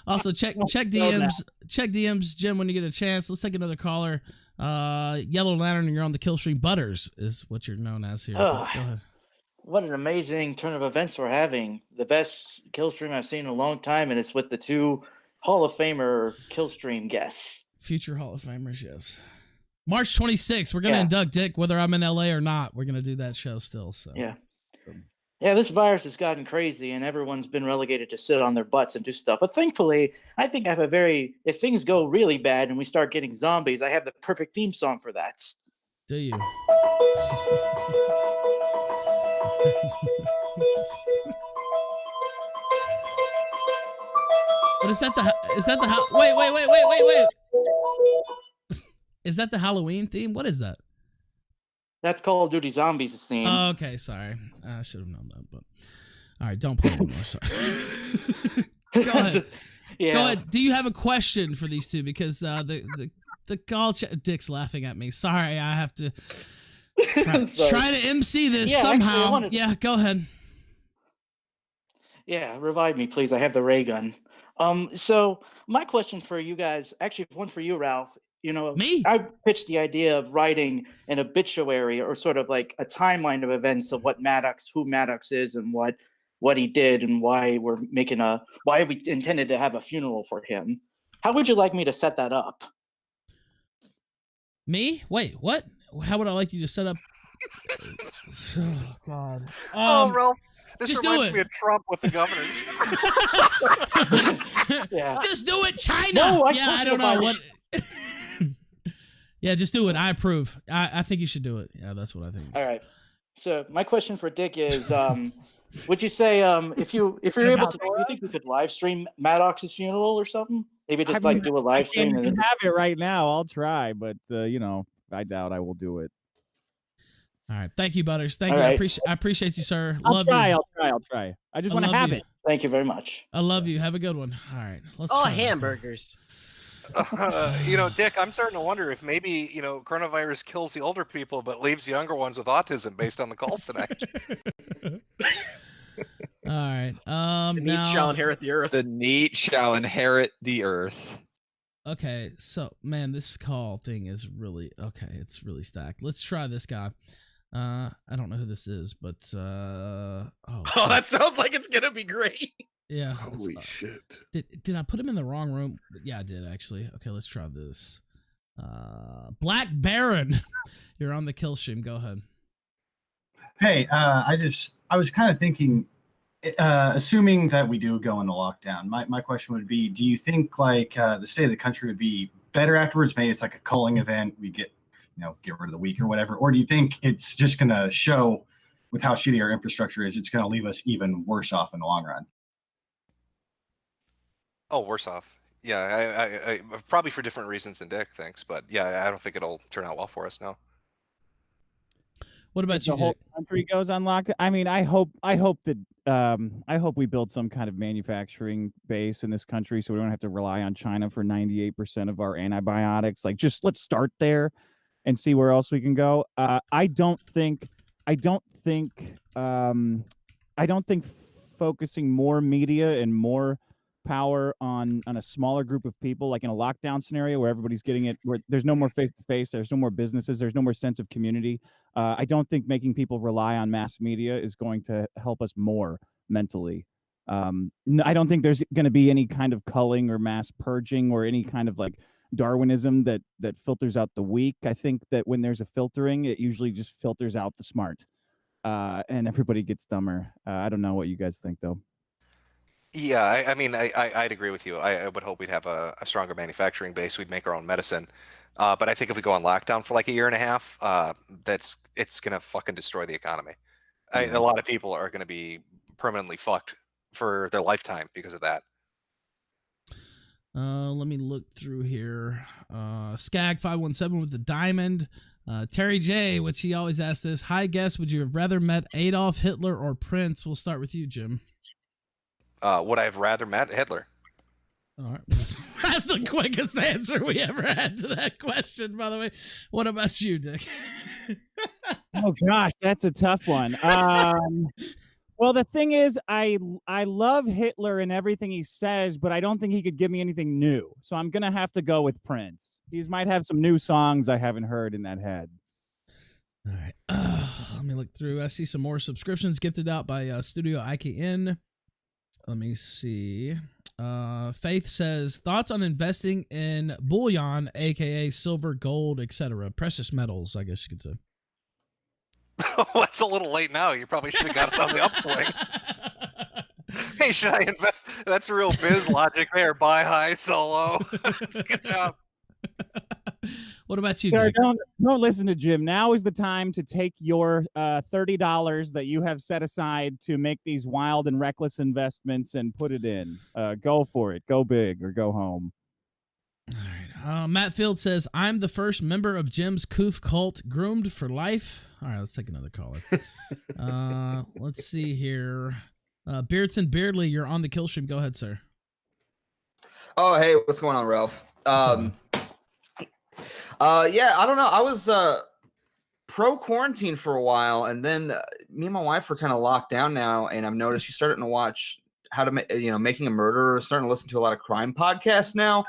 Speaker 2: Also, check DMs. Check DMs, Jim, when you get a chance. Let's take another caller. Yellow Lantern, and you're on the kill stream. Butters is what you're known as here. Go ahead.
Speaker 10: What an amazing turn of events we're having. The best kill stream I've seen in a long time, and it's with the two Hall of Famer kill stream guests.
Speaker 2: Future Hall of Famers, yes. March 26th, we're gonna
Speaker 10: Yeah.
Speaker 2: induct Dick, whether I'm in LA or not. We're gonna do that show still. So
Speaker 10: Yeah. Yeah, this virus has gotten crazy, and everyone's been relegated to sit on their butts and do stuff. But thankfully, I think I have a very, if things go really bad and we start getting zombies, I have the perfect theme song for that.
Speaker 2: do you? What is that? Wait. Is that the Halloween theme? What is that?
Speaker 10: That's Call of Duty Zombies theme.
Speaker 2: Oh, okay, sorry. I should have known that, but all right, don't play anymore. Sorry. Go ahead.
Speaker 10: Yeah.
Speaker 2: Go ahead. Do you have a question for these two? Because the call Dick's laughing at me. Sorry, I have to try to MC this
Speaker 10: Yeah, actually, I
Speaker 2: somehow.
Speaker 10: wanted-
Speaker 2: Yeah, go ahead.
Speaker 10: Yeah, revive me, please. I have the ray gun. So my question for you guys, actually, one for you, Ralph. You know,
Speaker 2: Me?
Speaker 10: I pitched the idea of writing an obituary or sort of like a timeline of events of what Maddox, who Maddox is, and what he did, and why we're making why we intended to have a funeral for him. How would you like me to set that up?
Speaker 2: Me? Wait, what? How would I like you to set up? Oh God.
Speaker 3: Oh, Ralph, this
Speaker 2: just do
Speaker 3: reminds
Speaker 2: it.
Speaker 3: me of Trump with the governors.
Speaker 10: Yeah.
Speaker 2: Just do it, China.
Speaker 10: No,
Speaker 2: yeah, I don't know
Speaker 10: about
Speaker 2: what. Yeah, just do it. I approve. I think you should do it. Yeah, that's what I think.
Speaker 10: All right. So my question for Dick is, would you say if you're able to, do you think we could live stream Maddox's funeral or something? Maybe just do a live stream.
Speaker 1: I
Speaker 10: And
Speaker 1: can
Speaker 10: then,
Speaker 1: have it right now. I'll try, but you know, I doubt I will do it.
Speaker 2: All right. Thank you, Butters. Thank
Speaker 10: All
Speaker 2: you.
Speaker 10: right.
Speaker 2: I appreciate you, sir.
Speaker 1: I'll try. I just want to
Speaker 2: love
Speaker 1: have
Speaker 2: you.
Speaker 1: it.
Speaker 10: thank you very much.
Speaker 2: I love you. Have a good one. All right. Let's
Speaker 4: Oh,
Speaker 2: try that.
Speaker 4: hamburgers.
Speaker 3: You know, Dick, I'm starting to wonder if maybe, you know, coronavirus kills the older people but leaves the younger ones with autism based on the calls tonight.
Speaker 2: All right.
Speaker 4: The neat shall inherit the earth.
Speaker 8: The neat shall inherit the earth.
Speaker 2: Okay, so man, this call thing is really okay. It's really stacked. Let's try this guy. I don't know who this is, but
Speaker 4: Oh, that sounds like it's gonna be great.
Speaker 2: yeah.
Speaker 7: Holy shit.
Speaker 2: Did I put him in the wrong room? Yeah, I did actually. Okay, let's try this. Black Baron, you're on the kill stream. Go ahead.
Speaker 11: Hey, I was kind of thinking, assuming that we do go into lockdown, my question would be, do you think like the state of the country would be better afterwards? Maybe it's like a culling event. We get rid of the weak or whatever. Or do you think it's just going to show with how shitty our infrastructure is, it's going to leave us even worse off in the long run?
Speaker 3: Oh, worse off. Yeah, I probably for different reasons than Dick thinks, but yeah, I don't think it'll turn out well for us now.
Speaker 2: What about
Speaker 1: The
Speaker 2: you,
Speaker 1: whole
Speaker 2: Dick?
Speaker 1: country goes on lockdown. I mean, I hope that I hope we build some kind of manufacturing base in this country so we don't have to rely on China for 98% of our antibiotics. Like, just let's start there and see where else we can go. I don't think focusing more media and more power on a smaller group of people, like in a lockdown scenario where everybody's getting it, where there's no more face-to-face, there's no more businesses, there's no more sense of community. I don't think making people rely on mass media is going to help us more mentally. I don't think there's going to be any kind of culling or mass purging or any kind of like Darwinism that filters out the weak. I think that when there's a filtering, it usually just filters out the smart, and everybody gets dumber. I don't know what you guys think, though.
Speaker 3: Yeah, I mean, I'd agree with you. I would hope we'd have a stronger manufacturing base. We'd make our own medicine. But I think if we go on lockdown for like a year and a half, it's going to fucking destroy the economy. A lot of people are going to be permanently fucked for their lifetime because of that.
Speaker 2: Let me look through here. Skag517 with the diamond. Terry J, which he always asks this. Hi, guest. Would you have rather met Adolf Hitler or Prince? We'll start with you, Jim.
Speaker 3: Would I have rather met Hitler?
Speaker 2: All right. That's the quickest answer we ever had to that question, by the way. What about you, Dick?
Speaker 1: Oh gosh, that's a tough one. Well, the thing is, I love Hitler and everything he says, but I don't think he could give me anything new. So I'm gonna have to go with Prince. He might have some new songs I haven't heard in that head.
Speaker 2: All right. Let me look through. I see some more subscriptions gifted out by Studio IKN. Let me see. Faith says, thoughts on investing in bullion, aka silver, gold, etc. Precious metals, I guess you could say.
Speaker 3: Well, it's a little late now. You probably should have got it on the upswing. Hey, should I invest? That's real biz logic there. Buy high, sell low. That's a good job.
Speaker 2: What about you,
Speaker 1: Sir,
Speaker 2: Dick?
Speaker 1: don't listen to Jim. Now is the time to take your $30 that you have set aside to make these wild and reckless investments and put it in. Go for it. Go big or go home.
Speaker 2: All right. Matt Field says, I'm the first member of Jim's Koof cult, groomed for life. All right, let's take another caller. Let's see here. Beardson Beardley, you're on the kill stream. Go ahead, sir.
Speaker 12: Oh, hey, what's going on, Ralph? Yeah, I don't know. I was pro quarantine for a while, and then me and my wife are kind of locked down now, and I've noticed she's starting to watch how to Making a Murderer, starting to listen to a lot of crime podcasts now.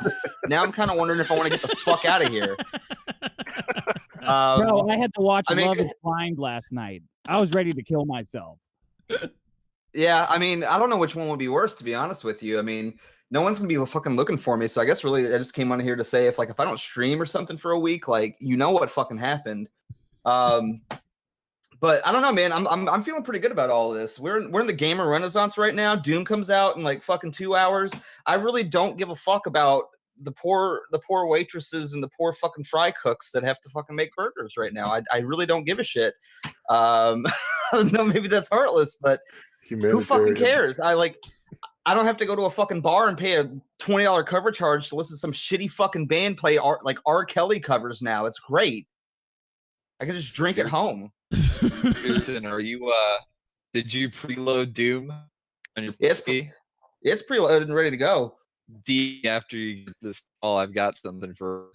Speaker 12: Now I'm kind of wondering if I want to get the fuck out of here.
Speaker 1: Bro, I had to watch Love is Blind last night. I was ready to kill myself.
Speaker 12: Yeah, I mean, I don't know which one would be worse, to be honest with you. I mean, no one's gonna be fucking looking for me, so I guess really I just came on here to say if I don't stream or something for a week, like, you know what fucking happened. But I don't know, man. I'm feeling pretty good about all of this. We're in the gamer renaissance right now. Doom comes out in like fucking 2 hours. I really don't give a fuck about the poor waitresses and the poor fucking fry cooks that have to fucking make burgers right now. I really don't give a shit. I don't know, maybe that's heartless, but who fucking cares? I don't have to go to a fucking bar and pay a $20 cover charge to listen to some shitty fucking band play R. Kelly covers now. It's great. I can just drink at home.
Speaker 8: Houston, are you did you preload Doom on your PC?
Speaker 12: It's preloaded and ready to go.
Speaker 8: After you get this call, I've got something for.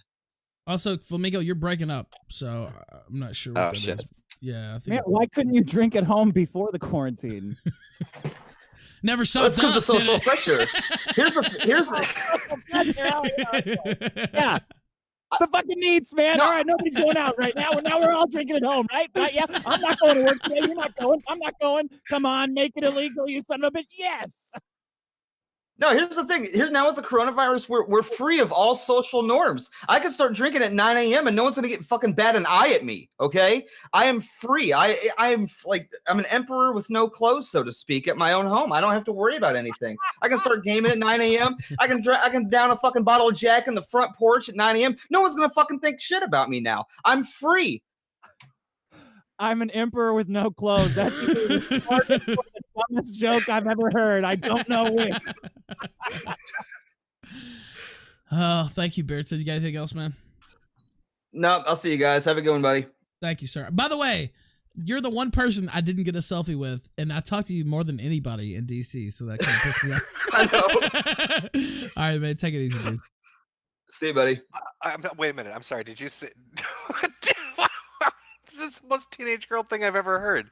Speaker 2: Also, Flamingo, you're breaking up, so I'm not sure what that is. Yeah, I think.
Speaker 1: Man, why couldn't you drink at home before the quarantine?
Speaker 2: Never saw
Speaker 12: That's because of social pressure. Here's the
Speaker 1: yeah. The fucking needs, man.
Speaker 12: No.
Speaker 1: All right, nobody's going out right now. Now we're all drinking at home, right? Right? Yeah. I'm not going to work today. You're not going. I'm not going. Come on, make it illegal, you son of a bitch. Yes.
Speaker 12: No, here's the thing. Now with the coronavirus, we're free of all social norms. I could start drinking at 9 a.m. and no one's gonna get fucking bat an eye at me. Okay, I am free. I'm an emperor with no clothes, so to speak, at my own home. I don't have to worry about anything. I can start gaming at 9 a.m. I can down a fucking bottle of Jack in the front porch at 9 a.m. No one's gonna fucking think shit about me now. I'm free.
Speaker 1: I'm an emperor with no clothes. That's the dumbest joke I've ever heard. I don't know which.
Speaker 2: Oh, thank you, Beardson. You got anything else, man?
Speaker 12: No, I'll see you guys. Have a good one, buddy.
Speaker 2: Thank you, sir. By the way, you're the one person I didn't get a selfie with, and I talked to you more than anybody in DC, so that kind of pissed me off.
Speaker 12: I know.
Speaker 2: All right, man. Take it easy, dude.
Speaker 12: See you, buddy.
Speaker 3: Wait a minute. I'm sorry. Did you say? This is the most teenage girl thing I've ever heard.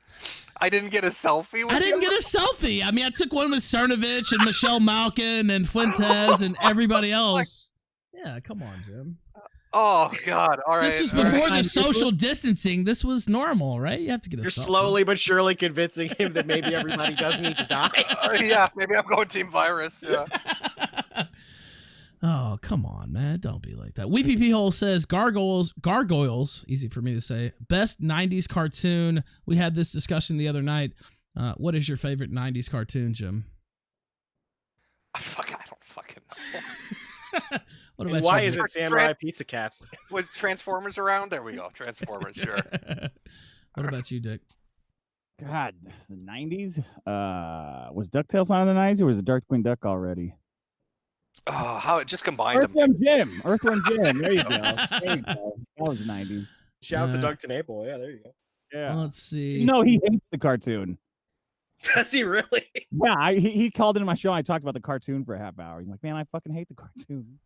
Speaker 3: I didn't get a selfie with
Speaker 2: I didn't get a selfie. I mean, I took one with Cernovich and Michelle Malkin and Fuentes and everybody else. Yeah, come on, Jim.
Speaker 3: Oh, God. All right.
Speaker 2: This was before the social distancing. This was normal, right? You have to get a
Speaker 4: You're
Speaker 2: selfie.
Speaker 4: slowly but surely convincing him that maybe everybody does need to die.
Speaker 3: Yeah, maybe I'm going Team Virus. Yeah.
Speaker 2: Oh, come on, man. Don't be like that. Weepy P Hole says Gargoyles, easy for me to say, best 90s cartoon. We had this discussion the other night. What is your favorite 90s cartoon, Jim?
Speaker 3: I don't fucking know.
Speaker 2: What about
Speaker 4: Why
Speaker 2: you?
Speaker 4: is it Samurai Pizza Cats?
Speaker 3: Was Transformers around? There we go. Transformers, sure.
Speaker 2: What about you, Dick?
Speaker 1: God, the 90s? Was DuckTales on in the 90s or was it Darkwing Duck already?
Speaker 3: Oh, how it just combined them.
Speaker 1: Earthworm Jim. Earthworm Jim. There you go. There you go. That was 90s.
Speaker 4: Shout out to Doug Tenable. Yeah, there you go.
Speaker 1: Yeah.
Speaker 2: Let's see.
Speaker 1: No, he hates the cartoon.
Speaker 4: Does he really?
Speaker 1: Yeah, he called into my show. And I talked about the cartoon for a half hour. He's like, man, I fucking hate the cartoon.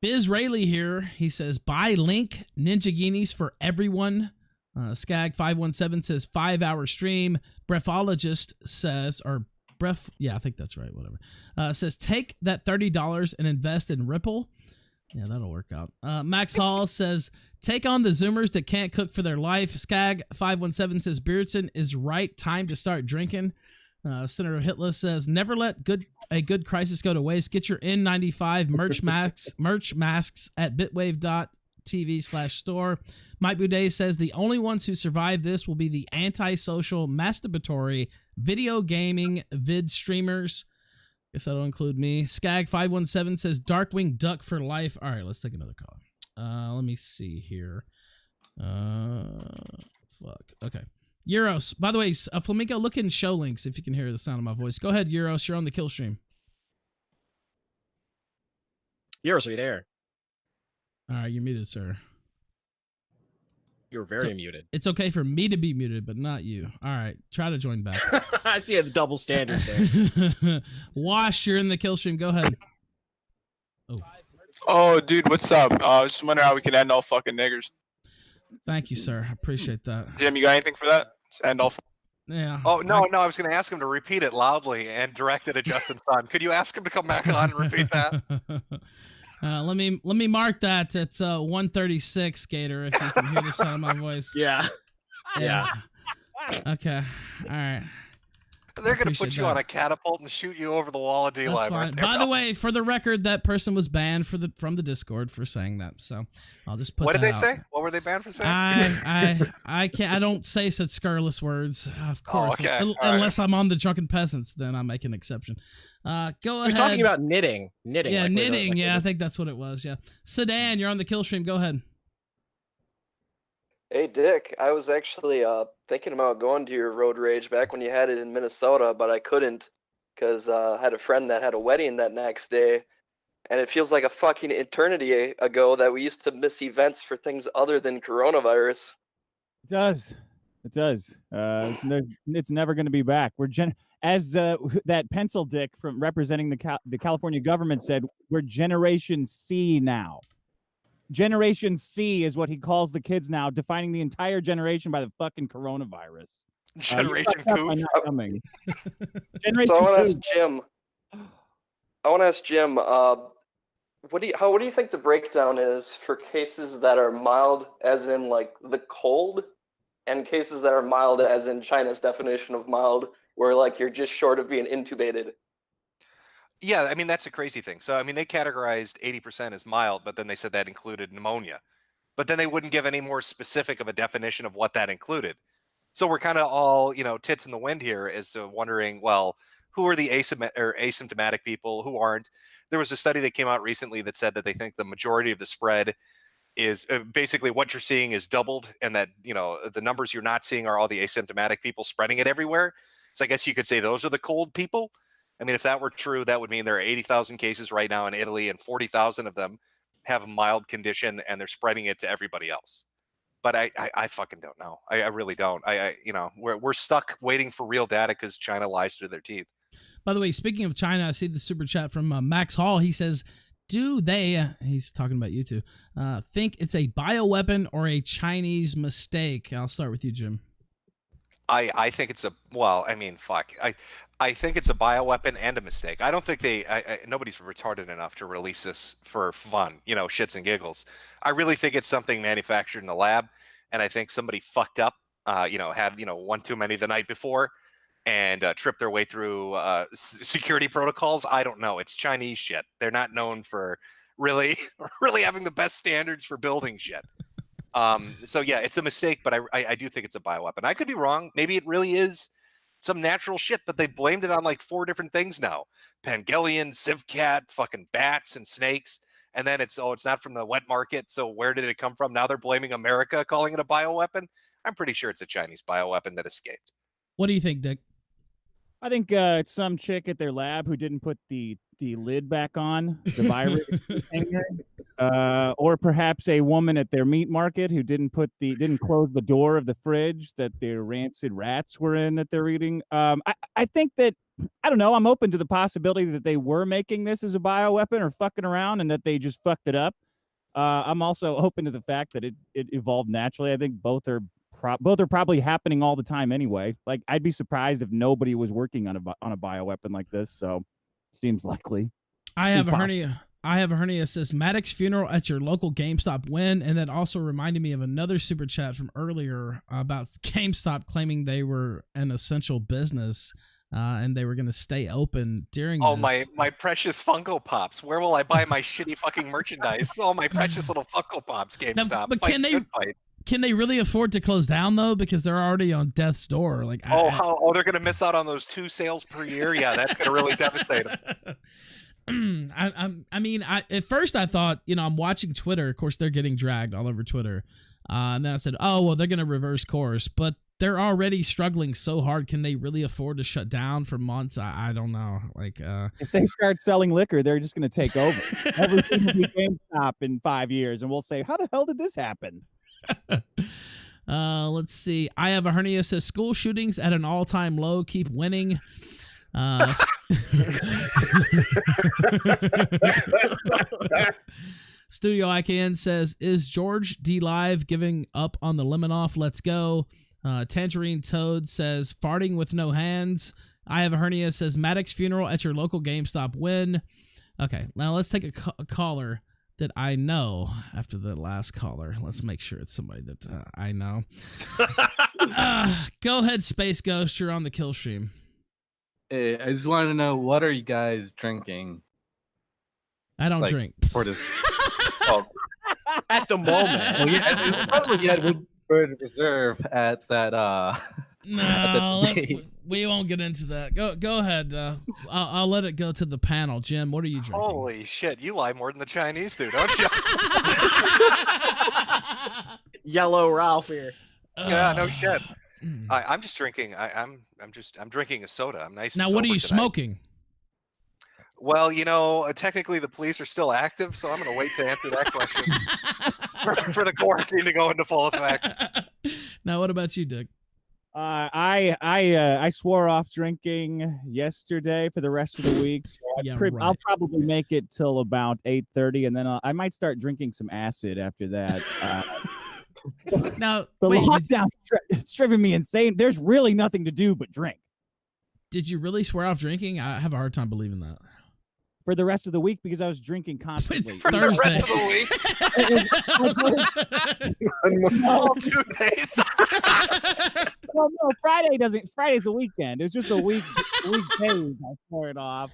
Speaker 2: Biz Rayleigh here. He says, buy Link Ninja Guineas for everyone. Skag517 says 5-hour stream. Breathologist says, yeah, I think that's right. Whatever. Says take that $30 and invest in Ripple. Yeah, that'll work out. Max Hall says, take on the Zoomers that can't cook for their life. Skag517 says, Beardson is right. Time to start drinking. Senator Hitler says, never let a good crisis go to waste. Get your N95 merch masks at bitwave.tv/store. Mike Boudet says, the only ones who survive this will be the antisocial, masturbatory, video gaming vid streamers. Guess that'll include me. Skag517 says, Darkwing Duck for life. All right, let's take another call. Let me see here. Fuck. Okay. Euros. By the way, Flamingo, look in show links if you can hear the sound of my voice. Go ahead, Euros. You're on the kill stream.
Speaker 4: Euros, are you there?
Speaker 2: All right, you're muted, sir.
Speaker 4: You're very muted.
Speaker 2: It's okay for me to be muted, but not you. All right, try to join back.
Speaker 4: I see a double standard there.
Speaker 2: Wash, you're in the kill stream. Go ahead.
Speaker 13: Oh, dude, what's up? I was just wondering how we can end all fucking niggers.
Speaker 2: Thank you, sir. I appreciate that.
Speaker 13: Jim, you got anything for that? Just end all.
Speaker 2: Yeah.
Speaker 3: Oh no, I was going to ask him to repeat it loudly and direct it at Justin Sun. Could you ask him to come back on and repeat that?
Speaker 2: Let me mark that. It's 136, Gator. If you can hear the sound of my voice.
Speaker 4: Yeah.
Speaker 2: Okay. All right.
Speaker 3: They're going to put you on a catapult and shoot you over the wall of D-Live. Right there.
Speaker 2: By the way, for the record, that person was banned from the Discord for saying that. So I'll just put.
Speaker 3: What did they
Speaker 2: out.
Speaker 3: say? What were they banned for saying?
Speaker 2: I can't. I don't say such scurrilous words. Of course, unless I'm on the Drunken Peasants, then I make an exception. Go ahead.
Speaker 4: He was talking about knitting.
Speaker 2: Yeah,
Speaker 4: like
Speaker 2: knitting. I think that's what it was. Yeah. Sedan, you're on the kill stream. Go ahead.
Speaker 14: Hey, Dick, I was actually thinking about going to your road rage back when you had it in Minnesota, but I couldn't because I had a friend that had a wedding that next day, and it feels like a fucking eternity ago that we used to miss events for things other than coronavirus.
Speaker 1: It does. It does. It's never going to be back. We're as that pencil dick from representing the California government said, we're Generation C now. Generation C is what he calls the kids now, defining the entire generation by the fucking coronavirus.
Speaker 3: Generation Goof.
Speaker 1: Generation
Speaker 14: So I want to ask Jim. What do you think the breakdown is for cases that are mild, as in like the cold, and cases that are mild, as in China's definition of mild, where like you're just short of being intubated?
Speaker 3: Yeah, I mean, that's the crazy thing. So, I mean, they categorized 80% as mild, but then they said that included pneumonia. But then they wouldn't give any more specific of a definition of what that included. So we're kind of all, tits in the wind here as to wondering, well, who are the asymptomatic people, who aren't? There was a study that came out recently that said that they think the majority of the spread is basically what you're seeing is doubled, and that, the numbers you're not seeing are all the asymptomatic people spreading it everywhere. So I guess you could say those are the cold people. I mean, if that were true, that would mean there are 80,000 cases right now in Italy, and 40,000 of them have a mild condition, and they're spreading it to everybody else. But I fucking don't know. I really don't. We're stuck waiting for real data because China lies through their teeth.
Speaker 2: By the way, speaking of China, I see the super chat from Max Hall. He says, do they, he's talking about you two, think it's a bioweapon or a Chinese mistake? I'll start with you, Jim.
Speaker 3: I think it's I think it's a bioweapon and a mistake. I don't think nobody's retarded enough to release this for fun, shits and giggles. I really think it's something manufactured in the lab, and I think somebody fucked up, had one too many the night before, and tripped their way through security protocols. I don't know. It's Chinese shit. They're not known for really having the best standards for building shit. So yeah, it's a mistake, but I do think it's a bioweapon. I could be wrong. Maybe it really is some natural shit, but they blamed it on like 4 different things now: Pangolin, Civcat, fucking bats and snakes. And then it's not from the wet market. So where did it come from? Now they're blaming America, calling it a bioweapon. I'm pretty sure it's a Chinese bioweapon that escaped.
Speaker 2: What do you think, Dick?
Speaker 1: I think it's some chick at their lab who didn't put the lid back on the virus container, or perhaps a woman at their meat market who didn't close the door of the fridge that their rancid rats were in that they're eating. I think that, I don't know, I'm open to the possibility that they were making this as a bioweapon or fucking around and that they just fucked it up. I'm also open to the fact that it evolved naturally. I think both are probably happening all the time anyway. Like, I'd be surprised if nobody was working on a bioweapon like this. So seems likely.
Speaker 2: I have a I have a hernia says Maddox funeral at your local GameStop when, and that also reminded me of another super chat from earlier about GameStop claiming they were an essential business and they were going to stay open during
Speaker 3: Oh,
Speaker 2: this.
Speaker 3: my precious Funko Pops. Where will I buy my shitty fucking merchandise? Oh, my precious little Funko Pops, GameStop.
Speaker 2: Now, but
Speaker 3: Fight
Speaker 2: can they
Speaker 3: good fight.
Speaker 2: can they really afford to close down though, because they're already on death's door? Like,
Speaker 3: They're gonna miss out on those 2 sales per year. Yeah, that's gonna really devastate them.
Speaker 2: I mean, at first I thought, I'm watching Twitter. Of course, they're getting dragged all over Twitter, and then I said, oh well, they're gonna reverse course, but they're already struggling so hard. Can they really afford to shut down for months? I don't know. Like,
Speaker 1: if they start selling liquor, they're just going to take over. Everything will be GameStop in 5 years, and we'll say, how the hell did this happen?
Speaker 2: Let's see. I have a hernia says school shootings at an all-time low. Keep winning. Studio IKN says, is George D Live giving up on the Lemon-Off? Let's go. Tangerine Toad says, farting with no hands. I have a hernia says, Maddox funeral at your local GameStop when. Okay, now let's take a caller that I know after the last caller. Let's make sure it's somebody that I know. Go ahead, Space Ghost. You're on the kill stream.
Speaker 15: Hey, I just wanted to know, what are you guys drinking?
Speaker 2: I don't drink.
Speaker 15: For this.
Speaker 4: At the moment.
Speaker 15: Well, yeah, it's probably yet Woodford Reserve at that.
Speaker 2: No, we won't get into that. Go ahead. I'll let it go to the panel. Jim, what are you drinking?
Speaker 3: Holy shit, you lie more than the Chinese do, don't you?
Speaker 4: Yellow Ralph here.
Speaker 3: Yeah, no shit. I'm just drinking. I'm drinking a soda. I'm nice.
Speaker 2: Now,
Speaker 3: and
Speaker 2: what are
Speaker 3: sober
Speaker 2: you
Speaker 3: tonight.
Speaker 2: smoking?
Speaker 3: Well, technically the police are still active, so I'm going to wait to answer that question for the quarantine to go into full effect.
Speaker 2: Now, what about you, Dick?
Speaker 1: I swore off drinking yesterday for the rest of the week. So I'll probably make it till about 8:30, and then I might start drinking some acid after that.
Speaker 2: Now,
Speaker 1: the
Speaker 2: wait,
Speaker 1: lockdown it's driven me insane. There's really nothing to do but drink.
Speaker 2: Did you really swear off drinking? I have a hard time believing that.
Speaker 1: For the rest of the week, because I was drinking constantly.
Speaker 2: It's Thursday.
Speaker 3: The rest of the week? All 2 days.
Speaker 1: Well, no, Friday's a weekend. It's just weekdays I swore it off.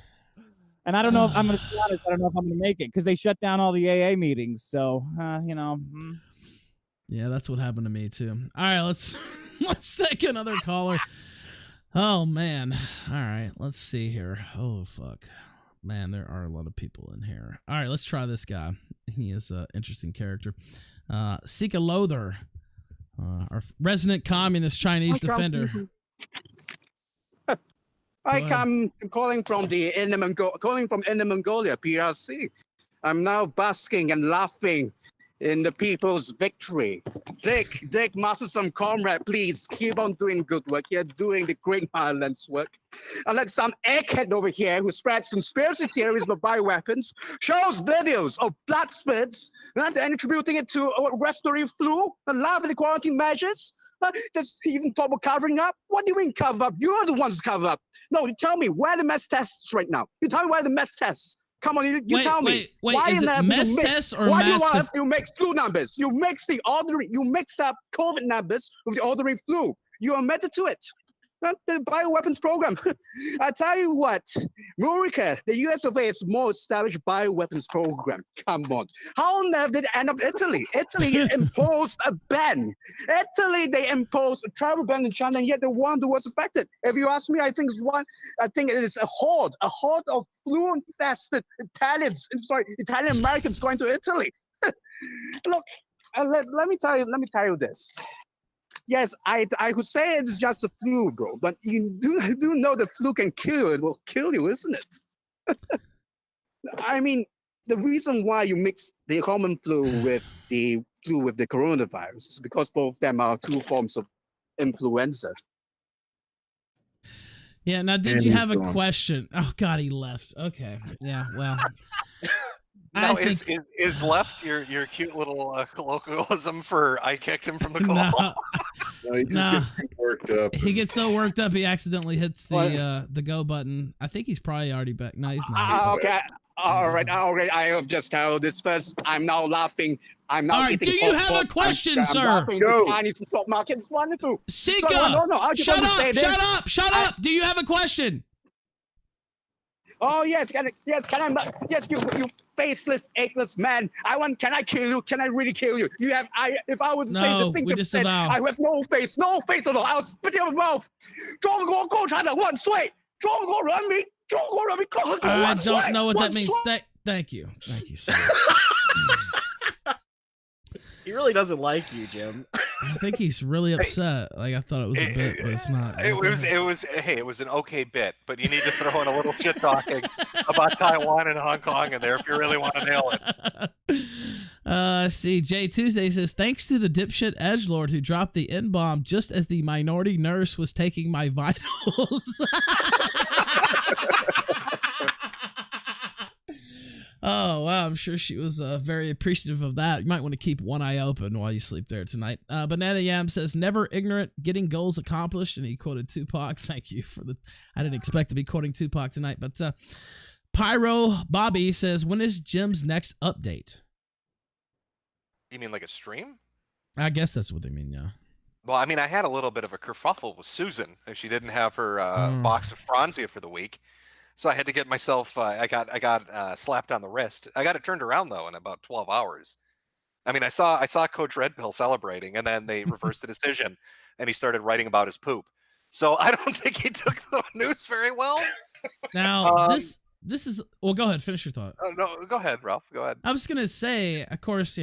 Speaker 1: And I don't know if I'm going to be honest, I don't know if I'm going to make it because they shut down all the AA meetings. So,
Speaker 2: Yeah, that's what happened to me too. All right, let's take another caller. Oh man. All right, let's see here. Oh fuck. Man, there are a lot of people in here. All right, let's try this guy. He is an interesting character. Sika Lothar, our resident communist Chinese defender.
Speaker 16: I'm calling from Inner Mongolia, PRC. I'm now basking and laughing in the people's victory. Dick, Masterson, comrade, please keep on doing good work. You're doing the great violence work. Unlike some egghead over here who spreads conspiracy theories about bioweapons, shows videos of blood spits, and attributing it to respiratory flu, and laugh at the quarantine measures. Does he even talk about covering up? What do you mean cover up? You're the ones cover up. No, you tell me, where are the mass tests right now? You tell me where are the mass tests. Come on, you tell me.
Speaker 2: Wait,
Speaker 16: why
Speaker 2: is it mass tests or
Speaker 16: why
Speaker 2: mass?
Speaker 16: do you have to mix flu numbers? You mix up COVID numbers with the ordinary flu. You admitted to it. The bioweapons program. I tell you what, Murica, the US of A is more established bioweapons program. Come on. How on earth did it end up Italy? Italy imposed a ban. They imposed a travel ban in China, and yet the one who was affected. If you ask me, I think it is a horde of flu-infested Italian Americans going to Italy. Look, let me tell you this. Yes, I could say it's just a flu, bro, but you do know the flu can kill you. It will kill you, isn't it? I mean, the reason why you mix the common flu with the coronavirus is because both of them are 2 forms of influenza.
Speaker 2: Yeah, now did you have a question? Oh God, he left. Okay. Yeah, well.
Speaker 3: Now, is left your cute little colloquialism for I kicked him from the call?
Speaker 7: No, he just gets too worked up.
Speaker 2: He gets so worked up he accidentally hits the go button. I think he's probably already back. No, he's not.
Speaker 16: Okay, All right. I have just told this first. I'm now laughing. I'm now
Speaker 2: All right,
Speaker 16: eating.
Speaker 2: do you have a
Speaker 16: popcorn.
Speaker 2: question,
Speaker 16: I'm
Speaker 2: sir?
Speaker 16: laughing.
Speaker 7: Go.
Speaker 16: The Chinese stock market is wonderful.
Speaker 2: Sika,
Speaker 16: So, no, I just
Speaker 2: shut
Speaker 16: want to say
Speaker 2: up,
Speaker 16: this.
Speaker 2: shut up. Do you have a question?
Speaker 16: Oh yes, can I? Yes, you faceless, eggless man. Can I kill you? Can I really kill you? If I would say the
Speaker 2: No,
Speaker 16: things
Speaker 2: we
Speaker 16: you said,
Speaker 2: disavow.
Speaker 16: I have no face at all. I'll spit in your mouth. 中国共产党万岁！中国人民共和国
Speaker 2: I
Speaker 16: 万岁！
Speaker 2: don't know what that
Speaker 16: 万
Speaker 2: means.
Speaker 16: 岁！
Speaker 2: Thank you, sir.
Speaker 4: He really doesn't like you, Jim.
Speaker 2: I think he's really upset. Like I thought it was a bit, but it's not.
Speaker 3: It was an okay bit, but you need to throw in a little shit talking about Taiwan and Hong Kong in there if you really want to nail it.
Speaker 2: See, Jay Tuesday says, thanks to the dipshit edgelord who dropped the N-bomb just as the minority nurse was taking my vitals. Oh, wow. I'm sure she was very appreciative of that. You might want to keep one eye open while you sleep there tonight. Banana Yam says, never ignorant, getting goals accomplished. And he quoted Tupac. Thank you for the... I didn't expect to be quoting Tupac tonight. But Pyro Bobby says, when is Jim's next update?
Speaker 3: You mean like a stream?
Speaker 2: I guess that's what they mean, yeah.
Speaker 3: Well, I mean, I had a little bit of a kerfuffle with Susan. She didn't have her box of Franzia for the week. So I had to get myself, I got slapped on the wrist. I got it turned around, though, in about 12 hours. I mean, I saw Coach Red Pill celebrating, and then they reversed the decision, and he started writing about his poop. So I don't think he took the news very well.
Speaker 2: Now, this is... Well, go ahead. Finish your thought.
Speaker 3: Oh, no, go ahead, Ralph. Go ahead.
Speaker 2: I was going to say, of course,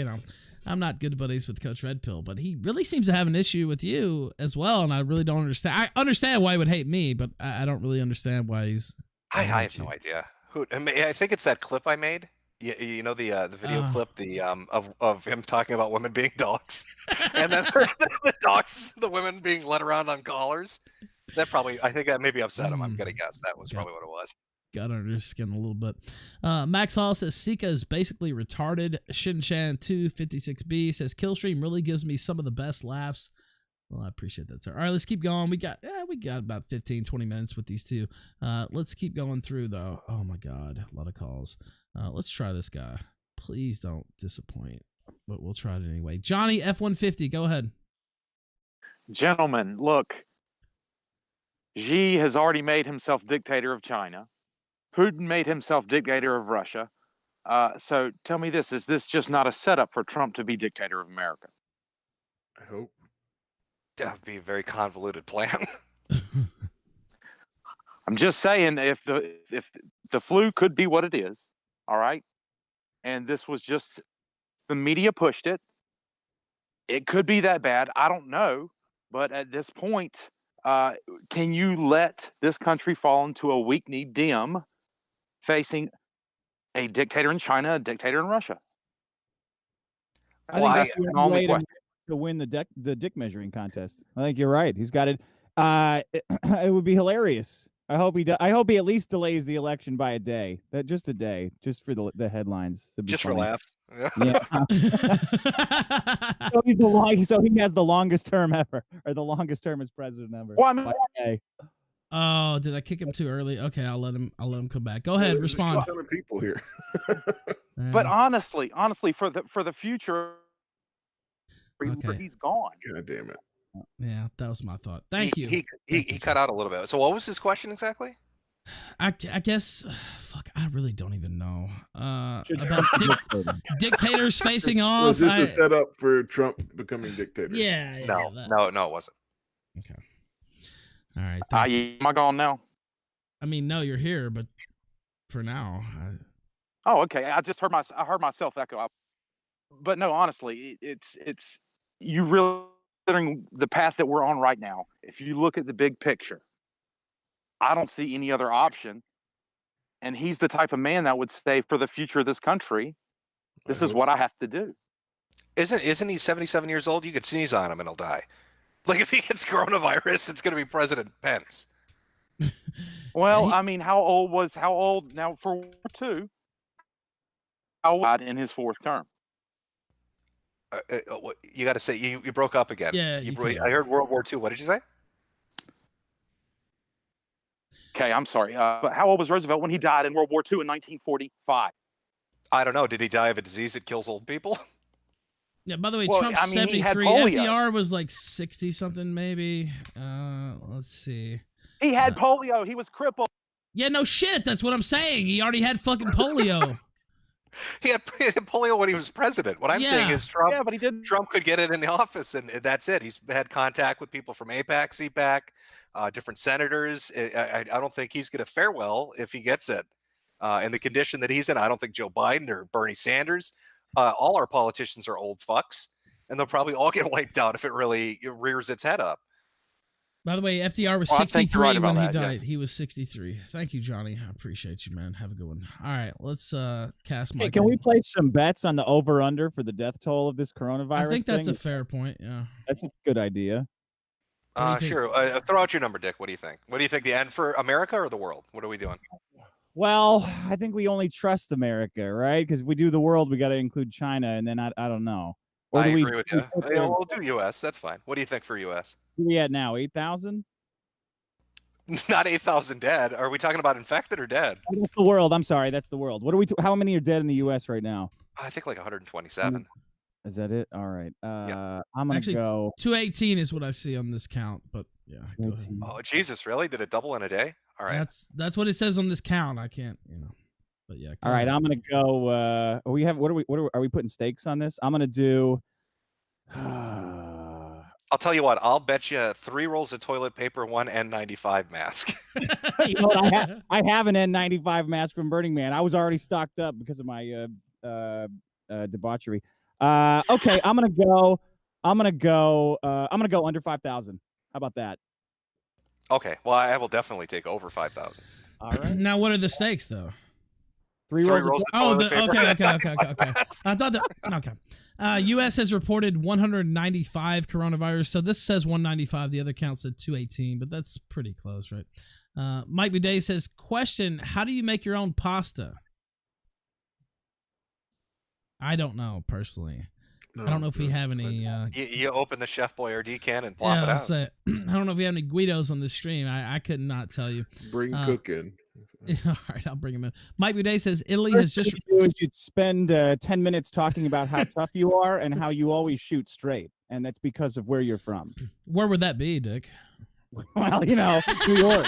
Speaker 2: I'm not good buddies with Coach Red Pill, but he really seems to have an issue with you as well, and I really don't understand. I understand why he would hate me, but I don't really understand why he's...
Speaker 3: I have no idea. I think it's that clip I made. You know the video clip of him talking about women being dogs, and then the dogs, the women being led around on collars. I think that maybe upset him. I'm gonna guess that was probably what it was.
Speaker 2: Got under his skin a little bit. Max Hall says Sika is basically retarded. Shinshan 256B says Killstream really gives me some of the best laughs. Well, I appreciate that, sir. All right, let's keep going. We got about 15, 20 minutes with these two. Let's keep going through, though. Oh, my God. A lot of calls. Let's try this guy. Please don't disappoint, but we'll try it anyway. Johnny F-150, go ahead.
Speaker 17: Gentlemen, look. Xi has already made himself dictator of China. Putin made himself dictator of Russia. So tell me this. Is this just not a setup for Trump to be dictator of America?
Speaker 7: I hope.
Speaker 3: That would be a very convoluted plan.
Speaker 17: I'm just saying, if the flu could be what it is, all right, and this was just the media pushed it, it could be that bad. I don't know, but at this point, can you let this country fall into a weak-kneed dim facing a dictator in China, a dictator in Russia?
Speaker 1: I think that's the only way to win the dick measuring contest. I think you're right. He's got it. It would be hilarious. I hope he at least delays the election by a day. Just a day, just for the headlines.
Speaker 3: Just for laughs.
Speaker 1: Yeah. So he has the longest term ever, or the longest term as president ever.
Speaker 17: Well, I mean,
Speaker 1: by a day.
Speaker 2: Oh, did I kick him too early? Okay, I'll let him come back. Go ahead, respond.
Speaker 7: There's people here.
Speaker 17: But honestly, for the future, he's gone.
Speaker 7: God damn it.
Speaker 2: Yeah, that was my thought. Thank you.
Speaker 3: He cut out a little bit. So what was his question exactly?
Speaker 2: I guess, fuck, I really don't even know. About dictators facing off.
Speaker 7: Was this a setup for Trump becoming dictator?
Speaker 2: Yeah.
Speaker 3: No, it wasn't.
Speaker 2: Okay. All right.
Speaker 17: Am I gone now?
Speaker 2: I mean, no, you're here, but for now.
Speaker 17: Oh, okay. I just heard myself echo. But no, honestly, it's you really considering the path that we're on right now. If you look at the big picture, I don't see any other option. And he's the type of man that would say, for the future of this country, this is what I have to do.
Speaker 3: Isn't he 77 years old? You could sneeze on him and he'll die. Like if he gets coronavirus, it's going to be President Pence.
Speaker 17: Well, I mean, how old now for World War II? How old in his fourth term?
Speaker 3: You got to say you broke up again.
Speaker 2: Yeah,
Speaker 3: I heard World War II. What did you say?
Speaker 17: Okay, I'm sorry. But how old was Roosevelt when he died in World War II in 1945?
Speaker 3: I don't know. Did he die of a disease that kills old people?
Speaker 2: Yeah, by the way,
Speaker 17: Well,
Speaker 2: Trump's
Speaker 17: I mean, he had
Speaker 2: 73.
Speaker 17: polio.
Speaker 2: FDR was like 60 something, maybe. Let's see.
Speaker 17: He had polio. He was crippled.
Speaker 2: Yeah, no shit. That's what I'm saying. He already had fucking polio.
Speaker 3: He had polio when he was president. What I'm saying
Speaker 2: Yeah.
Speaker 3: is Trump.
Speaker 17: Yeah, but he didn't.
Speaker 3: Trump could get it in the office, and that's it. He's had contact with people from APAC, CPAC, different senators. I don't think he's going to fare well if he gets it. In the condition that he's in, I don't think Joe Biden or Bernie Sanders. All our politicians are old fucks, and they'll probably all get wiped out if it really rears its head up.
Speaker 2: By the way, FDR was
Speaker 17: Well, I think you're
Speaker 2: 63
Speaker 17: right about
Speaker 2: when he
Speaker 17: that,
Speaker 2: died.
Speaker 17: yes.
Speaker 2: He was 63. Thank you, Johnny. I appreciate you, man. Have a good one. All right, let's cast Michael.
Speaker 1: Hey, can we play some bets on the over/under for the death toll of this coronavirus?
Speaker 2: I think that's
Speaker 1: thing?
Speaker 2: a fair point. Yeah.
Speaker 1: That's a good idea.
Speaker 3: Sure. Throw out your number, Dick. What do you think? What do you think? The end for America or the world? What are we doing?
Speaker 1: Well, I think we only trust America, right? Because if we do the world, we got to include China, and then I don't know. Or
Speaker 3: I
Speaker 1: do we,
Speaker 3: agree with you. Yeah, we'll do U.S. That's fine. What do you think for U.S.?
Speaker 1: Where we at now? 8,000?
Speaker 3: Not 8,000 dead. Are we talking about infected or dead?
Speaker 1: That's the world. I'm sorry. That's the world. What are we? How many are dead in the U.S. right now?
Speaker 3: I think like 127.
Speaker 1: Is that it? All right.
Speaker 3: Yeah.
Speaker 1: I'm gonna
Speaker 2: Actually,
Speaker 1: go.
Speaker 2: 218 is what I see on this count, but yeah. Go ahead.
Speaker 3: Oh Jesus! Really? Did it double in a day? All right.
Speaker 2: That's what it says on this count. I can't, but yeah.
Speaker 1: All right. I'm gonna go. We have. What are we putting stakes on this? I'm gonna do.
Speaker 3: I'll tell you what. I'll bet you 3 rolls of toilet paper, 1 N95 mask.
Speaker 1: You know what? I have an N95 mask from Burning Man. I was already stocked up because of my debauchery. Okay, I'm gonna go under 5,000. How about that?
Speaker 3: Okay. Well, I will definitely take over 5,000.
Speaker 1: All right.
Speaker 2: Now, what are the stakes, though?
Speaker 1: 3
Speaker 3: rolls
Speaker 1: rolls.
Speaker 3: of toilet paper.
Speaker 2: Okay. I thought that. Okay. U.S. has reported 195 coronavirus. So this says 195. The other count said 218, but that's pretty close, right? Mike Boudet says, question, how do you make your own pasta? I don't know, personally. I don't know if we have any.
Speaker 3: You open the Chef Boyardee can and plop it out.
Speaker 2: I don't know if we have any Guidos on the stream. I could not tell you.
Speaker 7: Bring Cook in.
Speaker 2: All right, I'll bring him in. Mike Boudet says Italy
Speaker 1: First
Speaker 2: has just.
Speaker 1: thing you do is you'd spend 10 minutes talking about how tough you are and how you always shoot straight, and that's because of where you're from.
Speaker 2: Where would that be, Dick?
Speaker 1: Well, New York.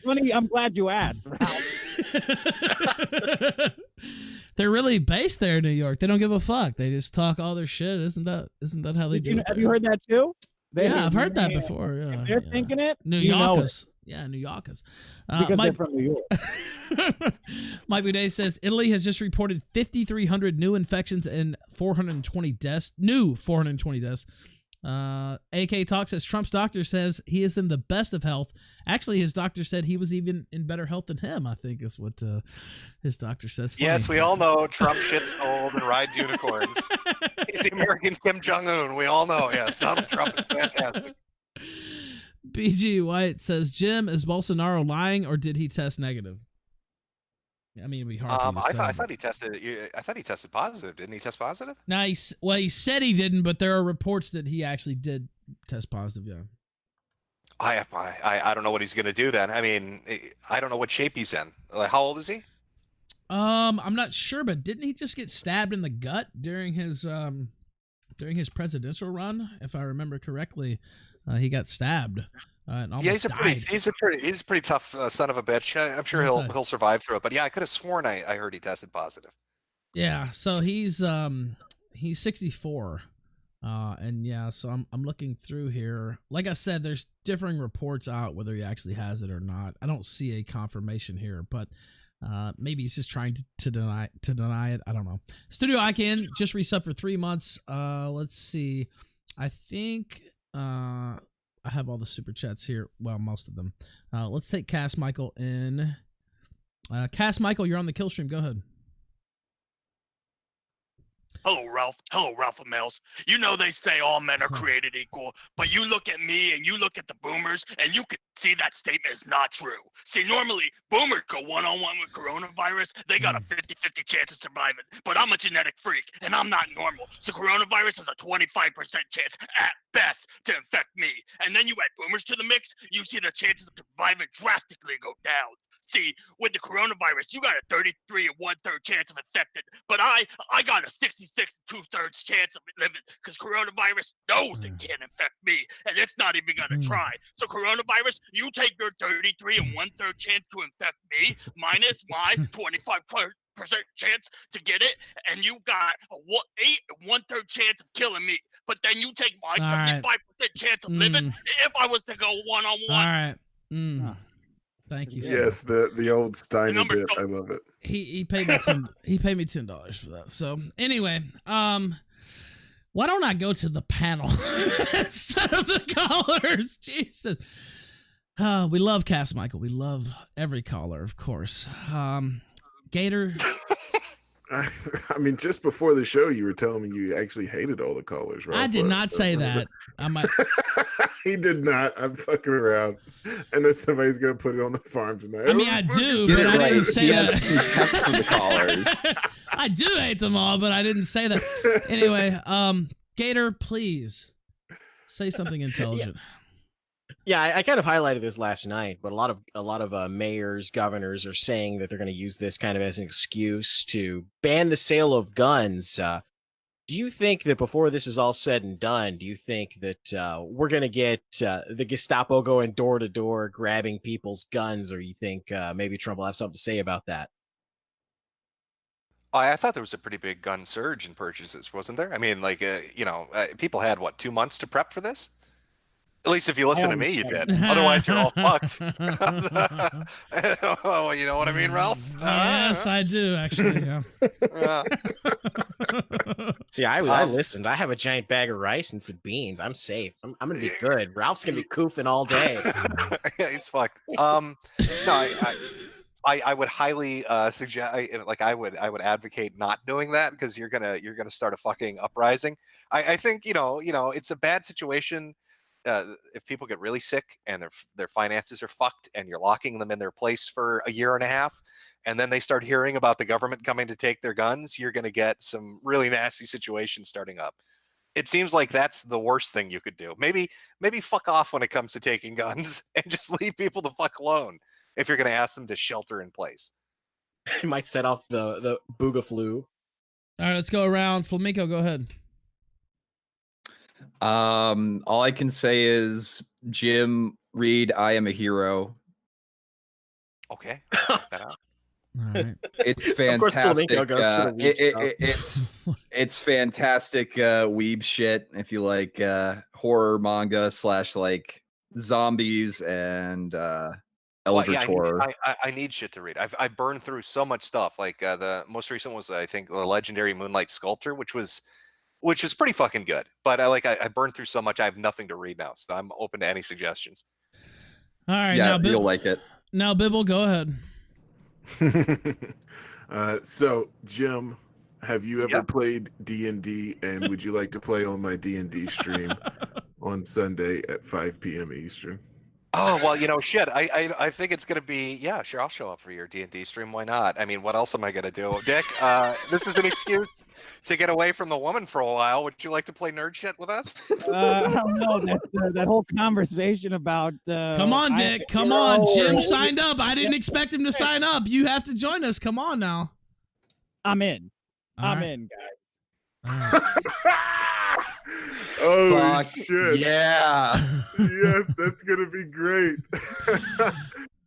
Speaker 1: Funny, I'm glad you asked.
Speaker 2: They're really based there in New York. They don't give a fuck. They just talk all their shit. Isn't that how they do it?
Speaker 1: Have you heard that too?
Speaker 2: Yeah, I've heard that before. Yeah,
Speaker 1: if they're thinking it.
Speaker 2: New
Speaker 1: you know
Speaker 2: Yorkers. Yeah, New Yorkers.
Speaker 1: because they're from New York.
Speaker 2: Mike Boudet says Italy has just reported 5,300 new infections and 420 deaths. New 420 deaths. AK Talk says Trump's doctor says he is in the best of health. Actually, his doctor said he was even in better health than him, I think is what his doctor says. Funny.
Speaker 3: Yes, we all know Trump shits gold and rides unicorns. He's the American Kim Jong-un. We all know. Yes, Donald Trump is fantastic.
Speaker 2: BG White says, Jim, is Bolsonaro lying or did he test negative? I mean, it'd be hard. For you to
Speaker 3: I
Speaker 2: say,
Speaker 3: thought he tested. I thought he tested positive. Didn't he test positive?
Speaker 2: No, he said he didn't, but there are reports that he actually did test positive. Yeah.
Speaker 3: I don't know what he's going to do then. I mean, I don't know what shape he's in. Like, how old is he?
Speaker 2: I'm not sure, but didn't he just get stabbed in the gut during his presidential run? If I remember correctly, he got stabbed. And
Speaker 3: Yeah, he's a
Speaker 2: died.
Speaker 3: pretty tough son of a bitch. I'm sure he'll survive through it. But yeah, I could have sworn I heard he tested positive.
Speaker 2: Yeah, so he's 64. And yeah, so I'm looking through here. Like I said, there's differing reports out whether he actually has it or not. I don't see a confirmation here, but maybe he's just trying to deny it. I don't know. Studio Icon just resubbed for 3 months. Let's see. I think I have all the super chats here. Well, most of them. Let's take Cass Michael in. Cass Michael, you're on the kill stream. Go ahead.
Speaker 18: Hello, Ralph. Hello, Ralph Mills. You know they say all men are created equal, but you look at me and you look at the boomers, and you can see that statement is not true. See, normally, boomers go one-on-one with coronavirus. They got a 50-50 chance of surviving, but I'm a genetic freak, and I'm not normal. So coronavirus has a 25% chance at best to infect me. And then you add boomers to the mix, you see the chances of surviving drastically go down. See, with the coronavirus, you got a 33 and 1/3 chance of infected, but I got a 66 and 2/3 chance of living because coronavirus knows it can't infect me, and it's not even gonna try. So coronavirus, you take your 33 and 1/3 chance to infect me minus my 25% chance to get it, and you got a 8 and 1/3 chance of killing me. But then you take my 75% chance of living if I was to go one-on-one.
Speaker 2: All right. Thank you. sir.
Speaker 7: Yes, the old Steiner bit. I love it.
Speaker 2: He paid me $10 for that. So anyway, why don't I go to the panel instead of the callers? Jesus. We love Cass Michael. We love every caller, of course. Gator.
Speaker 7: I mean, just before the show, you were telling me you actually hated all the callers, right?
Speaker 2: I did not say that.
Speaker 7: He did not. I'm fucking around. I know somebody's gonna put it on the farm tonight.
Speaker 2: I mean, I do, but I didn't say that.
Speaker 8: The callers.
Speaker 2: I do hate them all, but I didn't say that. Anyway, Gator, please say something intelligent.
Speaker 4: Yeah, I kind of highlighted this last night, but a lot of mayors, governors are saying that they're going to use this kind of as an excuse to ban the sale of guns. Do you think that before this is all said and done, do you think that we're going to get the Gestapo going door to door grabbing people's guns, or you think maybe Trump will have something to say about that?
Speaker 3: I thought there was a pretty big gun surge in purchases, wasn't there? I mean, like, people had, 2 months to prep for this? At least if you listen to me, you did. Otherwise, you're all fucked. Oh, you know what I mean, Ralph?
Speaker 2: Yes, I do, actually. Yeah.
Speaker 4: See, I listened. I have a giant bag of rice and some beans. I'm safe. I'm gonna be good. Ralph's gonna be koofing all day.
Speaker 3: Yeah, he's fucked. No, I would highly suggest, I would advocate not doing that, because you're gonna start a fucking uprising. I think it's a bad situation. If people get really sick and their finances are fucked, and you're locking them in their place for a year and a half, and then they start hearing about the government coming to take their guns, you're going to get some really nasty situations starting up. It seems like that's the worst thing you could do. Maybe fuck off when it comes to taking guns and just leave people the fuck alone if you're going to ask them to shelter in place.
Speaker 4: It might set off the booga flu.
Speaker 2: All right, let's go around. Flamenco, go ahead.
Speaker 8: All I can say is, Jim Reed, I am a hero.
Speaker 3: Okay, check that out.
Speaker 2: All right.
Speaker 8: It's fantastic. It's fantastic weeb shit. If you like horror manga / like zombies and eldritch horror.
Speaker 3: I need shit to read. I've burned through so much stuff. Like the most recent was, I think, the legendary Moonlight Sculptor, which was pretty fucking good. But I burned through so much, I have nothing to read now. So I'm open to any suggestions.
Speaker 2: All right,
Speaker 8: yeah,
Speaker 2: now
Speaker 8: you'll like it.
Speaker 2: Now, Bibble, go ahead.
Speaker 7: So, Jim, have you ever played D&D, and would you like to play on my D&D stream on Sunday at 5 p.m. Eastern?
Speaker 3: Oh, well, shit. I think it's going to be, yeah, sure, I'll show up for your D&D stream. Why not? I mean, what else am I going to do? Dick, this is an excuse to get away from the woman for a while. Would you like to play nerd shit with us?
Speaker 1: I don't know. That whole conversation about...
Speaker 2: Come on, Dick. Come on. Jim signed up. I didn't expect him to sign up. You have to join us. Come on now.
Speaker 1: I'm in. I'm in, guys.
Speaker 7: Oh,
Speaker 8: Fuck
Speaker 7: shit.
Speaker 8: Yeah.
Speaker 7: Yes, that's going to be great.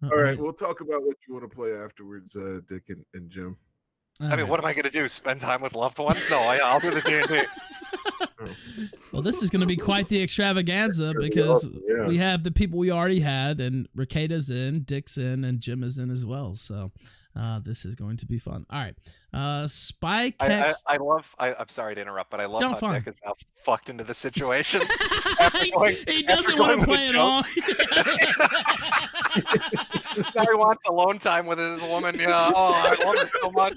Speaker 7: All right, we'll talk about what you want to play afterwards, Dick and Jim.
Speaker 3: I mean, what am I going to do? Spend time with loved ones? No, I'll do the D&D.
Speaker 2: Well, this is going to be quite the extravaganza, because we have the people we already had, and Ricada's in, Dick's in, and Jim is in as well. So this is going to be fun. All right. Spike.
Speaker 3: I'm sorry to interrupt, but I love how Dick is now fucked into the situation.
Speaker 2: He doesn't want to play at all.
Speaker 3: Now he wants alone time with his woman. Yeah. Oh, I love her so much.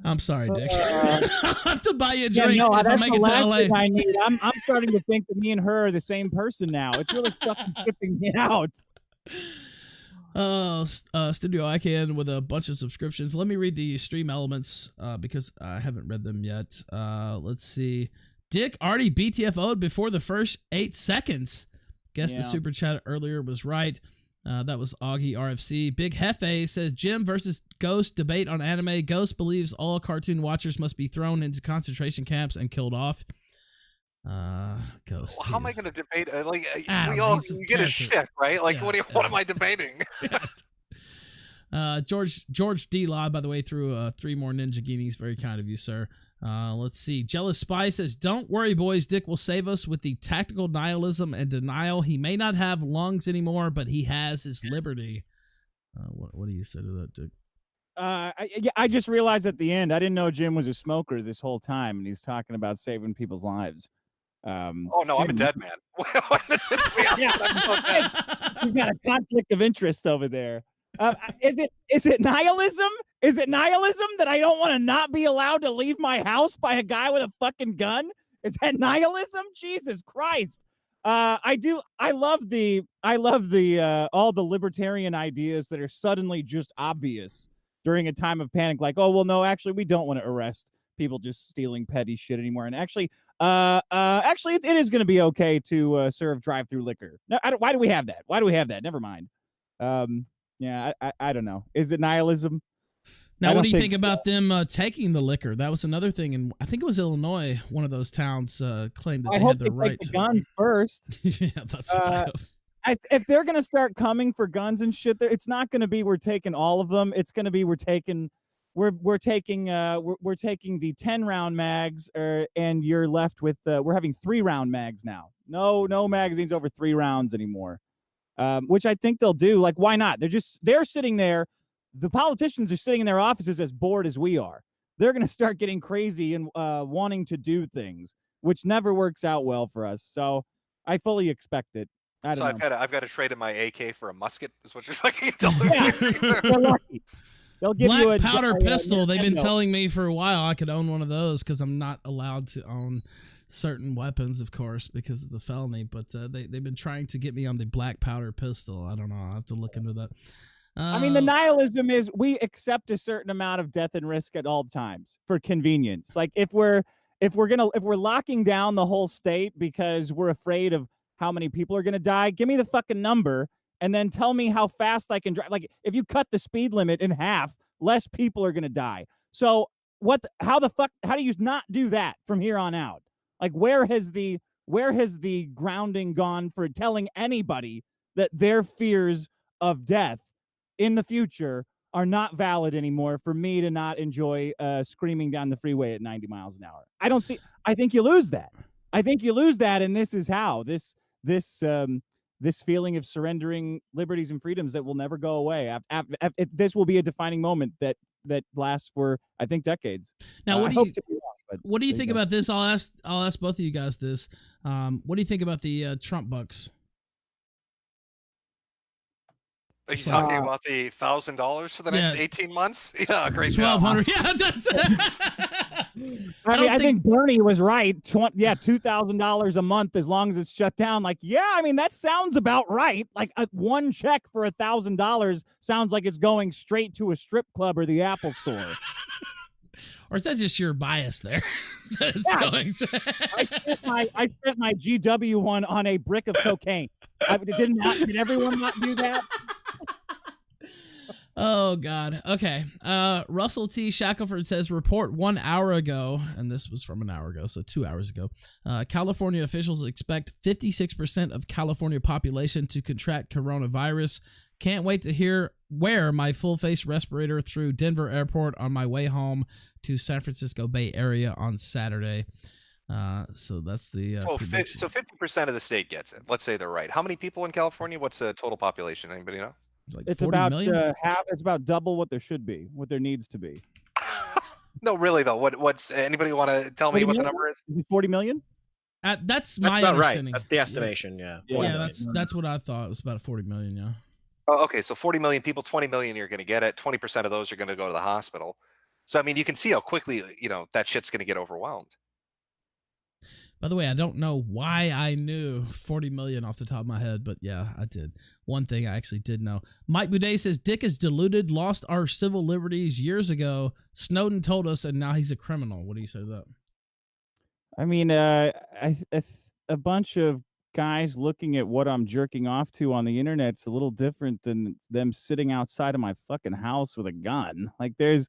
Speaker 2: I'm sorry, Dick. I have to buy you a drink
Speaker 1: no,
Speaker 2: if I
Speaker 1: that's
Speaker 2: make
Speaker 1: the
Speaker 2: it to
Speaker 1: last
Speaker 2: LA.
Speaker 1: thing I need. I'm starting to think that me and her are the same person now. It's really fucking tripping me out.
Speaker 2: Studio ICANN with a bunch of subscriptions. Let me read the stream elements because I haven't read them yet. Let's see. Dick already BTFO'd before the first 8 seconds. Guess the super chat earlier was right. That was Augie RFC. Big Hefe says Jim versus Ghost debate on anime. Ghost believes all cartoon watchers must be thrown into concentration camps and killed off. Ghost.
Speaker 3: Well, how am I going to debate?
Speaker 2: He's a
Speaker 3: you get a
Speaker 2: character.
Speaker 3: shit, right? Like, what am I debating?
Speaker 2: George D. Law, by the way, threw 3 more Ninja Guineas. Very kind of you, sir. Let's see. Jealous Spy says, don't worry, boys. Dick will save us with the tactical nihilism and denial. He may not have lungs anymore, but he has his liberty. What do you say to that, Dick?
Speaker 1: I just realized at the end, I didn't know Jim was a smoker this whole time, and he's talking about saving people's lives.
Speaker 3: Oh, no,
Speaker 1: Jim,
Speaker 3: I'm a dead man.
Speaker 1: You've got a conflict of interest over there. Is it nihilism? Is it nihilism that I don't want to not be allowed to leave my house by a guy with a fucking gun? Is that nihilism? Jesus Christ. I love the all the libertarian ideas that are suddenly just obvious during a time of panic, like, oh well, no, actually we don't want to arrest people just stealing petty shit anymore. And actually it is going to be okay to serve drive-through liquor. No, why do we have that? Why do we have that? Never mind. Yeah, I don't know. Is it nihilism?
Speaker 2: Now, what do you think about them taking the liquor? That was another thing, and I think it was Illinois. One of those towns claimed that
Speaker 1: I
Speaker 2: they
Speaker 1: hope
Speaker 2: had the
Speaker 1: they
Speaker 2: right
Speaker 1: take the guns first.
Speaker 2: Yeah, that's what I hope.
Speaker 1: If they're gonna start coming for guns and shit, it's not gonna be we're taking all of them. It's gonna be we're taking the 10-round mags, and you're left with we're having 3-round mags now. No magazines over 3 rounds anymore. Which I think they'll do. Like, why not? They're sitting there. The politicians are sitting in their offices as bored as we are. They're going to start getting crazy and wanting to do things, which never works out well for us. So I fully expect it.
Speaker 3: So I've got to trade in my AK for a musket. Is what you're fucking telling me?
Speaker 1: Yeah, they're lucky. They'll give you a
Speaker 2: powder pistol. They've been telling me for a while I could own one of those because I'm not allowed to own certain weapons, of course, because of the felony. But they've been trying to get me on the black powder pistol. I don't know. I'll have to look into that.
Speaker 1: I mean, the nihilism is we accept a certain amount of death and risk at all times for convenience. Like if we're locking down the whole state because we're afraid of how many people are gonna die, give me the fucking number and then tell me how fast I can drive. Like if you cut the speed limit in half, less people are gonna die. So how do you not do that from here on out? Like where has the grounding gone for telling anybody that their fears of death in the future are not valid anymore for me to not enjoy screaming down the freeway at 90 miles an hour? I think you lose that. And this is how this feeling of surrendering liberties and freedoms that will never go away. This will be a defining moment that lasts for, I think, decades.
Speaker 2: Now, what do you think
Speaker 1: go.
Speaker 2: about this? I'll ask both of you guys this. What do you think about the Trump bucks?
Speaker 3: Are you talking about the $1,000 for the next 18 months? Yeah, great job.
Speaker 2: $1,200. Yeah, that's
Speaker 1: I think Bernie was right. $2,000 a month as long as it's shut down. Like, yeah, I mean that sounds about right. Like one check for $1,000 sounds like it's going straight to a strip club or the Apple Store.
Speaker 2: Or is that just your bias there?
Speaker 1: I spent my GW one on a brick of cocaine. Did everyone not do that?
Speaker 2: Oh, God. Okay. Russell T. Shackelford says, report 1 hour ago, and this was from an hour ago, so 2 hours ago, California officials expect 56% of California population to contract coronavirus. Can't wait to wear my full-face respirator through Denver Airport on my way home to San Francisco Bay Area on Saturday. So that's the
Speaker 3: so 50% of the state gets it. Let's say they're right. How many people in California? What's the total population? Anybody know?
Speaker 1: It's about it's about double what there should be, what there needs to be.
Speaker 3: No, really though. What's anybody want to tell me what the number is?
Speaker 1: Is it 40 million?
Speaker 2: That's
Speaker 4: about
Speaker 2: understanding.
Speaker 4: Right. That's the estimation. Yeah.
Speaker 2: That's what I thought. It was about 40 million. Yeah.
Speaker 3: Oh, okay. So 40 million people, 20 million you're going to get it. 20% of those are going to go to the hospital. So I mean, you can see how quickly that shit's going to get overwhelmed.
Speaker 2: By the way, I don't know why I knew 40 million off the top of my head, but yeah, I did. One thing I actually did know. Mike Boudet says, Dick is deluded, lost our civil liberties years ago. Snowden told us, and now he's a criminal. What do you say to that?
Speaker 1: I mean, a bunch of guys looking at what I'm jerking off to on the internet's a little different than them sitting outside of my fucking house with a gun. Like, there's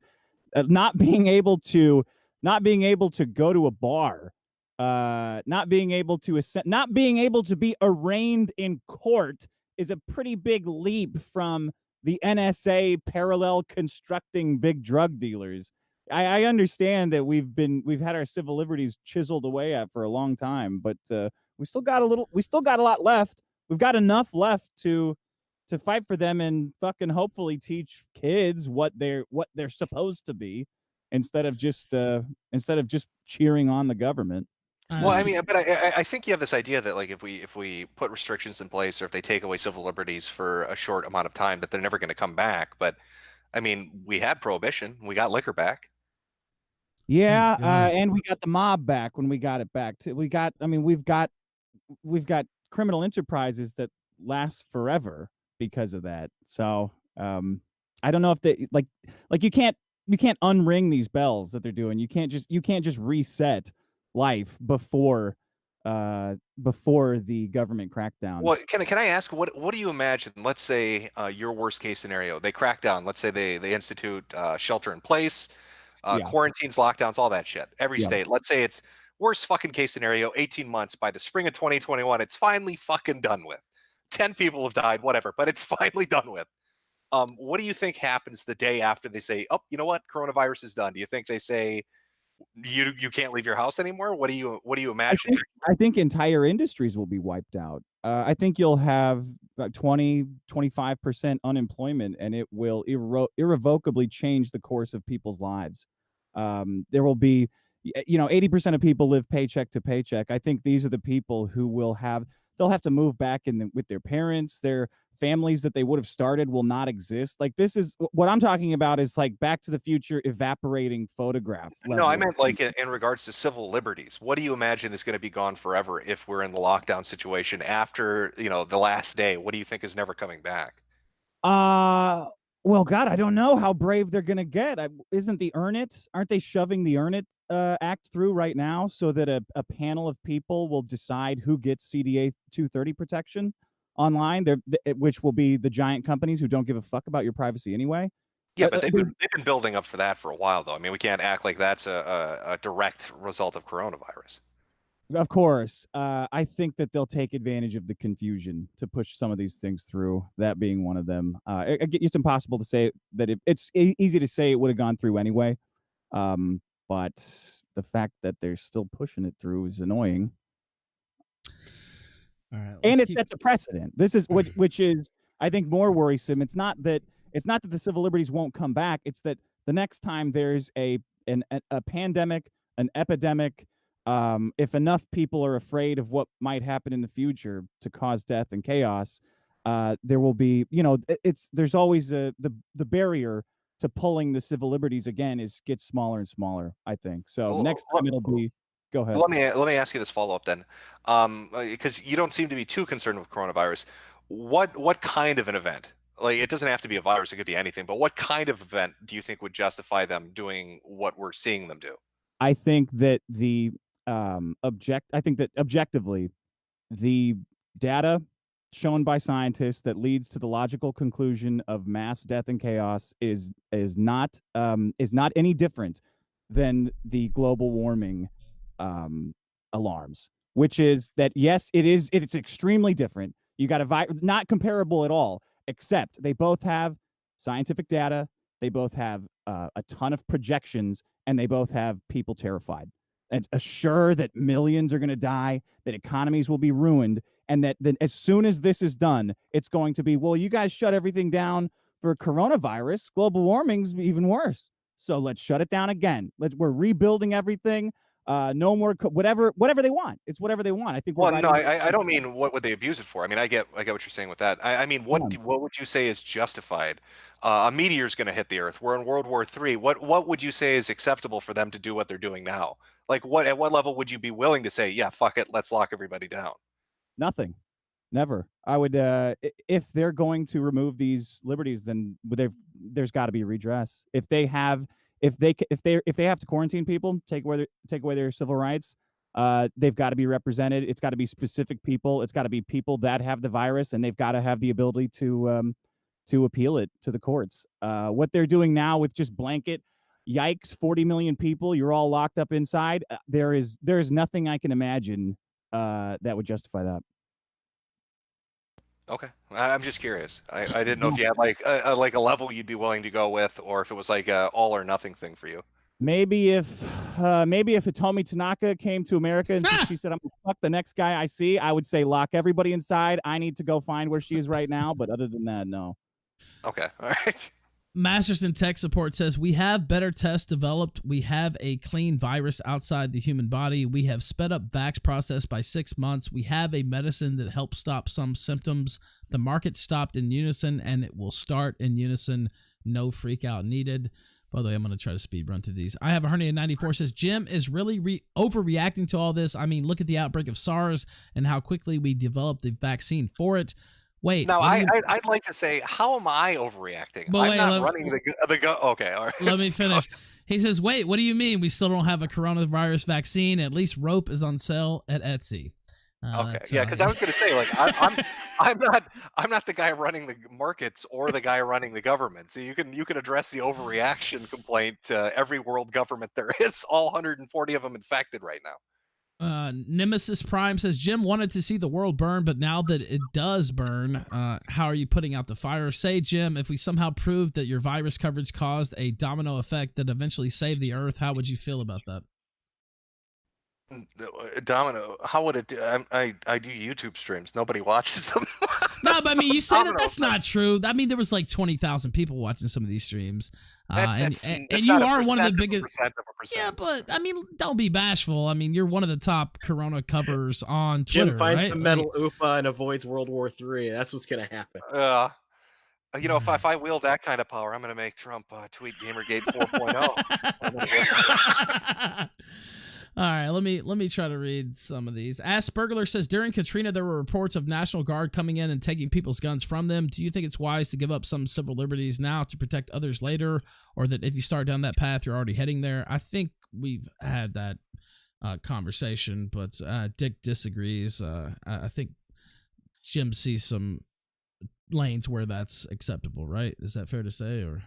Speaker 1: not being able to go to a bar, not being able to be arraigned in court is a pretty big leap from the NSA parallel constructing big drug dealers. I understand that we've had our civil liberties chiseled away at for a long time, but we still got a lot left. We've got enough left to fight for them and fucking hopefully teach kids what they're supposed to be instead of just cheering on the government.
Speaker 3: Well, I mean, but I think you have this idea that like if we put restrictions in place or if they take away civil liberties for a short amount of time, that they're never going to come back. But I mean, we had prohibition, we got liquor back.
Speaker 1: Yeah, and we got the mob back when we got it back too. We've got criminal enterprises that last forever because of that. So I don't know if they like you can't unring these bells that they're doing. You can't just reset life before the government crackdown.
Speaker 3: Well, can I ask what do you imagine? Let's say your worst case scenario, they crack down. Let's say they institute shelter in place, quarantines, lockdowns, all that shit. Every state. Let's say it's worst fucking case scenario, 18 months. By the spring of 2021, it's finally fucking done with. 10 people have died, whatever, but it's finally done with. What do you think happens the day after they say, oh, you know what, coronavirus is done? Do you think they say you can't leave your house anymore? What do you imagine?
Speaker 1: I think entire industries will be wiped out. I think you'll have 20-25% unemployment, and it will irrevocably change the course of people's lives. There will be 80% of people live paycheck to paycheck. I think these are the people who they'll have to move back with their parents. Their families that they would have started will not exist. Like, this is what I'm talking about is like Back to the Future evaporating photograph.
Speaker 3: No, I meant like in regards to civil liberties. What do you imagine is going to be gone forever if we're in the lockdown situation after, the last day? What do you think is never coming back?
Speaker 1: Well, God, I don't know how brave they're gonna get. Isn't the Earn It? Aren't they shoving the Earn It Act through right now so that a panel of people will decide who gets CDA 230 protection online? Which will be the giant companies who don't give a fuck about your privacy anyway.
Speaker 3: Yeah, but they've been building up for that for a while, though. I mean, we can't act like that's a direct result of coronavirus.
Speaker 1: Of course, I think that they'll take advantage of the confusion to push some of these things through. That being one of them. It's impossible to say that it's easy to say it would have gone through anyway, but the fact that they're still pushing it through is annoying.
Speaker 2: All right,
Speaker 1: and it sets a precedent. This is which is, I think, more worrisome. It's not that the civil liberties won't come back. It's that the next time there's a pandemic, an epidemic. If enough people are afraid of what might happen in the future to cause death and chaos, there will be, there's always the barrier to pulling the civil liberties again gets smaller and smaller, I think. So next time it'll be, go ahead.
Speaker 3: Let me ask you this follow-up then, because you don't seem to be too concerned with coronavirus. What kind of an event? Like, it doesn't have to be a virus, it could be anything, but what kind of event do you think would justify them doing what we're seeing them do?
Speaker 1: I think that objectively, the data shown by scientists that leads to the logical conclusion of mass death and chaos is not any different than the global warming alarms, which is that yes, it's extremely different. You got not comparable at all, except they both have scientific data, they both have a ton of projections, and they both have people terrified and assure that millions are going to die, that economies will be ruined, and that then as soon as this is done, it's going to be, well, you guys shut everything down for coronavirus. Global warming's even worse. So let's shut it down again. We're rebuilding everything. No more whatever they want. It's whatever they want. I think.
Speaker 3: Well, no, I don't mean what would they abuse it for. I mean, I get what you're saying with that. I mean, what would you say is justified? A meteor's going to hit the Earth. We're in World War III. What would you say is acceptable for them to do what they're doing now? Like, at what level would you be willing to say, yeah, fuck it, let's lock everybody down?
Speaker 1: Nothing. Never. I would if they're going to remove these liberties, then there's got to be redress. If they have to quarantine people, take away their civil rights, they've got to be represented. It's got to be specific people. It's got to be people that have the virus, and they've got to have the ability to appeal it to the courts. What they're doing now with just blanket, yikes, 40 million people, you're all locked up inside. There is nothing I can imagine that would justify that.
Speaker 3: Okay, I'm just curious. I didn't know if you had like a level you'd be willing to go with, or if it was like a all or nothing thing for you.
Speaker 1: Maybe if Hitomi Tanaka came to America and she said, "I'm gonna fuck the next guy I see," I would say lock everybody inside. I need to go find where she is right now. But other than that, no.
Speaker 3: Okay, all right.
Speaker 2: Masterson Tech Support says, we have better tests developed. We have a clean virus outside the human body. We have sped up vax process by 6 months. We have a medicine that helps stop some symptoms. The market stopped in unison, and it will start in unison. No freak out needed. By the way, I'm going to try to speed run through these. I have a Hernia 94 says, Jim is really overreacting to all this. I mean, look at the outbreak of SARS and how quickly we developed the vaccine for it. Wait.
Speaker 3: Now, I'd like to say, how am I overreacting? I'm not running the go. Okay, all right.
Speaker 2: Let me finish. He says, wait, what do you mean? We still don't have a coronavirus vaccine. At least rope is on sale at Etsy.
Speaker 3: Okay, yeah, because I was going to say, like, I'm not the guy running the markets or the guy running the government. So you can address the overreaction complaint to every world government there is. All 140 of them infected right now.
Speaker 2: Nemesis Prime says, Jim wanted to see the world burn, but now that it does burn, how are you putting out the fire? Say, Jim, if we somehow proved that your virus coverage caused a domino effect that eventually saved the earth, how would you feel about that?
Speaker 3: Domino, how would it do? I do YouTube streams. Nobody watches them.
Speaker 2: No, but I mean, you say that's not true. I mean, there was like 20,000 people watching some of these streams.
Speaker 3: That's
Speaker 2: and you are one of the biggest.
Speaker 3: Percent.
Speaker 2: Yeah, but I mean, don't be bashful. I mean, you're one of the top Corona covers on Twitter.
Speaker 4: Jim finds
Speaker 2: right?
Speaker 4: the metal UPA and avoids World War III. That's what's going to happen.
Speaker 3: You know, if I wield that kind of power, I'm going to make Trump tweet Gamergate 4.0.
Speaker 2: All right, let me try to read some of these. Aspergler says, during Katrina, there were reports of National Guard coming in and taking people's guns from them. Do you think it's wise to give up some civil liberties now to protect others later, or that if you start down that path, you're already heading there? I think we've had that conversation, but Dick disagrees. I think Jim sees some lanes where that's acceptable, right? Is that fair to say? Or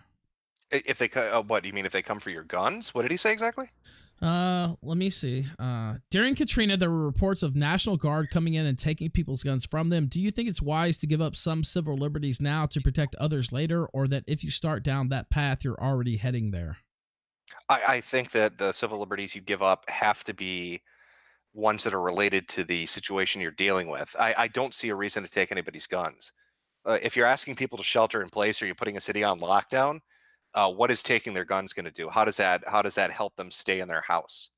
Speaker 3: if they what do you mean if they come for your guns? What did he say exactly?
Speaker 2: Let me see. During Katrina, there were reports of National Guard coming in and taking people's guns from them. Do you think it's wise to give up some civil liberties now to protect others later, or that if you start down that path, you're already heading there?
Speaker 3: I think that the civil liberties you give up have to be ones that are related to the situation you're dealing with. I don't see a reason to take anybody's guns. If you're asking people to shelter in place or you're putting a city on lockdown, what is taking their guns going to do? How does that help them stay in their house?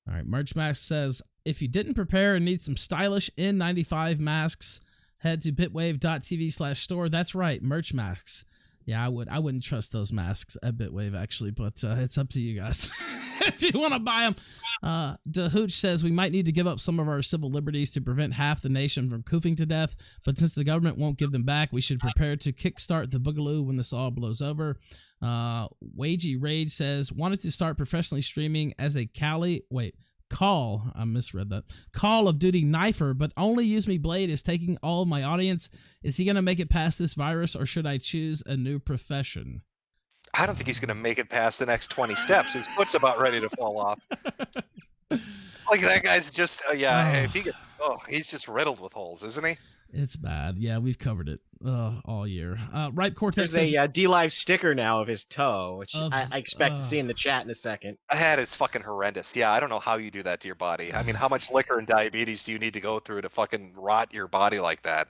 Speaker 2: All right, Merch Max says, if you didn't prepare and need some stylish N95 masks, head to bitwave.tv/store. That's right, Merch Max. Yeah, I wouldn't trust those masks at Bitwave, actually, but it's up to you guys if you want to buy them. DeHooch says we might need to give up some of our civil liberties to prevent half the nation from cooping to death, but since the government won't give them back, we should prepare to kickstart the boogaloo when this all blows over. Wagey Rage says, wanted to start professionally streaming as a I misread that. Call of Duty knifer, but only Use Me Blade is taking all of my audience. Is he going to make it past this virus, or should I choose a new profession?
Speaker 3: I don't think he's going to make it past the next 20 steps. His foot's about ready to fall off. Like, that guy's just, if he gets, he's just riddled with holes, isn't he?
Speaker 2: It's bad. Yeah, we've covered it all year. Ripe Cortex
Speaker 4: There's
Speaker 2: says,
Speaker 4: a D-Live sticker now of his toe, which I expect to see in the chat in a second.
Speaker 3: That is fucking horrendous. Yeah, I don't know how you do that to your body. I mean, how much liquor and diabetes do you need to go through to fucking rot your body like that?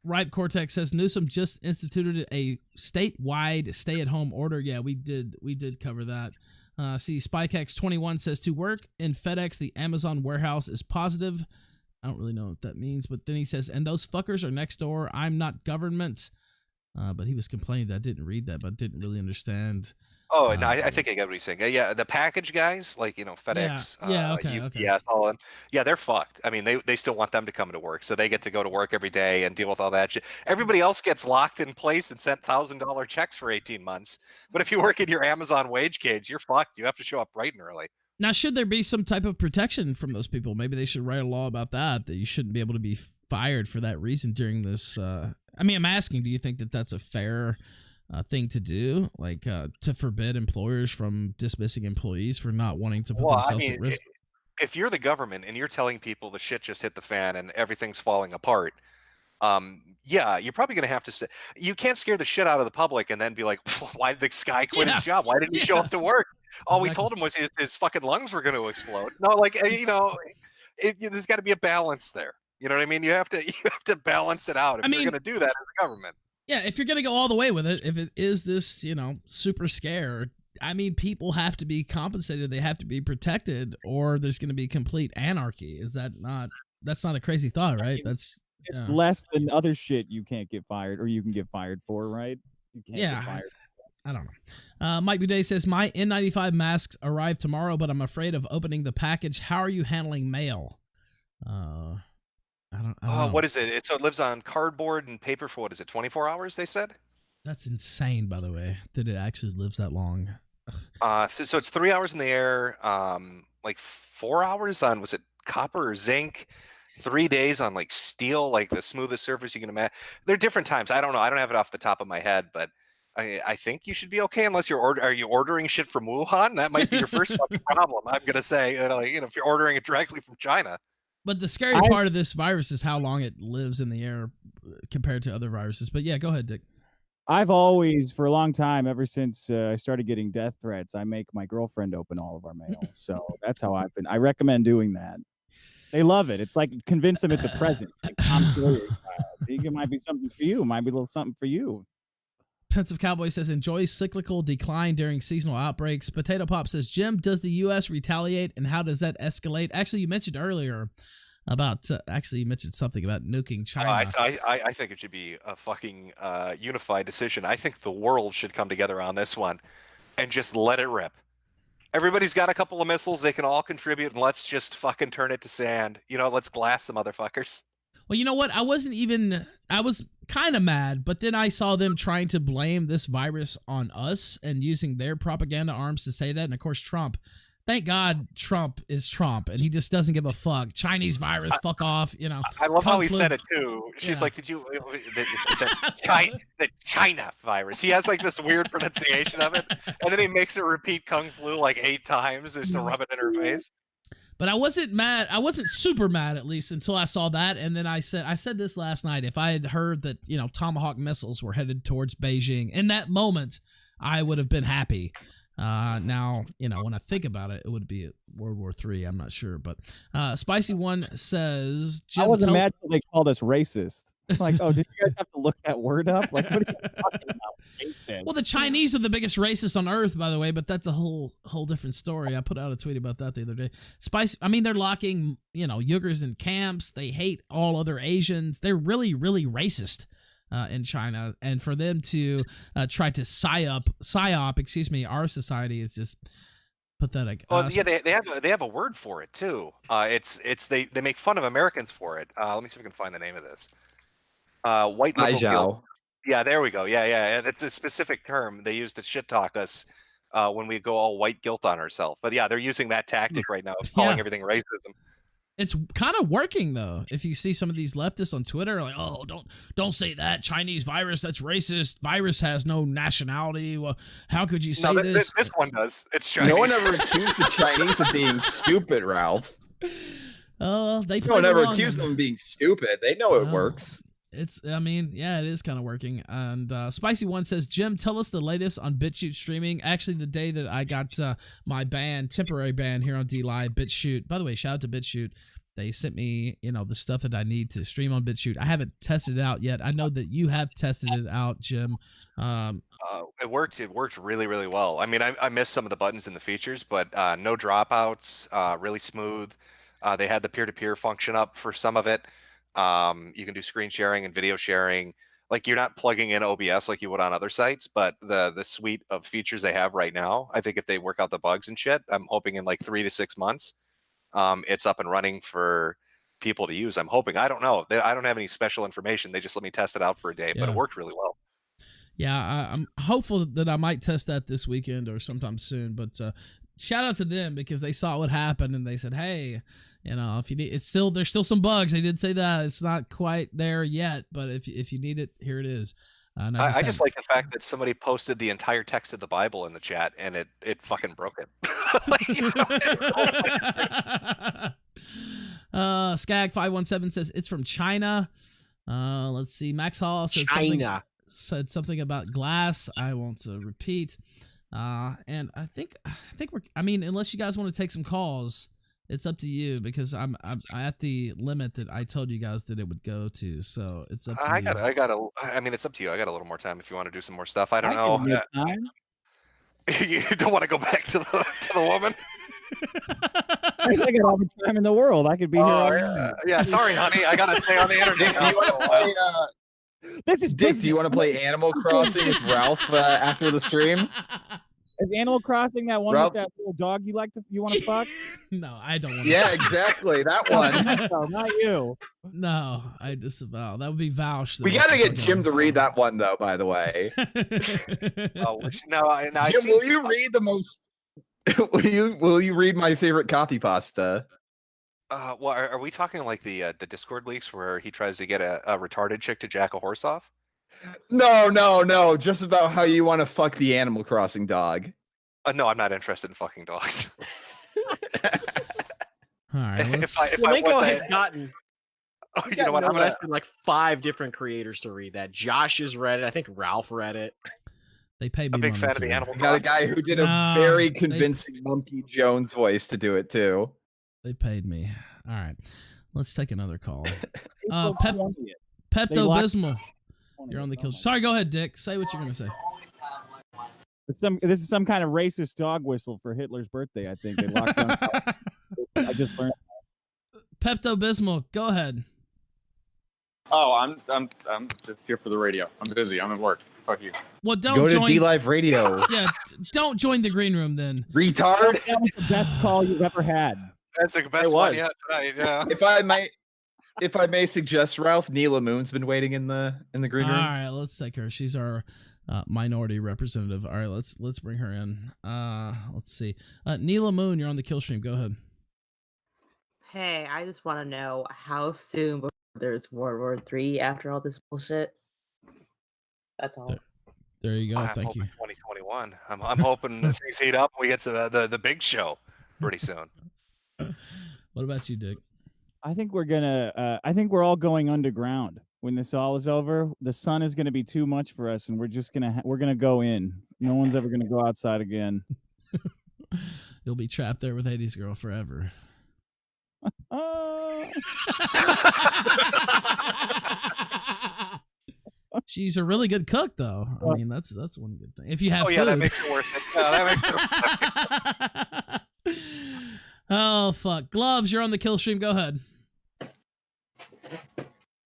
Speaker 2: Ripe Cortex says Newsom just instituted a statewide stay-at-home order. Yeah, we did cover that. See, SpikeX21 says to work in FedEx, the Amazon warehouse is positive. I don't really know what that means, but then he says, and those fuckers are next door. I'm not government. But he was complaining that I didn't read that, but didn't really understand.
Speaker 3: Oh, no, I think I get what he's saying. Yeah, the package guys, like, FedEx,
Speaker 2: okay.
Speaker 3: UPS, all of them, yeah, they're fucked. I mean, they still want them to come to work, so they get to go to work every day and deal with all that shit. Everybody else gets locked in place and sent $1,000 checks for 18 months. But if you work in your Amazon wage cage, you're fucked. You have to show up bright and early.
Speaker 2: Now, should there be some type of protection from those people? Maybe they should write a law about that you shouldn't be able to be fired for that reason during this. I mean, I'm asking, do you think that that's a fair thing to do, like to forbid employers from dismissing employees for not wanting to put themselves at risk?
Speaker 3: If you're the government and you're telling people the shit just hit the fan and everything's falling apart, yeah, you're probably going to have to say, you can't scare the shit out of the public and then be like, why did this guy quit his job? Why didn't he show up to work? All we told him was his fucking lungs were going to explode. No, like, there's got to be a balance there. You know what I mean? You have to balance it out if you're going to do that as a government.
Speaker 2: Yeah, if you're going to go all the way with it, if it is this, super scare, I mean, people have to be compensated. They have to be protected, or there's going to be complete anarchy. Is that not? That's not a crazy thought, right? It's
Speaker 1: less than other shit you can't get fired, or you can get fired for, right? You can't get fired.
Speaker 2: I don't know. Mike Boudet says, my N95 masks arrive tomorrow, but I'm afraid of opening the package. How are you handling mail? I don't know.
Speaker 3: What is it? So it lives on cardboard and paper for, what is it, 24 hours, they said?
Speaker 2: That's insane, by the way, that it actually lives that long.
Speaker 3: So it's 3 hours in the air, like 4 hours on, was it copper or zinc? 3 days on like steel, like the smoothest surface you can imagine. They're different times. I don't know. I don't have it off the top of my head, but I think you should be okay unless are you ordering shit from Wuhan? That might be your first fucking problem. I'm gonna say, if you're ordering it directly from China.
Speaker 2: But the scary part of this virus is how long it lives in the air compared to other viruses. But yeah, go ahead, Dick.
Speaker 1: I've always, for a long time, ever since I started getting death threats, I make my girlfriend open all of our mail. So that's how I've been. I recommend doing that. They love it. It's like convince them it's a present. Like, I'm serious. I think it might be something for you. It might be a little something for you.
Speaker 2: Pensive Cowboy says, enjoy cyclical decline during seasonal outbreaks. Potato Pop says, Jim, does the U.S. retaliate, and how does that escalate? Actually, you mentioned earlier about, you mentioned something about nuking China.
Speaker 3: I think it should be a fucking unified decision. I think the world should come together on this one and just let it rip. Everybody's got a couple of missiles. They can all contribute, and let's just fucking turn it to sand. Let's glass the motherfuckers.
Speaker 2: Well, you know what? I was kind of mad, but then I saw them trying to blame this virus on us and using their propaganda arms to say that. And of course, Trump. Thank God Trump is Trump, and he just doesn't give a fuck. Chinese virus, fuck off,
Speaker 3: I love how he said it, too. She's like, did you... The China virus. He has, like, this weird pronunciation of it, and then he makes her repeat Kung Flu, like 8 times just to rub it in her face.
Speaker 2: But I wasn't mad. I wasn't super mad, at least, until I saw that. And then I said this last night. If I had heard that, Tomahawk missiles were headed towards Beijing in that moment, I would have been happy. Now, when I think about it, it would be World War III. I'm not sure. But Spicy One says,
Speaker 1: I wasn't mad till they called us racist. It's like, oh, did you guys have to look that word up? Like, what are you talking about?
Speaker 2: Well, the Chinese are the biggest racists on earth, by the way, but that's a whole different story. I put out a tweet about that the other day. They're locking, Uyghurs in camps. They hate all other Asians. They're really, really racist in China. And for them to try to psyop, our society is just pathetic.
Speaker 3: Well, yeah, they have a word for it too. They make fun of Americans for it. Let me see if I can find the name of this. White liberal guilt. Yeah, there we go. Yeah. That's a specific term they use to shit talk us when we go all white guilt on ourselves. But yeah, they're using that tactic right now of calling everything racism.
Speaker 2: It's kind of working though. If you see some of these leftists on Twitter, like, oh, don't say that Chinese virus. That's racist. Virus has no nationality. Well, how could you say this?
Speaker 3: This one does. It's Chinese.
Speaker 8: No one ever accused the Chinese of being stupid, Ralph.
Speaker 2: Oh, they.
Speaker 8: No one ever accused them of being stupid. They know it works.
Speaker 2: It is kind of working. And Spicy One says, Jim, tell us the latest on BitChute streaming. Actually, the day that I got my temporary ban here on D Live, BitChute. By the way, shout out to BitChute. They sent me, the stuff that I need to stream on BitChute. I haven't tested it out yet. I know that you have tested it out, Jim.
Speaker 3: It worked. It worked really, really well. I mean, I missed some of the buttons and the features, but no dropouts. Really smooth. They had the peer-to-peer function up for some of it. You can do screen sharing and video sharing. Like you're not plugging in OBS like you would on other sites, but the suite of features they have right now, I think if they work out the bugs and shit, I'm hoping in like 3 to 6 months, it's up and running for people to use. I'm hoping. I don't know. I don't have any special information. They just let me test it out for a day, but
Speaker 2: Yeah.
Speaker 3: it worked really well.
Speaker 2: Yeah, I'm hopeful that I might test that this weekend or sometime soon. But shout out to them because they saw what happened and they said, "Hey, if you need, there's still some bugs." They did say that it's not quite there yet, but if you need it, here it is. And
Speaker 3: I just like the fact that somebody posted the entire text of the Bible in the chat and it fucking broke it.
Speaker 2: Skag517 says it's from China. Let's see. Max Hall said something about glass. I won't repeat. And I think unless you guys want to take some calls, it's up to you because I'm at the limit that I told you guys that it would go to. So it's up to you.
Speaker 3: I mean, it's up to you. I got a little more time if you want to do some more stuff. I don't know. You don't want to go back to the woman.
Speaker 1: I got all the time in the world. I could be here. All night.
Speaker 3: Yeah, sorry, honey. I gotta stay on the internet.
Speaker 8: Do you want to play? Dick, do you want to play Animal Crossing with Ralph after the stream?
Speaker 1: Is Animal Crossing that one
Speaker 8: Ralph?
Speaker 1: with that little dog you want to fuck?
Speaker 2: No, I don't want
Speaker 8: Yeah, exactly. That one.
Speaker 1: No, not you.
Speaker 2: No, I disavow. That would be Vouch.
Speaker 8: We got to get Jim to read that one, though, by the way. Jim, will you read the most... will you read my favorite copy pasta?
Speaker 3: Well, are we talking like the Discord leaks where he tries to get a retarded chick to jack a horse off?
Speaker 8: No. Just about how you want to fuck the Animal Crossing dog.
Speaker 3: No, I'm not interested in fucking dogs.
Speaker 2: All right.
Speaker 4: Malenko has gotten.
Speaker 3: You know what? I'm
Speaker 4: less than like 5 different creators to read that. Josh has read it. I think Ralph read it.
Speaker 2: They paid me.
Speaker 3: A big fan of the Animal
Speaker 8: Got a
Speaker 3: Crossing.
Speaker 8: guy who did a very convincing Monkey Jones voice to do it too.
Speaker 2: They paid me. All right. Let's take another call.
Speaker 1: April 20th.
Speaker 2: Pepto-Bismol. You're on the kill. Sorry, go ahead, Dick. Say what you're going to say.
Speaker 1: This is some kind of racist dog whistle for Hitler's birthday, I think. They locked down. I just learned.
Speaker 2: Pepto-Bismol, go ahead.
Speaker 19: Oh, I'm just here for the radio. I'm busy. I'm at work. Fuck you.
Speaker 2: Well, don't
Speaker 8: Go to
Speaker 2: join
Speaker 8: D-Live Radio.
Speaker 2: Yeah, don't join the green room then.
Speaker 8: Retard.
Speaker 1: That was the best call you've ever had.
Speaker 3: That's the best one yet tonight. Yeah.
Speaker 8: If I may suggest, Ralph, Neela Moon's been waiting in the green room.
Speaker 2: All right, let's take her. She's our minority representative. All right, let's bring her in. Let's see. Neela Moon, you're on the kill stream. Go ahead.
Speaker 20: Hey, I just want to know how soon before there's World War III after all this bullshit. That's all.
Speaker 2: There you go.
Speaker 3: I'm
Speaker 2: Thank you.
Speaker 3: hoping 2021. I'm hoping that things heat up and we get to the big show pretty soon.
Speaker 2: What about you, Dick?
Speaker 1: I think we're all going underground when this all is over. The sun is gonna be too much for us, and we're just gonna go in. No one's ever gonna go outside again.
Speaker 2: You'll be trapped there with Hades Girl forever. She's a really good cook, though. I mean, that's one good thing. If you have food.
Speaker 3: That makes it worth it. Yeah, that makes it.
Speaker 2: Oh fuck, Gloves, you're on the kill stream. Go ahead.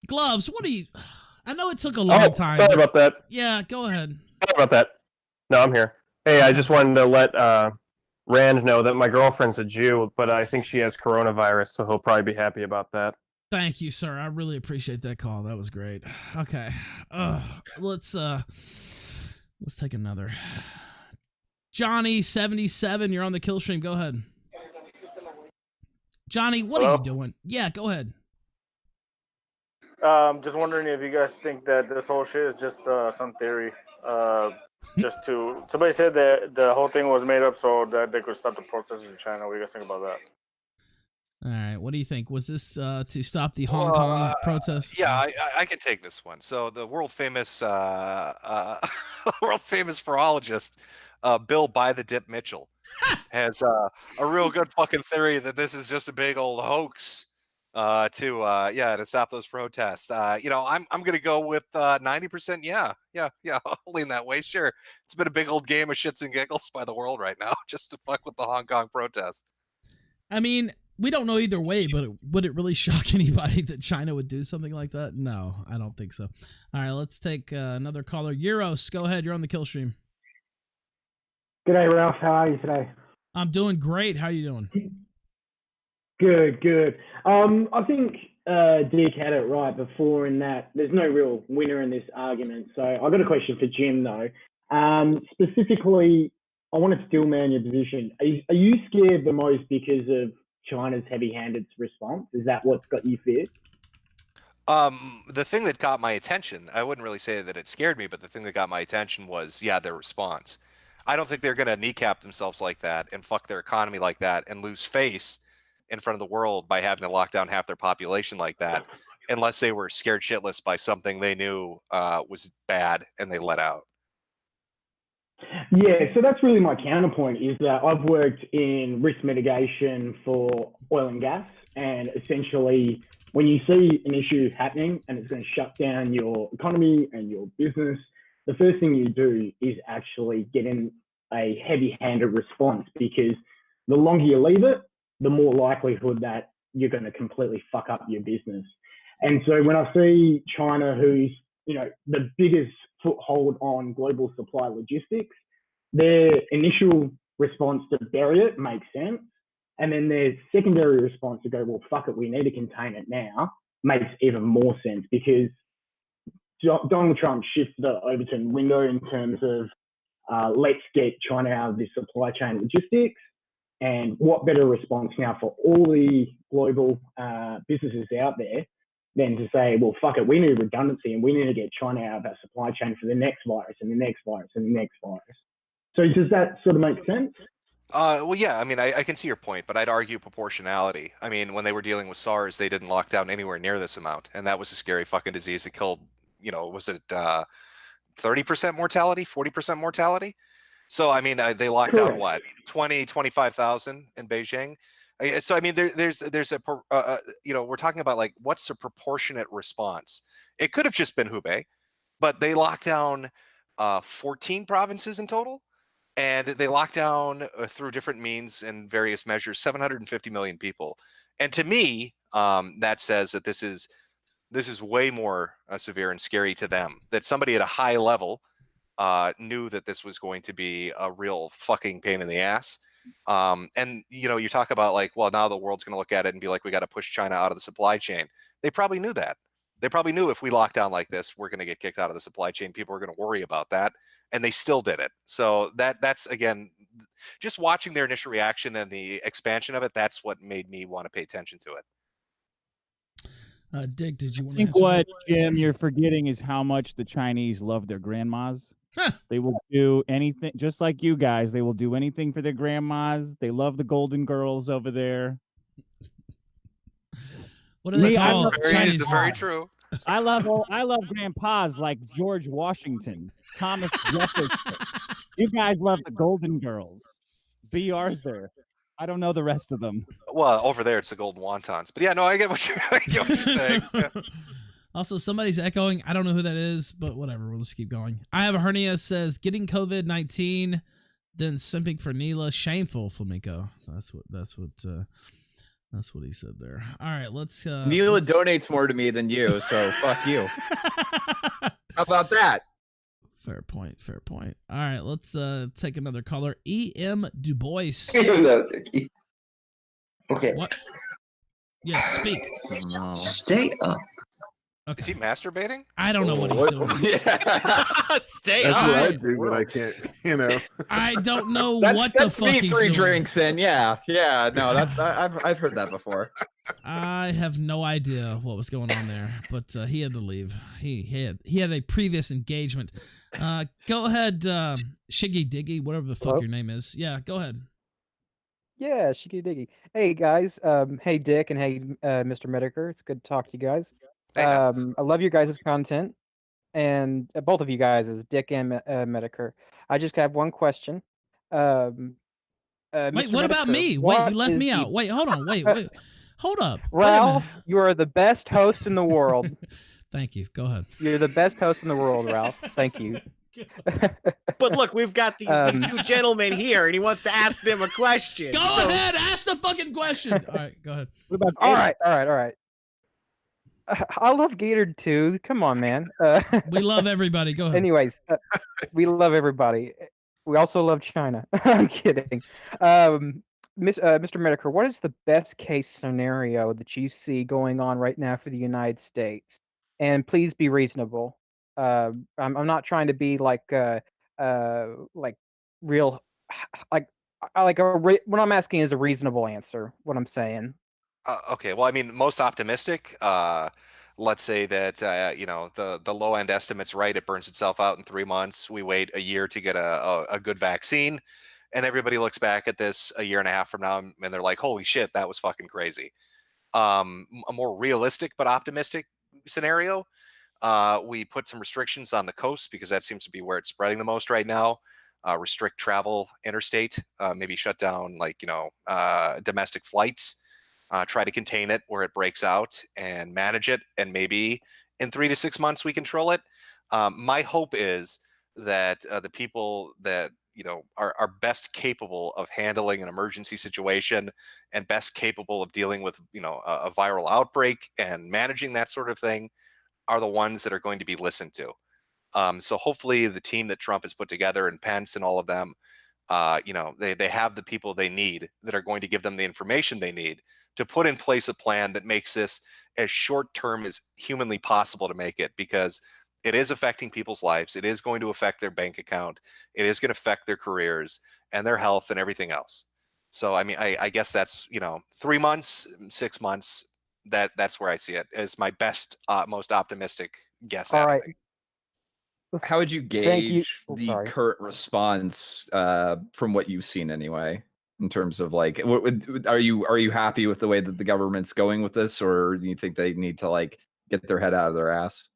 Speaker 2: Gloves, what are you? I know it took a long time.
Speaker 21: Sorry about that.
Speaker 2: Yeah, go ahead.
Speaker 21: Sorry about that. No, I'm here. Hey, I just wanted to let Rand know that my girlfriend's a Jew, but I think she has coronavirus, so he'll probably be happy about that.
Speaker 2: Thank you, sir. I really appreciate that call. That was great. Okay. Let's take another. Johnny77, you're on the kill stream. Go ahead. Johnny, what are you doing? Yeah, go ahead.
Speaker 21: Just wondering if you guys think that this whole shit is just some theory. Somebody said that the whole thing was made up so that they could stop the protests in China. What do you guys think about that?
Speaker 2: All right, what do you think? Was this to stop the Hong Kong protests?
Speaker 3: Yeah, I can take this one. So the world famous virologist, Bill By the Dip Mitchell, has a real good fucking theory that this is just a big old hoax to stop those protests. I'm gonna go with 90%. Yeah, I'll lean that way. Sure, it's been a big old game of shits and giggles by the world right now, just to fuck with the Hong Kong protest.
Speaker 2: I mean, we don't know either way, but would it really shock anybody that China would do something like that? No, I don't think so. All right, let's take another caller. Euros, go ahead. You're on the kill stream.
Speaker 5: G'day, Ralph. How are you today?
Speaker 2: I'm doing great. How are you doing?
Speaker 5: Good. I think Dick had it right before in that there's no real winner in this argument. So I've got a question for Jim, though. Specifically, I want to steelman your position. Are you scared the most because of China's heavy-handed response? Is that what's got you feared?
Speaker 3: The thing that got my attention, I wouldn't really say that it scared me, but the thing that got my attention was, their response. I don't think they're going to kneecap themselves like that and fuck their economy like that and lose face in front of the world by having to lock down half their population like that, unless they were scared shitless by something they knew was bad and they let out.
Speaker 5: Yeah, so that's really my counterpoint, is that I've worked in risk mitigation for oil and gas, and essentially when you see an issue happening and it's going to shut down your economy and your business, the first thing you do is actually get in a heavy-handed response, because the longer you leave it, the more likelihood that you're going to completely fuck up your business. And so when I see China, who's the biggest foothold on global supply logistics, their initial response to bury it makes sense. And then their secondary response to go, well, fuck it, we need to contain it now, makes even more sense, because Donald Trump shifted the Overton window in terms of let's get China out of this supply chain logistics. And what better response now for all the global businesses out there than to say, well, fuck it, we need redundancy and we need to get China out of that supply chain for the next virus and the next virus and the next virus. So does that sort of make sense?
Speaker 3: Well, yeah, I mean, I can see your point, but I'd argue proportionality. I mean, when they were dealing with SARS, they didn't lock down anywhere near this amount. And that was a scary fucking disease that killed, was it 30% mortality, 40% mortality? So, I mean, they locked down what, 25,000 in Beijing? So, I mean, there's a, we're talking about like, what's a proportionate response? It could have just been Hubei, but they locked down 14 provinces in total. And they locked down through different means and various measures 750 million people. And to me, that says that this is way more severe and scary to them. That somebody at a high level knew that this was going to be a real fucking pain in the ass. And you talk about like, well, now the world's going to look at it and be like, we got to push China out of the supply chain. They probably knew that. They probably knew if we lock down like this, we're going to get kicked out of the supply chain. People are going to worry about that, and they still did it. So that's again, just watching their initial reaction and the expansion of it. That's what made me want to pay attention to it.
Speaker 2: Dick, did you want
Speaker 1: I think what, Jim, you're forgetting is how much the Chinese love their grandmas. They will do anything, just like you guys. They will do anything for their grandmas. They love the golden girls over there.
Speaker 2: What are they called?
Speaker 3: It's very true.
Speaker 1: I love grandpas like George Washington, Thomas Jefferson. You guys love the golden girls. B. Arthur. I don't know the rest of them.
Speaker 3: Well, over there it's the golden wontons. But yeah, no, I get what you're saying. Yeah.
Speaker 2: Also, somebody's echoing. I don't know who that is, but whatever. We'll just keep going. I have a hernia says getting COVID-19, then simping for Neela. Shameful, Flamenco. That's what he said there. All right, let's.
Speaker 8: Neela donates more to me than you, so fuck you. How about that?
Speaker 2: Fair point. All right, let's take another caller. E.M. Du Bois.
Speaker 22: Okay.
Speaker 2: What? Yeah, speak.
Speaker 8: No.
Speaker 22: Stay up.
Speaker 2: Okay.
Speaker 3: Is he masturbating?
Speaker 2: I don't know what he's doing.
Speaker 7: Stay That's what I do, but I can't,
Speaker 2: I don't know
Speaker 8: that's
Speaker 2: what the fuck
Speaker 8: me
Speaker 2: he's
Speaker 8: 3
Speaker 2: doing.
Speaker 8: drinks in. Yeah. No, I've heard that before.
Speaker 2: I have no idea what was going on there, but he had to leave. He had a previous engagement. Go ahead, Shiggy Diggy, whatever the fuck your name is. Yeah, go ahead.
Speaker 23: Yeah, Shiggy Diggy. Hey guys, hey Dick and hey Mr. Metokur. It's good to talk to you guys. I love your guys' content, and both of you guys, is Dick and Metokur. I just have one question.
Speaker 2: Wait, what about me? Wait, you left me out. Wait, hold on. Wait. Hold up. Wait a
Speaker 23: Ralph,
Speaker 2: minute.
Speaker 23: you are the best host in the world.
Speaker 2: Thank you. Go ahead.
Speaker 23: You're the best host in the world, Ralph. Thank you.
Speaker 4: But look, we've got these two gentlemen here, and he wants to ask them a question.
Speaker 2: Go ahead, ask the fucking question. All right, go ahead.
Speaker 23: All right. I love Gator too. Come on, man.
Speaker 2: We love everybody. Go ahead.
Speaker 23: Anyways, we love everybody. We also love China. I'm kidding. Mr. Metokur, what is the best case scenario that you see going on right now for the United States? And please be reasonable. I'm not trying to be like real what I'm asking is a reasonable answer. What I'm saying.
Speaker 3: Okay, well, I mean, most optimistic. Let's say that you know, the low end estimate's right. It burns itself out in 3 months. We wait a year to get a good vaccine, and everybody looks back at this a year and a half from now, and they're like, "Holy shit, that was fucking crazy." A more realistic but optimistic scenario. We put some restrictions on the coast because that seems to be where it's spreading the most right now. Restrict travel interstate, maybe shut down domestic flights. Try to contain it where it breaks out and manage it, and maybe in 3 to 6 months we control it. My hope is that the people that are best capable of handling an emergency situation and best capable of dealing with a viral outbreak and managing that sort of thing are the ones that are going to be listened to. So hopefully the team that Trump has put together, and Pence and all of them, they have the people they need that are going to give them the information they need to put in place a plan that makes this as short term as humanly possible to make it, because it is affecting people's lives. It is going to affect their bank account. It is going to affect their careers and their health and everything else. So, I mean, I guess that's, 3 months, 6 months, that's where I see it as my best, most optimistic guess.
Speaker 23: All right.
Speaker 8: How would you
Speaker 23: Thank you.
Speaker 8: gauge
Speaker 23: Oh,
Speaker 8: the
Speaker 23: sorry.
Speaker 8: current response from what you've seen anyway? In terms of like, are you happy with the way that the government's going with this, or do you think they need to get their head out of their ass?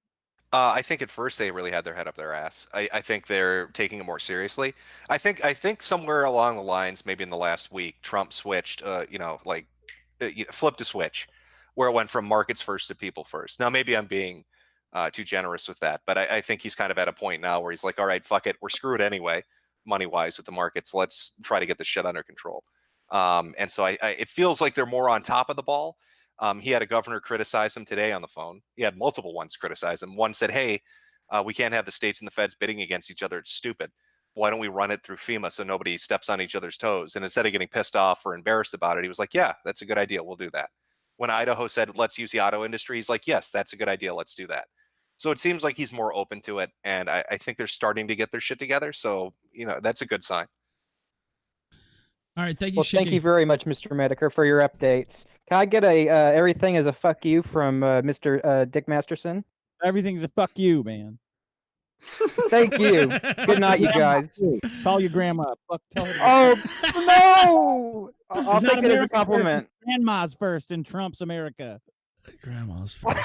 Speaker 3: I think at first they really had their head up their ass. I think they're taking it more seriously. I think somewhere along the lines, maybe in the last week, Trump switched, flipped a switch, where it went from markets first to people first. Now maybe I'm being too generous with that, but I think he's kind of at a point now where he's like, all right, fuck it, we're screwed anyway, money wise with the markets. Let's try to get this shit under control. And so it feels like they're more on top of the ball. He had a governor criticize him today on the phone. He had multiple ones criticize him. One said, hey, we can't have the states and the feds bidding against each other. It's stupid. Why don't we run it through FEMA so nobody steps on each other's toes? And instead of getting pissed off or embarrassed about it, he was like, yeah, that's a good idea. We'll do that. When Idaho said, let's use the auto industry, he's like, yes, that's a good idea. Let's do that. So it seems like he's more open to it. And I think they're starting to get their shit together. So, that's a good sign.
Speaker 2: All right. Thank you,
Speaker 23: Well, thank
Speaker 2: Shiggy.
Speaker 23: you very much, Mr. Metokur, for your updates. Can I get a everything is a fuck you from Mr. Dick Masterson?
Speaker 1: Everything's a fuck you, man.
Speaker 23: Thank you. Good night, you
Speaker 1: Grandma,
Speaker 23: guys.
Speaker 1: too. Call your grandma. Fuck, tell her.
Speaker 23: Oh no! I'll
Speaker 1: It's not
Speaker 23: take it as a
Speaker 1: America
Speaker 23: compliment.
Speaker 1: First, grandma's first in Trump's America.
Speaker 2: Grandma's first.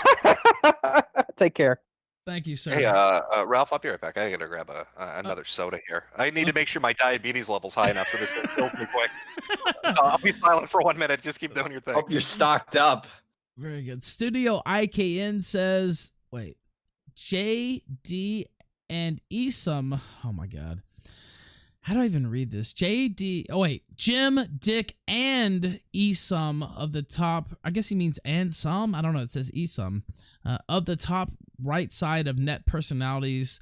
Speaker 23: Take care.
Speaker 2: Thank you, sir.
Speaker 3: Hey, Ralph, I'll be right back. I gotta grab another soda here. I need to make sure my diabetes level's high enough so this will kill me quick. I'll be silent for 1 minute. Just keep doing your thing.
Speaker 8: Hope you're stocked up.
Speaker 2: Very good. Studio IKN says, wait, JD and Esum. Oh my God. How do I even read this? JD. Oh, wait. Jim, Dick, and Esum of the top. I guess he means and some. I don't know. It says Esum. Of the top right side of net personalities.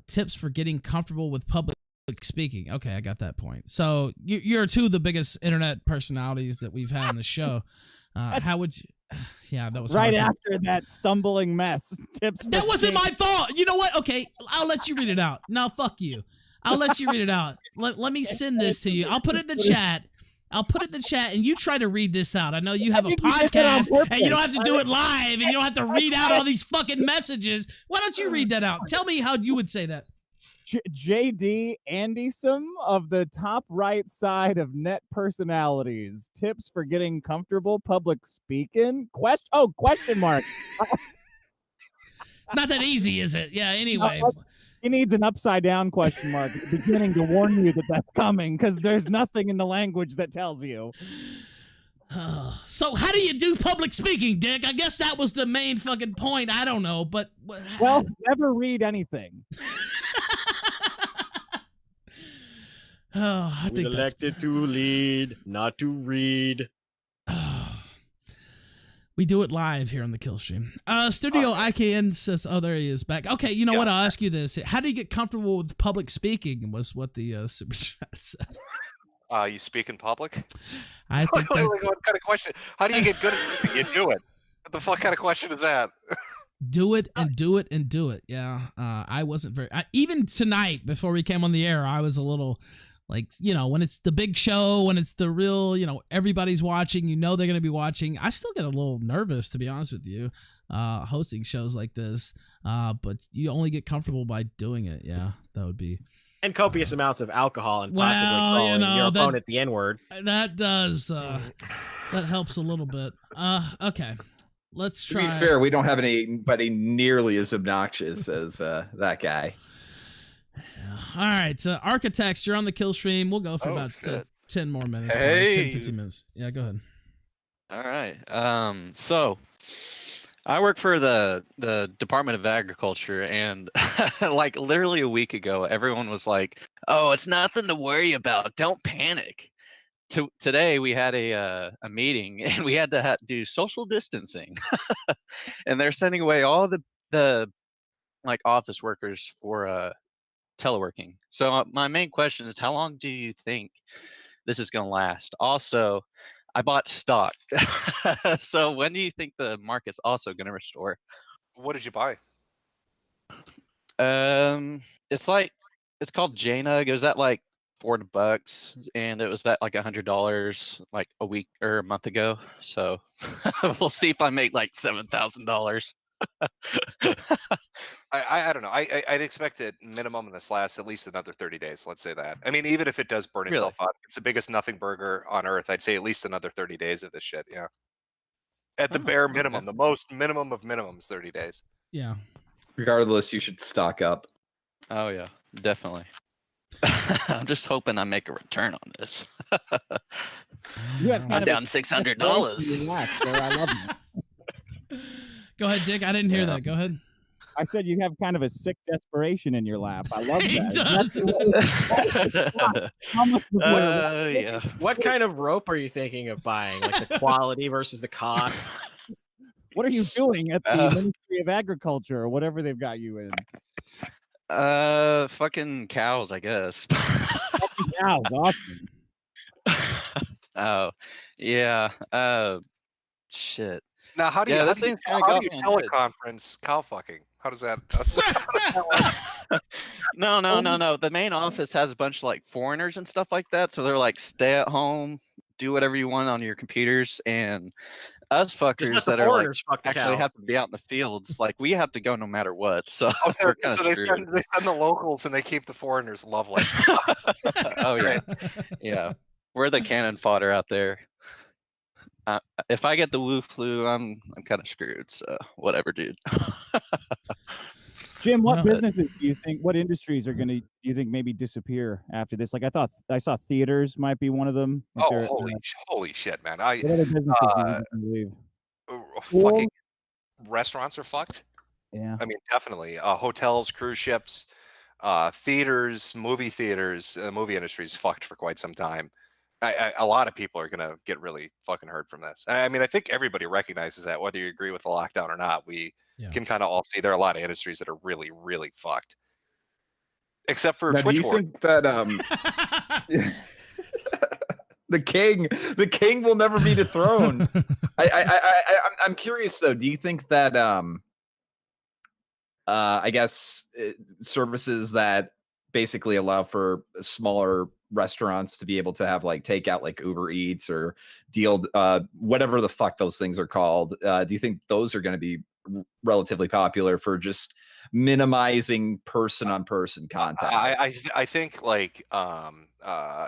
Speaker 2: Tips for getting comfortable with public speaking. Okay, I got that point. So you're two of the biggest internet personalities that we've had on the show. How would you? Yeah, that was
Speaker 1: right
Speaker 2: hard
Speaker 1: after that stumbling mess. Tips.
Speaker 2: That wasn't my fault. You know what? Okay, I'll let you read it out. No, fuck you. I'll let you read it out. Let me send this to you. I'll put it in the chat. And you try to read this out. I know you have a podcast and you don't have to do it live and you don't have to read out all these fucking messages. Why don't you read that out? Tell me how you would say that.
Speaker 1: JD Andysum of the top right side of net personalities. Tips for getting comfortable public speaking? Question mark.
Speaker 2: It's not that easy, is it? Yeah, anyway.
Speaker 1: He needs an upside down question mark at the beginning to warn you that that's coming, because there's nothing in the language that tells you.
Speaker 2: So how do you do public speaking, Dick? I guess that was the main fucking point. I don't know, but
Speaker 1: well, never read anything.
Speaker 2: I
Speaker 4: was
Speaker 2: think
Speaker 4: elected to lead, not to read.
Speaker 2: We do it live here on the kill stream. Studio IKN says, "Oh, there he is back." Okay, you know what? I'll ask you this: how do you get comfortable with public speaking? Was what the super chat said.
Speaker 3: You speak in public?
Speaker 2: I think
Speaker 3: What kind of question? How do you get good at speaking? You do it. What the fuck kind of question is that?
Speaker 2: Do it and do it and do it. Yeah, I wasn't very. Even tonight, before we came on the air, I was a little like, when it's the big show, when it's the real, everybody's watching. They're going to be watching. I still get a little nervous, to be honest with you, hosting shows like this. But you only get comfortable by doing it. Yeah, that would be.
Speaker 4: And copious amounts of alcohol and possibly calling your opponent the N-word.
Speaker 2: That does. That helps a little bit. Okay. Let's try.
Speaker 8: To be fair, we don't have anybody nearly as obnoxious as that guy.
Speaker 2: All right, Architects, you're on the kill stream. We'll go for about 10 more minutes.
Speaker 6: Hey.
Speaker 2: 10, 15 minutes. Yeah, go ahead.
Speaker 6: All right. So I work for the Department of Agriculture, and like literally a week ago, everyone was like, "Oh, it's nothing to worry about. Don't panic." Today we had a meeting, and we had to do social distancing, and they're sending away all the like office workers for teleworking. So my main question is, how long do you think this is going to last? Also, I bought stock. So when do you think the market's also going to restore?
Speaker 3: What did you buy?
Speaker 6: It's called Jaina. It was at like $4, and it was at like $100 like a week or a month ago. So we'll see if I make like $7,000.
Speaker 3: I don't know. I'd expect that minimum of this lasts at least another 30 days. Let's say that. I mean, even if it does burn itself out, it's the biggest nothing burger on earth. I'd say at least another 30 days of this shit. Yeah. At the bare minimum, the most minimum of minimums, 30 days.
Speaker 2: Yeah.
Speaker 8: Regardless, you should stock up.
Speaker 6: Oh yeah, definitely. I'm just hoping I make a return on this. I'm down $600.
Speaker 1: I love you.
Speaker 2: Go ahead, Dick. I didn't hear that. Go ahead.
Speaker 1: I said you have kind of a sick desperation in your lap. I love
Speaker 2: He
Speaker 1: that. How much
Speaker 6: Yeah.
Speaker 4: What kind of rope are you thinking of buying? Like the quality versus the cost?
Speaker 1: What are you doing at the Ministry of Agriculture or whatever they've got you in?
Speaker 6: Fucking cows, I guess.
Speaker 1: Cows, awesome.
Speaker 6: Oh, yeah. Shit.
Speaker 3: Now, how do you,
Speaker 6: Yeah,
Speaker 3: how
Speaker 6: this
Speaker 3: do you,
Speaker 6: thing's kinda
Speaker 3: how
Speaker 6: got
Speaker 3: do you
Speaker 6: me on the-
Speaker 3: teleconference cow fucking? How does that?
Speaker 6: No. The main office has a bunch of like foreigners and stuff like that. So they're like, stay at home, do whatever you want on your computers, and us fuckers
Speaker 4: let the
Speaker 6: that are like
Speaker 4: foreigners fuck the
Speaker 6: actually
Speaker 4: cows.
Speaker 6: have to be out in the fields. Like we have to go no matter what. So
Speaker 3: Oh, so
Speaker 6: we're kind
Speaker 3: so
Speaker 6: of
Speaker 3: they
Speaker 6: screwed.
Speaker 3: send the locals and they keep the foreigners. Lovely.
Speaker 6: Oh yeah, yeah. We're the cannon fodder out there. If I get the Wu flu, I'm kind of screwed. So whatever, dude.
Speaker 1: Jim, what
Speaker 2: No,
Speaker 1: businesses do you think? What industries are do you think maybe disappear after this? Like I saw theaters might be one of them. If
Speaker 3: Oh,
Speaker 1: they're,
Speaker 3: holy shit, man!
Speaker 1: what other businesses do you think leave?
Speaker 3: Fucking restaurants are fucked.
Speaker 1: Yeah.
Speaker 3: I mean, definitely. Hotels, cruise ships, theaters, movie theaters. The movie industry's fucked for quite some time. A lot of people are gonna get really fucking hurt from this. I mean, I think everybody recognizes that, whether you agree with the lockdown or not. We can kind of all see there are a lot of industries that are really, really fucked. Except for
Speaker 8: Now,
Speaker 3: Twitch
Speaker 8: do you
Speaker 3: War.
Speaker 8: think that the king will never be dethroned? I'm curious though. Do you think that I guess services that basically allow for smaller restaurants to be able to have like takeout, like Uber Eats or deal, whatever the fuck those things are called, do you think those are going to be relatively popular for just minimizing person-on-person contact?
Speaker 3: I think like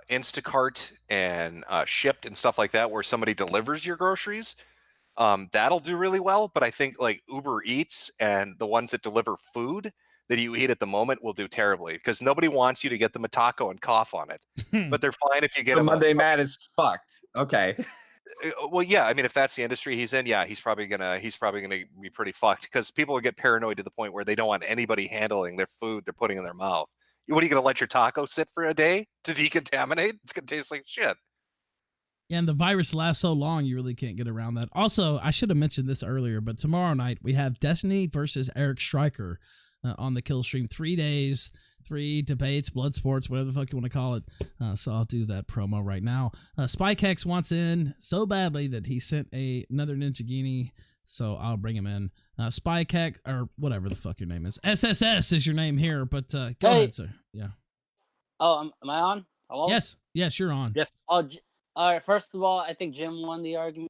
Speaker 3: Instacart and Shipped and stuff like that, where somebody delivers your groceries, that'll do really well. But I think like Uber Eats and the ones that deliver food that you eat at the moment will do terribly, because nobody wants you to get them a taco and cough on it. But they're fine if you get
Speaker 8: So
Speaker 3: them.
Speaker 8: Monday Man is fucked. Okay.
Speaker 3: Well, yeah. I mean, if that's the industry he's in, yeah, he's probably gonna be pretty fucked because people will get paranoid to the point where they don't want anybody handling their food they're putting in their mouth. What are you gonna let your taco sit for a day to decontaminate? It's gonna taste like shit.
Speaker 2: Yeah, and the virus lasts so long, you really can't get around that. Also, I should have mentioned this earlier, but tomorrow night we have Destiny versus Eric Stryker on the kill stream. 3 days, 3 debates, blood sports, whatever the fuck you want to call it. So I'll do that promo right now. Spikex wants in so badly that he sent another Ninjagini, so I'll bring him in. Spikex, or whatever the fuck your name is. SSS is your name here, but go ahead, sir. Yeah.
Speaker 9: Oh, am I on? Hello?
Speaker 2: Yes, you're on.
Speaker 4: Yes.
Speaker 9: Oh, all right. First of all, I think Jim won the argument.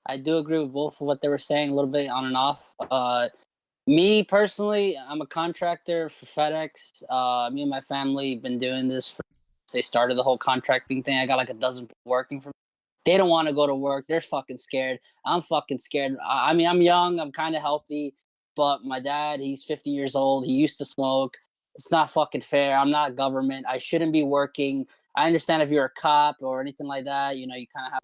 Speaker 9: I do agree with both of what they were saying, a little bit on and off. Me personally, I'm a contractor for FedEx. Me and my family been doing this since they started the whole contracting thing. I got like a dozen people working for me. They don't want to go to work. They're fucking scared. I'm fucking scared. I mean, I'm young. I'm kind of healthy, but my dad, he's 50 years old. He used to smoke. It's not fucking fair. I'm not government. I shouldn't be working. I understand if you're a cop or anything like that, you kind of have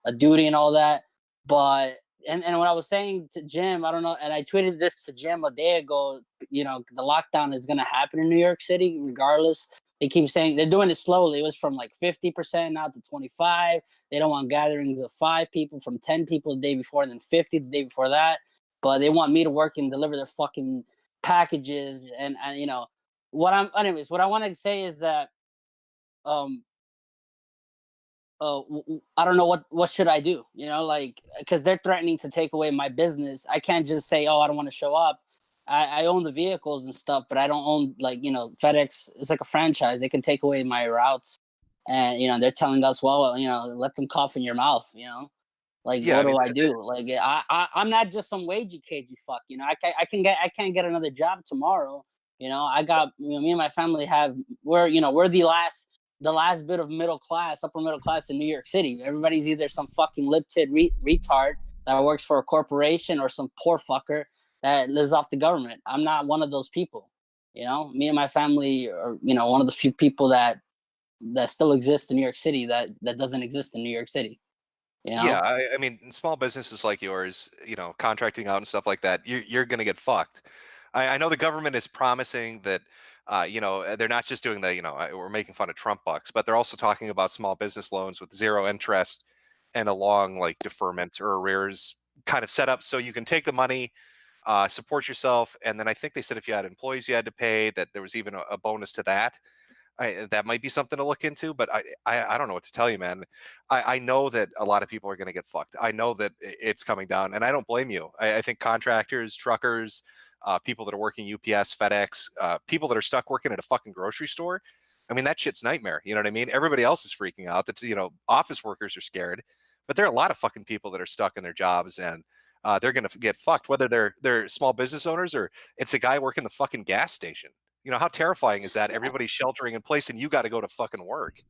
Speaker 9: a duty and all that. But and what I was saying to Jim, I don't know, and I tweeted this to Jim a day ago. The lockdown is gonna happen in New York City regardless. They keep saying they're doing it slowly. It was from like 50% now to 25. They don't want gatherings of 5 people, from 10 people the day before, and then 50 the day before that. But they want me to work and deliver their fucking packages. And what I want to say is that I don't know what should I do, because they're threatening to take away my business. I can't just say, oh, I don't want to show up. I own the vehicles and stuff, but I don't own FedEx. It's like a franchise. They can take away my routes, and they're telling us, well, let them cough in your mouth. What do I do? Like I'm not just some wagey cagey fuck. I can't get another job tomorrow. I got me and my family we're the last bit of upper middle class in New York City. Everybody's either some fucking lip-tit retard that works for a corporation or some poor fucker that lives off the government. I'm not one of those people. Me and my family are, one of the few people that still exists in New York City that doesn't exist in New York City.
Speaker 3: Yeah, I mean, in small businesses like yours, contracting out and stuff like that, you're going to get fucked. I know the government is promising that, they're not just doing we're making fun of Trump bucks, but they're also talking about small business loans with 0 interest and a long deferment or arrears kind of setup, so you can take the money, support yourself, and then I think they said if you had employees you had to pay, that there was even a bonus to that. That might be something to look into, but I don't know what to tell you, man. I know that a lot of people are going to get fucked. I know that it's coming down, and I don't blame you. I think contractors, truckers, people that are working UPS, FedEx, people that are stuck working at a fucking grocery store. I mean, that shit's nightmare. You know what I mean? Everybody else is freaking out. That office workers are scared, but there are a lot of fucking people that are stuck in their jobs, and they're going to get fucked, whether they're small business owners or it's a guy working the fucking gas station. How terrifying is that? Everybody's sheltering in place and you got to go to fucking work.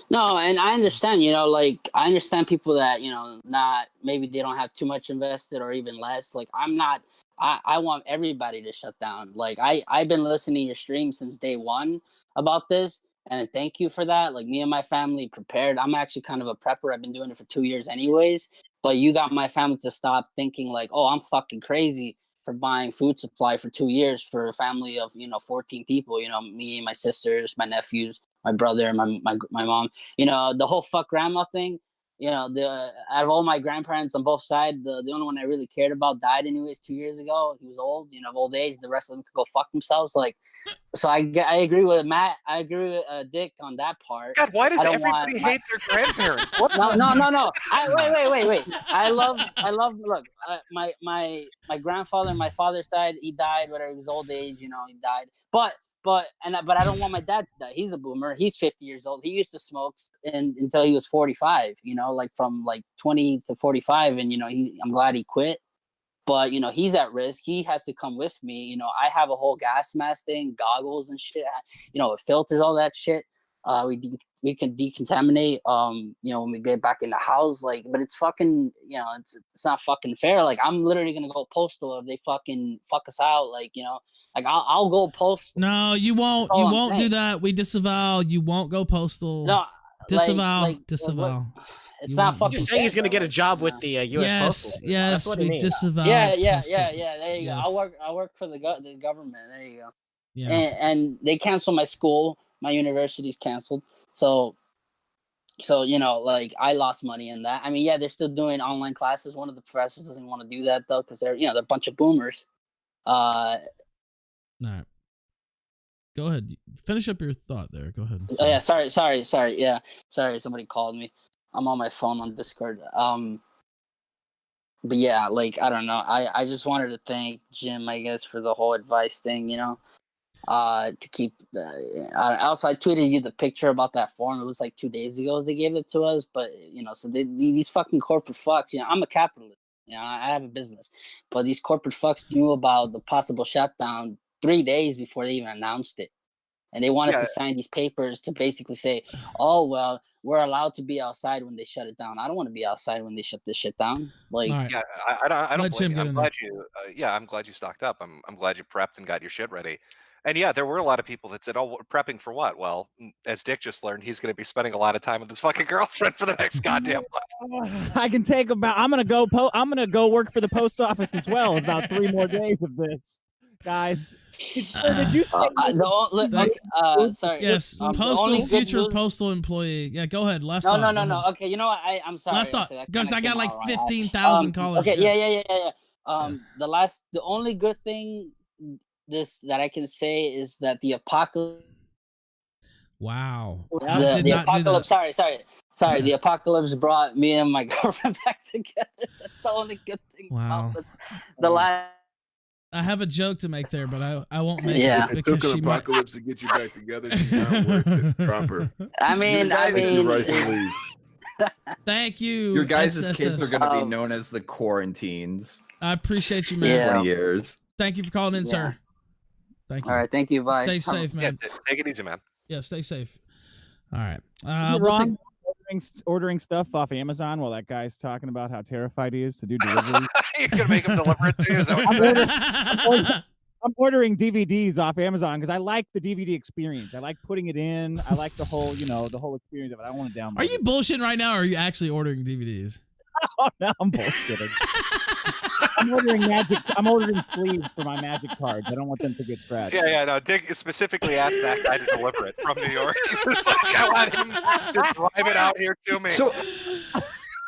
Speaker 9: No, and I understand, I understand people that, not, maybe they don't have too much invested or even less. Like, I want everybody to shut down. Like, I've been listening to your stream since day one about this, and thank you for that. Like, me and my family prepared. I'm actually kind of a prepper. I've been doing it for 2 years anyways, but you got my family to stop thinking like, oh, I'm fucking crazy for buying food supply for 2 years for a family of 14 people. Me, my sisters, my nephews, my brother, my mom. The whole fuck grandma thing. Out of all my grandparents on both sides, the only one I really cared about died anyways 2 years ago. He was old, of old age. The rest of them could go fuck themselves. Like, so I agree with Matt. I agree with Dick on that part.
Speaker 3: God, why does everybody hate their grandparents?
Speaker 9: No. Wait. I love. Look, my grandfather, my father's side, he died. Whatever, he was old age. He died. But I don't want my dad to die. He's a boomer. He's 50 years old. He used to smoke until he was 45. From 20 to 45, and I'm glad he quit. But he's at risk. He has to come with me. I have a whole gas mask thing, goggles and shit. It filters all that shit. We can decontaminate. When we get back in the house. But it's fucking. It's not fucking fair. Like, I'm literally gonna go postal if they fucking fuck us out. I'll go postal.
Speaker 2: No, you won't. You won't do that. We disavow. You won't go postal.
Speaker 9: No,
Speaker 2: disavow. Disavow.
Speaker 9: It's not fucking.
Speaker 4: Just saying he's
Speaker 9: fair,
Speaker 4: gonna
Speaker 9: though.
Speaker 4: get a job with the U.S. Postal
Speaker 2: Yes,
Speaker 4: Service.
Speaker 2: yes,
Speaker 4: That's what he
Speaker 2: we
Speaker 4: means.
Speaker 2: disavow.
Speaker 9: Yeah.
Speaker 2: postal-
Speaker 9: There you go.
Speaker 2: Yes.
Speaker 9: I work for the government. There you go.
Speaker 2: Yeah.
Speaker 9: And they canceled my school. My university's canceled. So like I lost money in that. I mean, yeah, they're still doing online classes. One of the professors doesn't want to do that though because they're they're a bunch of boomers.
Speaker 2: All right. Go ahead. Finish up your thought there. Go ahead.
Speaker 9: Oh yeah, sorry. Yeah, sorry. Somebody called me. I'm on my phone on Discord. But yeah, like I don't know. I just wanted to thank Jim, I guess, for the whole advice thing. To keep. Also, I tweeted you the picture about that form. It was like 2 days ago they gave it to us. But so these fucking corporate fucks. I'm a capitalist. I have a business, but these corporate fucks knew about the possible shutdown 3 days before they even announced it. And they want us to sign these papers to basically say, oh, well, we're allowed to be outside when they shut it down. I don't want to be outside when they shut this shit down. Like,
Speaker 3: Yeah, I don't
Speaker 2: Let Jim
Speaker 3: blame you.
Speaker 2: get
Speaker 3: I'm
Speaker 2: in
Speaker 3: glad you. I'm glad you stocked up. I'm glad you prepped and got your shit ready. And yeah, there were a lot of people that said, "Oh, prepping for what?" Well, as Dick just learned, he's going to be spending a lot of time with his fucking girlfriend for the next goddamn month.
Speaker 1: I can take about. I'm gonna go work for the post office as well. In about 3 more days of this, guys. Did you say
Speaker 9: sorry.
Speaker 2: Yes,
Speaker 9: the only
Speaker 2: postal
Speaker 9: good
Speaker 2: future
Speaker 9: news-
Speaker 2: postal employee. Yeah, go ahead. Last
Speaker 9: No,
Speaker 2: thought.
Speaker 9: no.
Speaker 2: Go ahead.
Speaker 9: Okay, you know what? I'm sorry.
Speaker 2: Last thought,
Speaker 9: that
Speaker 2: because
Speaker 9: kinda
Speaker 2: I got
Speaker 9: came
Speaker 2: like
Speaker 9: out wrong.
Speaker 2: 15,000 callers.
Speaker 9: Okay, yeah. The only good thing that I can say is that the apocalypse.
Speaker 2: Wow.
Speaker 9: The apocalypse. Sorry. The apocalypse brought me and my girlfriend back together. That's the only good thing.
Speaker 2: Wow.
Speaker 9: The last.
Speaker 2: I have a joke to make there, but I won't make
Speaker 9: Yeah.
Speaker 2: it
Speaker 7: It took
Speaker 2: because
Speaker 7: an
Speaker 2: she might.
Speaker 7: apocalypse to get you back together. She's not worth it. Proper.
Speaker 8: Your
Speaker 7: Rise and leave.
Speaker 2: Thank you.
Speaker 8: Your guys' kids
Speaker 2: SSS.
Speaker 8: are going to be known as the quarantines.
Speaker 2: I appreciate you,
Speaker 8: in
Speaker 2: man.
Speaker 8: 20 years.
Speaker 2: Thank you for calling in,
Speaker 9: Yeah.
Speaker 2: sir. Thank you.
Speaker 9: All right, thank you. Bye.
Speaker 2: Stay safe, man.
Speaker 3: Yeah, take it easy, man.
Speaker 2: Yeah, stay safe. All right.
Speaker 1: Isn't it
Speaker 2: we'll
Speaker 1: wrong
Speaker 2: take-
Speaker 1: ordering stuff off Amazon while that guy's talking about how terrified he is to do delivery?
Speaker 3: You're gonna make him deliver it to you? Is that what you're saying?
Speaker 1: I'm ordering DVDs off Amazon because I like the DVD experience. I like putting it in. I like the whole, the whole experience of it. I don't want to download.
Speaker 2: Are you bullshitting right now, or are you actually ordering DVDs?
Speaker 1: Oh no, I'm bullshitting. I'm ordering sleeves for my Magic cards. I don't want them to get scratched.
Speaker 3: Yeah. No, Dick specifically asked that guy to deliver it from New York. He was like, I want him to drive it out here to me.
Speaker 8: So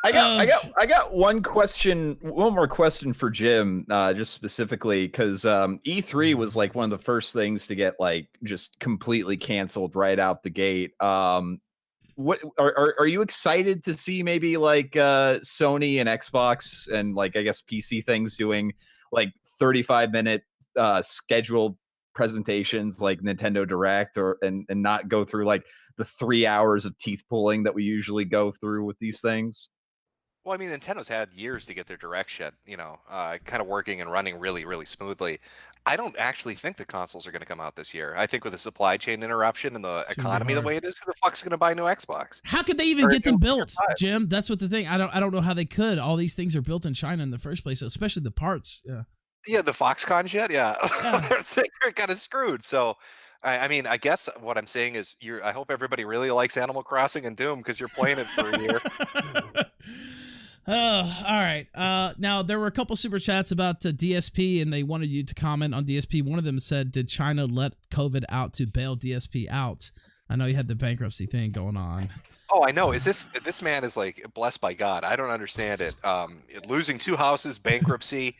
Speaker 8: I got one more question for Jim, just specifically because E3 was like one of the first things to get like just completely canceled right out the gate. What are you excited to see maybe like Sony and Xbox and like I guess PC things doing like 35-minute scheduled presentations like Nintendo Direct and not go through like the 3 hours of teeth pulling that we usually go through with these things?
Speaker 3: Well, I mean, Nintendo's had years to get their direct shit, kind of working and running really, really smoothly. I don't actually think the consoles are going to come out this year. I think with the supply chain interruption and the economy the way it is, who the fuck's going to buy a new Xbox?
Speaker 2: How could they even
Speaker 3: Or a
Speaker 2: get them
Speaker 3: new
Speaker 2: built,
Speaker 3: PS5?
Speaker 2: Jim? That's what the thing. I don't know how they could. All these things are built in China in the first place, especially the parts. Yeah.
Speaker 3: Yeah, the Foxconn shit. Yeah, they're kind of screwed. So, I mean, I guess what I'm saying is, I hope everybody really likes Animal Crossing and Doom because you're playing it for a year.
Speaker 2: Oh, all right. Now there were a couple super chats about DSP, and they wanted you to comment on DSP. One of them said, "Did China let COVID out to bail DSP out?" I know you had the bankruptcy thing going on.
Speaker 3: Oh, I know. This man is like blessed by God. I don't understand it. Losing 2 houses, bankruptcy.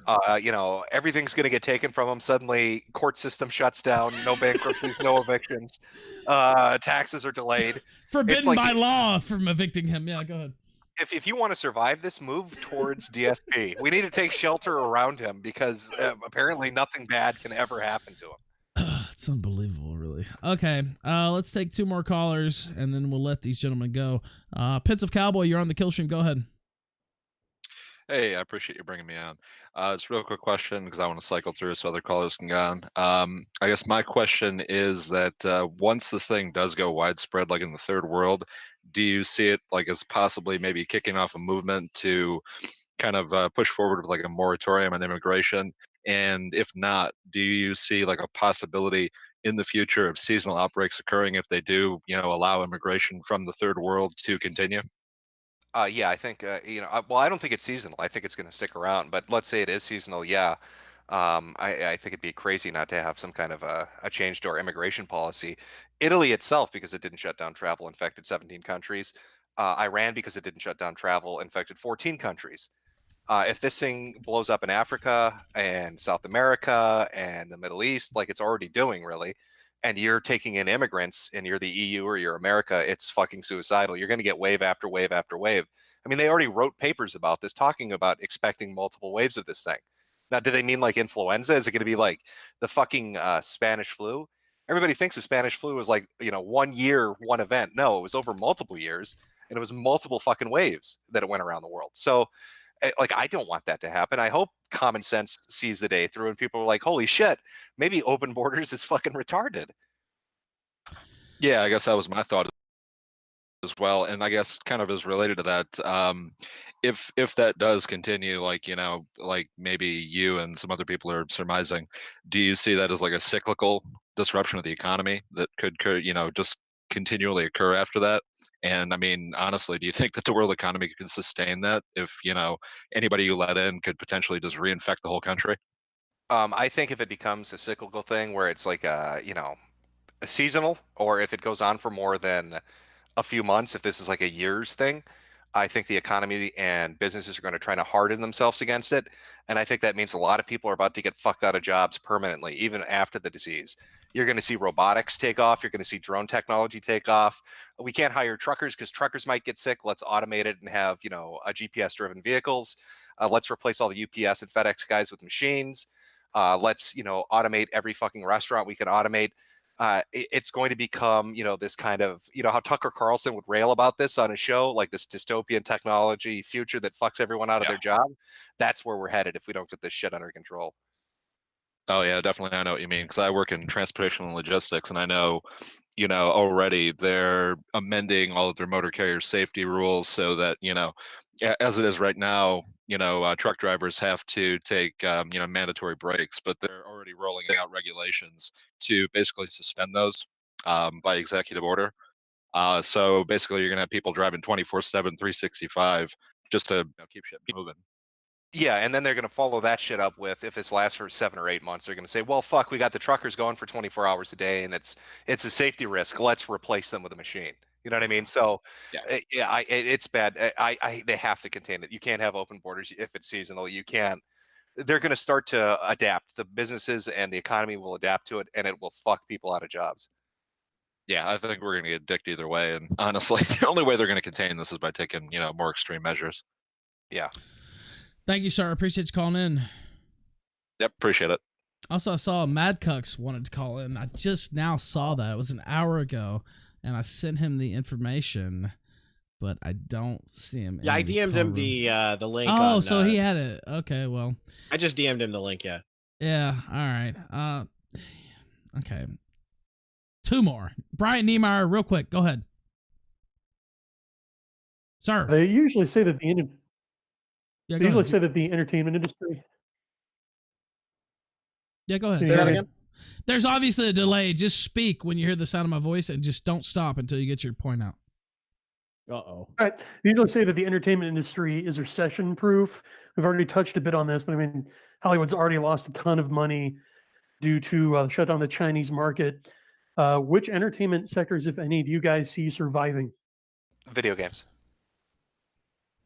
Speaker 3: Everything's going to get taken from him. Suddenly, court system shuts down. No bankruptcies, no evictions. Taxes are delayed.
Speaker 2: Forbidden by law from evicting him. Yeah, go ahead.
Speaker 3: If you want to survive this, move towards DSP. We need to take shelter around him because apparently nothing bad can ever happen to him.
Speaker 2: It's unbelievable, really. Okay, let's take 2 more callers, and then we'll let these gentlemen go. Pits of Cowboy, you're on the kill stream. Go ahead.
Speaker 10: Hey, I appreciate you bringing me on. Just a real quick question because I want to cycle through so other callers can go on. I guess my question is that once this thing does go widespread, like in the third world, do you see it like as possibly maybe kicking off a movement to kind of push forward with like a moratorium on immigration? And if not, do you see like a possibility in the future of seasonal outbreaks occurring if they do, allow immigration from the third world to continue?
Speaker 3: Yeah, I think well, I don't think it's seasonal. I think it's going to stick around. But let's say it is seasonal. Yeah, I think it'd be crazy not to have some kind of a change to our immigration policy. Italy itself, because it didn't shut down travel, infected 17 countries. Iran, because it didn't shut down travel, infected 14 countries. If this thing blows up in Africa and South America and the Middle East, like it's already doing, really, and you're taking in immigrants and you're the EU or you're America, it's fucking suicidal. You're going to get wave after wave after wave. I mean, they already wrote papers about this, talking about expecting multiple waves of this thing. Now, do they mean like influenza? Is it going to be like the fucking Spanish flu? Everybody thinks the Spanish flu was like, 1 year, one event. No, it was over multiple years, and it was multiple fucking waves that it went around the world. So, like, I don't want that to happen. I hope common sense sees the day through and people are like, holy shit, maybe open borders is fucking retarded.
Speaker 10: Yeah, I guess that was my thought as well, and I guess kind of is related to that. If that does continue, like like maybe you and some other people are surmising, do you see that as like a cyclical disruption of the economy that could just continually occur after that? And I mean, honestly, do you think that the world economy could sustain that if anybody you let in could potentially just reinfect the whole country?
Speaker 3: I think if it becomes a cyclical thing where it's like a seasonal, or if it goes on for more than a few months, if this is like a year's thing, I think the economy and businesses are going to try to harden themselves against it. And I think that means a lot of people are about to get fucked out of jobs permanently, even after the disease. You're going to see robotics take off. You're going to see drone technology take off. We can't hire truckers because truckers might get sick. Let's automate it and have, a GPS driven vehicles. Let's replace all the UPS and FedEx guys with machines. Let's, automate every fucking restaurant we can automate. It's going to become, this kind of, how Tucker Carlson would rail about this on his show, like this dystopian technology future that fucks everyone out of their job. That's where we're headed if we don't get this shit under control.
Speaker 10: Oh yeah, definitely. I know what you mean because I work in transportation and logistics, and I know, already they're amending all of their motor carrier safety rules so that as it is right now, truck drivers have to take mandatory breaks, but they're already rolling out regulations to basically suspend those by executive order. So basically, you're gonna have people driving 24/7, 365 just to keep shit moving.
Speaker 3: Yeah, and then they're going to follow that shit up with, if this lasts for 7 or 8 months, they're going to say, well, fuck, we got the truckers going for 24 hours a day, and it's a safety risk. Let's replace them with a machine. You know what I mean? So, yeah, it's bad. They have to contain it. You can't have open borders if it's seasonal. You can't. They're going to start to adapt. The businesses and the economy will adapt to it, and it will fuck people out of jobs.
Speaker 10: Yeah, I think we're gonna get dicked either way, and honestly, the only way they're gonna contain this is by taking more extreme measures.
Speaker 3: Yeah.
Speaker 2: Thank you, sir. I appreciate you calling in.
Speaker 10: Yep, appreciate it.
Speaker 2: Also, I saw Mad Cucks wanted to call in. I just now saw that. It was an hour ago, and I sent him the information, but I don't see him.
Speaker 4: Yeah, I
Speaker 2: in the
Speaker 4: DM'd
Speaker 2: call
Speaker 4: him
Speaker 2: room.
Speaker 4: the link.
Speaker 2: Oh,
Speaker 4: on,
Speaker 2: so he had it. Okay, well.
Speaker 4: I just DM'd him the link. Yeah.
Speaker 2: Yeah. All right. Okay. Two more. Brian Niemeyer, real quick. Go ahead, sir.
Speaker 11: They usually say that
Speaker 2: Yeah,
Speaker 11: they
Speaker 2: go
Speaker 11: usually
Speaker 2: ahead.
Speaker 11: say that the entertainment industry.
Speaker 2: Yeah, go ahead.
Speaker 11: Say that again?
Speaker 2: There's obviously a delay. Just speak when you hear the sound of my voice, and just don't stop until you get your point out.
Speaker 11: All right. They usually say that the entertainment industry is recession proof. We've already touched a bit on this, but I mean, Hollywood's already lost a ton of money due to the shutdown of the Chinese market. Which entertainment sectors, if any, do you guys see surviving?
Speaker 3: Video games.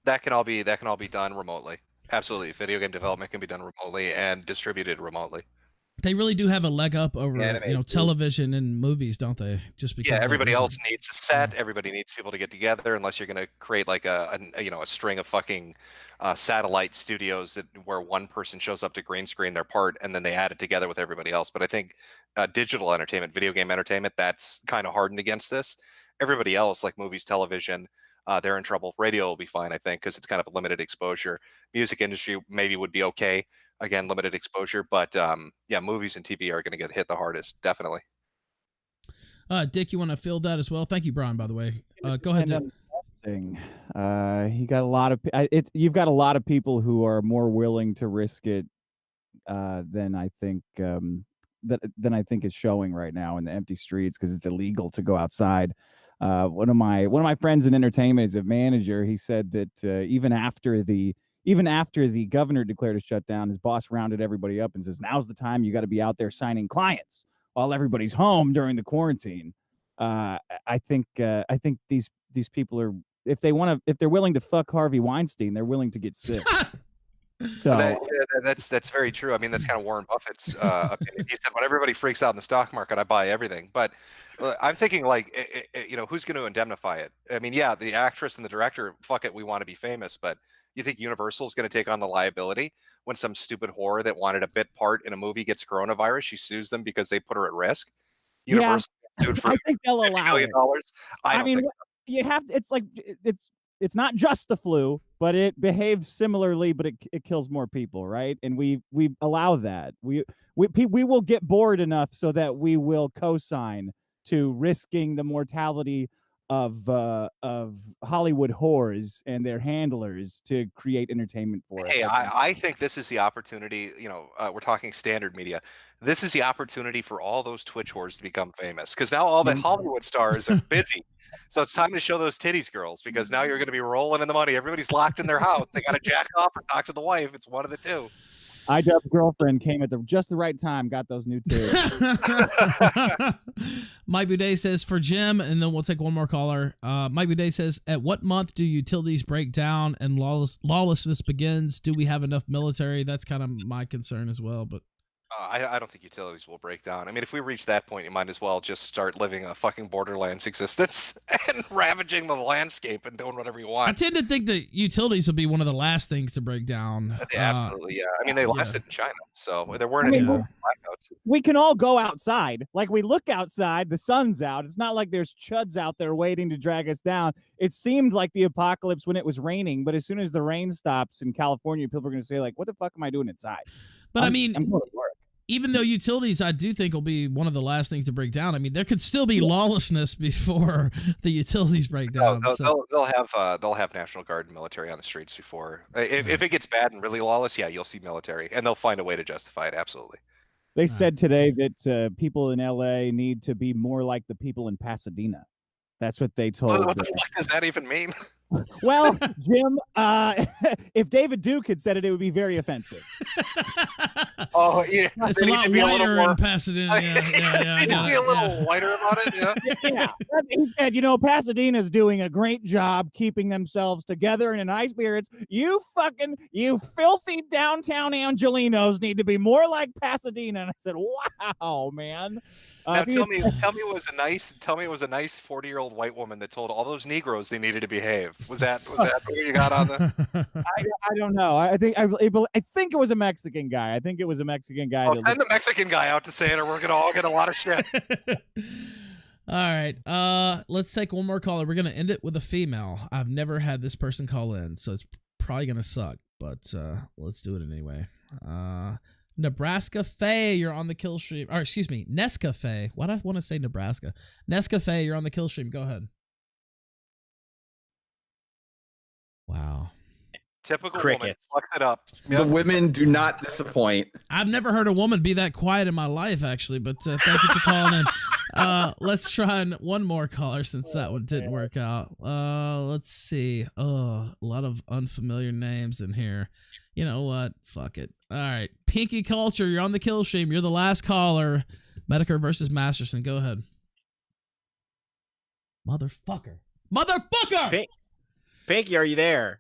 Speaker 3: That can all be done remotely. Absolutely. Video game development can be done remotely and distributed remotely.
Speaker 2: They really do have a leg up over
Speaker 3: Anime, too.
Speaker 2: television and movies, don't they? Just because
Speaker 3: Yeah,
Speaker 2: of that
Speaker 3: everybody
Speaker 2: reason.
Speaker 3: else needs a set. Everybody needs people to get together, unless you're going to create like a string of fucking satellite studios where one person shows up to green screen their part and then they add it together with everybody else. But I think digital entertainment, video game entertainment, that's kind of hardened against this. Everybody else, like movies, television, they're in trouble. Radio will be fine, I think, because it's kind of a limited exposure. Music industry maybe would be okay. Again, limited exposure, but yeah, movies and TV are going to get hit the hardest, definitely.
Speaker 2: Dick, you want to field that as well? Thank you, Brian. By the way, go ahead. Dick.
Speaker 1: He got a lot of. You've got a lot of people who are more willing to risk it than I think. Than I think is showing right now in the empty streets because it's illegal to go outside. One of my friends in entertainment is a manager. He said that even after the governor declared a shutdown, his boss rounded everybody up and says, "Now's the time you got to be out there signing clients while everybody's home during the quarantine." I think these people are, if they're willing to fuck Harvey Weinstein, they're willing to get sick. So
Speaker 3: that's very true. I mean, that's kind of Warren Buffett's opinion. He said, when everybody freaks out in the stock market, I buy everything. But I'm thinking, like, who's going to indemnify it? I mean, yeah, the actress and the director, fuck it, we want to be famous. But you think Universal is going to take on the liability when some stupid whore that wanted a bit part in a movie gets coronavirus? She sues them because they put her at risk. Universal gets sued for
Speaker 1: I think they'll
Speaker 3: $50
Speaker 1: allow
Speaker 3: million.
Speaker 1: it.
Speaker 3: I don't
Speaker 1: mean,
Speaker 3: think
Speaker 1: you have. It's like it's not just the flu, but it behaves similarly, but it kills more people, right? And we allow that. We will get bored enough so that we will co-sign to risking the mortality of Hollywood whores and their handlers to create entertainment for us.
Speaker 3: Hey, I think this is the opportunity. We're talking standard media. This is the opportunity for all those Twitch whores to become famous, because now all the Hollywood stars are busy. So it's time to show those titties, girls, because now you're going to be rolling in the money. Everybody's locked in their house. They got to jack off or talk to the wife. It's one of the two.
Speaker 1: iDubbbz girlfriend came at just the right time, got those new titties.
Speaker 2: Mike Boudet says for Jim, and then we'll take one more caller. Mike Boudet says, at what month do utilities break down and lawlessness begins? Do we have enough military? That's kind of my concern as well. But
Speaker 3: I don't think utilities will break down. I mean, if we reach that point, you might as well just start living a fucking Borderlands existence and ravaging the landscape and doing whatever you want.
Speaker 2: I tend to think that utilities will be one of the last things to break down.
Speaker 3: Absolutely, yeah. I mean, they lasted in China, so there weren't any more blackouts.
Speaker 1: We can all go outside. Like, we look outside, the sun's out. It's not like there's chuds out there waiting to drag us down. It seemed like the apocalypse when it was raining, but as soon as the rain stops in California, people are going to say, like, what the fuck am I doing inside?
Speaker 2: But I mean,
Speaker 1: I'm going to work.
Speaker 2: Even though utilities, I do think, will be one of the last things to break down. I mean, there could still be lawlessness before the utilities break down.
Speaker 3: They'll have National Guard and military on the streets before. If it gets bad and really lawless, yeah, you'll see military, and they'll find a way to justify it. Absolutely.
Speaker 1: They said today that people in LA need to be more like the people in Pasadena. That's what they told.
Speaker 3: What the fuck does that even mean?
Speaker 1: Well, Jim, if David Duke had said it, it would be very offensive.
Speaker 3: Oh, yeah.
Speaker 2: It's a lot whiter in Pasadena. Yeah.
Speaker 3: Need to be a little whiter about it,
Speaker 1: yeah. He said, Pasadena's doing a great job keeping themselves together and in high spirits. You filthy downtown Angelinos need to be more like Pasadena. And I said, wow, man.
Speaker 3: Now tell me it was a nice 40-year-old white woman that told all those Negroes they needed to behave. Was that who you got on the?
Speaker 1: I don't know. I think it was a Mexican guy. Send
Speaker 3: the Mexican guy out to say it, or we're gonna all get a lot of shit.
Speaker 2: All right. Let's take one more caller. We're gonna end it with a female. I've never had this person call in, so it's probably gonna suck. But let's do it anyway. Nebraska Faye, you're on the kill stream. Or excuse me, Nescafe. Why do I want to say Nebraska? Nescafe, you're on the kill stream. Go ahead. Wow.
Speaker 3: Typical
Speaker 8: Crickets.
Speaker 3: woman. Fuck it up.
Speaker 8: The women do not disappoint.
Speaker 2: I've never heard a woman be that quiet in my life, actually, but thank you for calling in. Let's try one more caller since that one didn't work out. Let's see. Oh, a lot of unfamiliar names in here. You know what? Fuck it. All right. Pinky Culture, you're on the kill stream. You're the last caller. Metokur versus Masterson. Go ahead. Motherfucker.
Speaker 4: Pinky, are you there?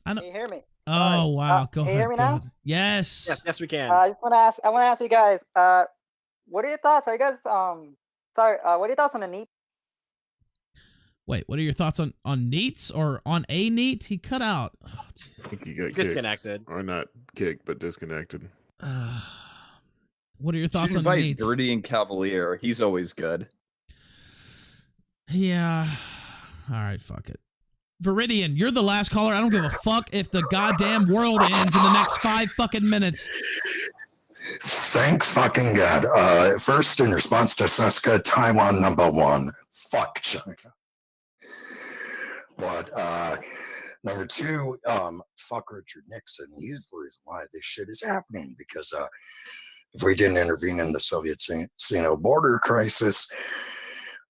Speaker 12: Can you hear me?
Speaker 2: Oh, wow. Go
Speaker 12: can
Speaker 2: ahead.
Speaker 12: you hear me now?
Speaker 2: Yes.
Speaker 4: Yes, we can.
Speaker 12: I want to ask you guys, what are your thoughts? Are you guys, what are your thoughts on the NEET?
Speaker 2: Wait, what are your thoughts on NEETs or on a NEET? He cut out. Oh,
Speaker 7: I think you got
Speaker 4: disconnected.
Speaker 7: Kicked. Or not kicked, but disconnected.
Speaker 2: What are your thoughts on
Speaker 8: invite
Speaker 2: NEETs?
Speaker 8: Viridian Cavalier. He's always good.
Speaker 2: Yeah. All right, fuck it. Viridian, you're the last caller. I don't give a fuck if the goddamn world ends in the next 5 fucking minutes.
Speaker 13: Thank fucking God. First, in response to Seska, Taiwan #1. Fuck China. But number two, fuck Richard Nixon. He's the reason why this shit is happening. Because if we didn't intervene in the Soviet border crisis,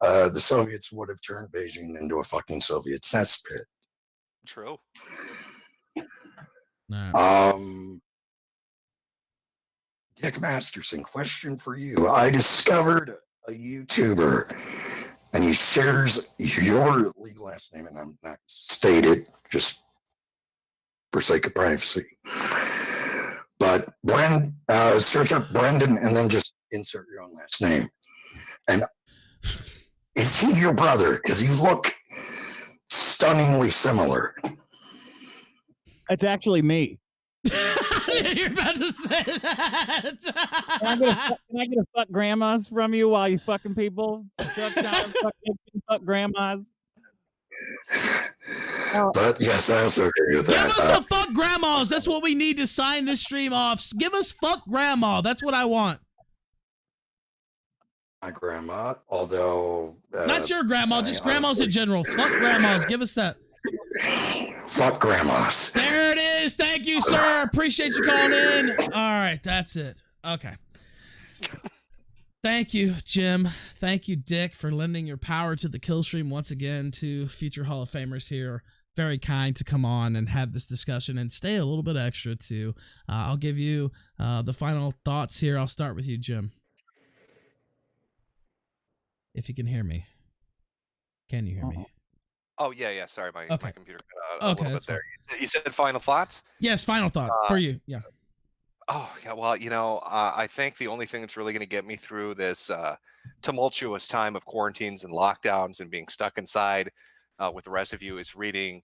Speaker 13: the Soviets would have turned Beijing into a fucking Soviet cesspit.
Speaker 3: True.
Speaker 13: Dick Masterson, question for you. I discovered a YouTuber, and he shares your legal last name, and I'm not stated just for sake of privacy. But search up Brendan and then just insert your own last name. And is he your brother? Because you look stunningly similar.
Speaker 1: It's actually me.
Speaker 2: You're about to say that.
Speaker 1: Can I get a fuck grandmas from you while you fucking people? Fuck grandmas.
Speaker 13: But yes, I also agree with
Speaker 2: Give
Speaker 13: that.
Speaker 2: us a fuck grandmas. That's what we need to sign this stream off. Give us fuck grandma. That's what I want.
Speaker 13: My grandma, although
Speaker 2: not your grandma, just grandmas in general. Fuck grandmas. Give us that.
Speaker 13: Fuck grandmas.
Speaker 2: There it is. Thank you, sir. Appreciate you calling in. All right, that's it. Okay. Thank you, Jim. Thank you, Dick, for lending your power to the kill stream once again. To future Hall of Famers here. Very kind to come on and have this discussion and stay a little bit extra too. I'll give you the final thoughts here. I'll start with you, Jim. If you can hear me. Can you hear me?
Speaker 3: Oh, yeah. Sorry, my computer cut out a little bit there. You said final thoughts?
Speaker 2: Yes, final thought for you. Yeah.
Speaker 3: Oh, yeah. Well, I think the only thing that's really going to get me through this tumultuous time of quarantines and lockdowns and being stuck inside with the rest of you is reading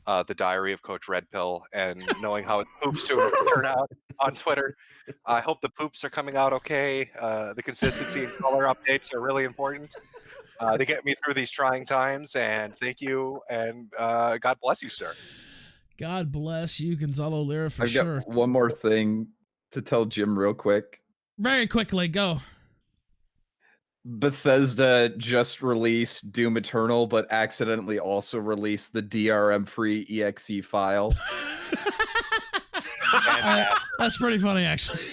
Speaker 3: the diary of Coach Red Pill and knowing how it poops to turn out on Twitter. I hope the poops are coming out okay. The consistency and color updates are really important. They get me through these trying times, and thank you, and God bless you, sir.
Speaker 2: God bless you, Gonzalo Lira, for
Speaker 8: I've
Speaker 2: sure.
Speaker 8: got one more thing to tell Jim real quick.
Speaker 2: Very quickly, go.
Speaker 8: Bethesda just released Doom Eternal, but accidentally also released the DRM-free exe file.
Speaker 2: That's pretty funny, actually.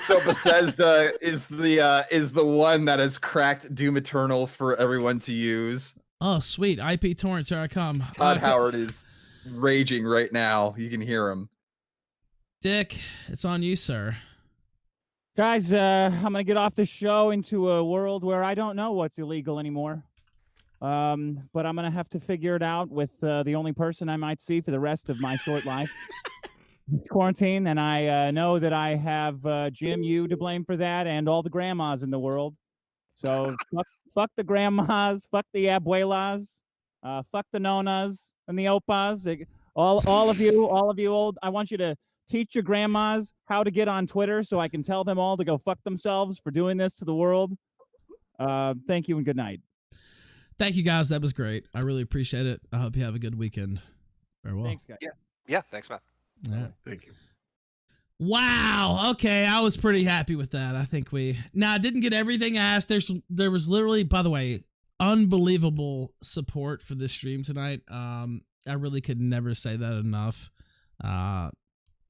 Speaker 8: So Bethesda is the one that has cracked Doom Eternal for everyone to use.
Speaker 2: Oh, sweet. IP torrents, here I come.
Speaker 8: Todd Howard is raging right now. You can hear him.
Speaker 2: Dick, it's on you, sir.
Speaker 1: Guys, I'm going to get off the show into a world where I don't know what's illegal anymore. But I'm going to have to figure it out with the only person I might see for the rest of my short life. It's quarantine, and I know that I have Jim, you to blame for that, and all the grandmas in the world. So fuck the grandmas, fuck the abuelas, fuck the nonas and the opas. All of you old. I want you to teach your grandmas how to get on Twitter so I can tell them all to go fuck themselves for doing this to the world. Thank you and good night.
Speaker 2: Thank you, guys. That was great. I really appreciate it. I hope you have a good weekend. Farewell.
Speaker 1: Thanks, guys.
Speaker 3: Yeah. Thanks, man.
Speaker 2: All right.
Speaker 7: Thank you.
Speaker 2: Wow. Okay, I was pretty happy with that. I think I didn't get everything asked. There was literally, by the way, unbelievable support for this stream tonight. I really could never say that enough.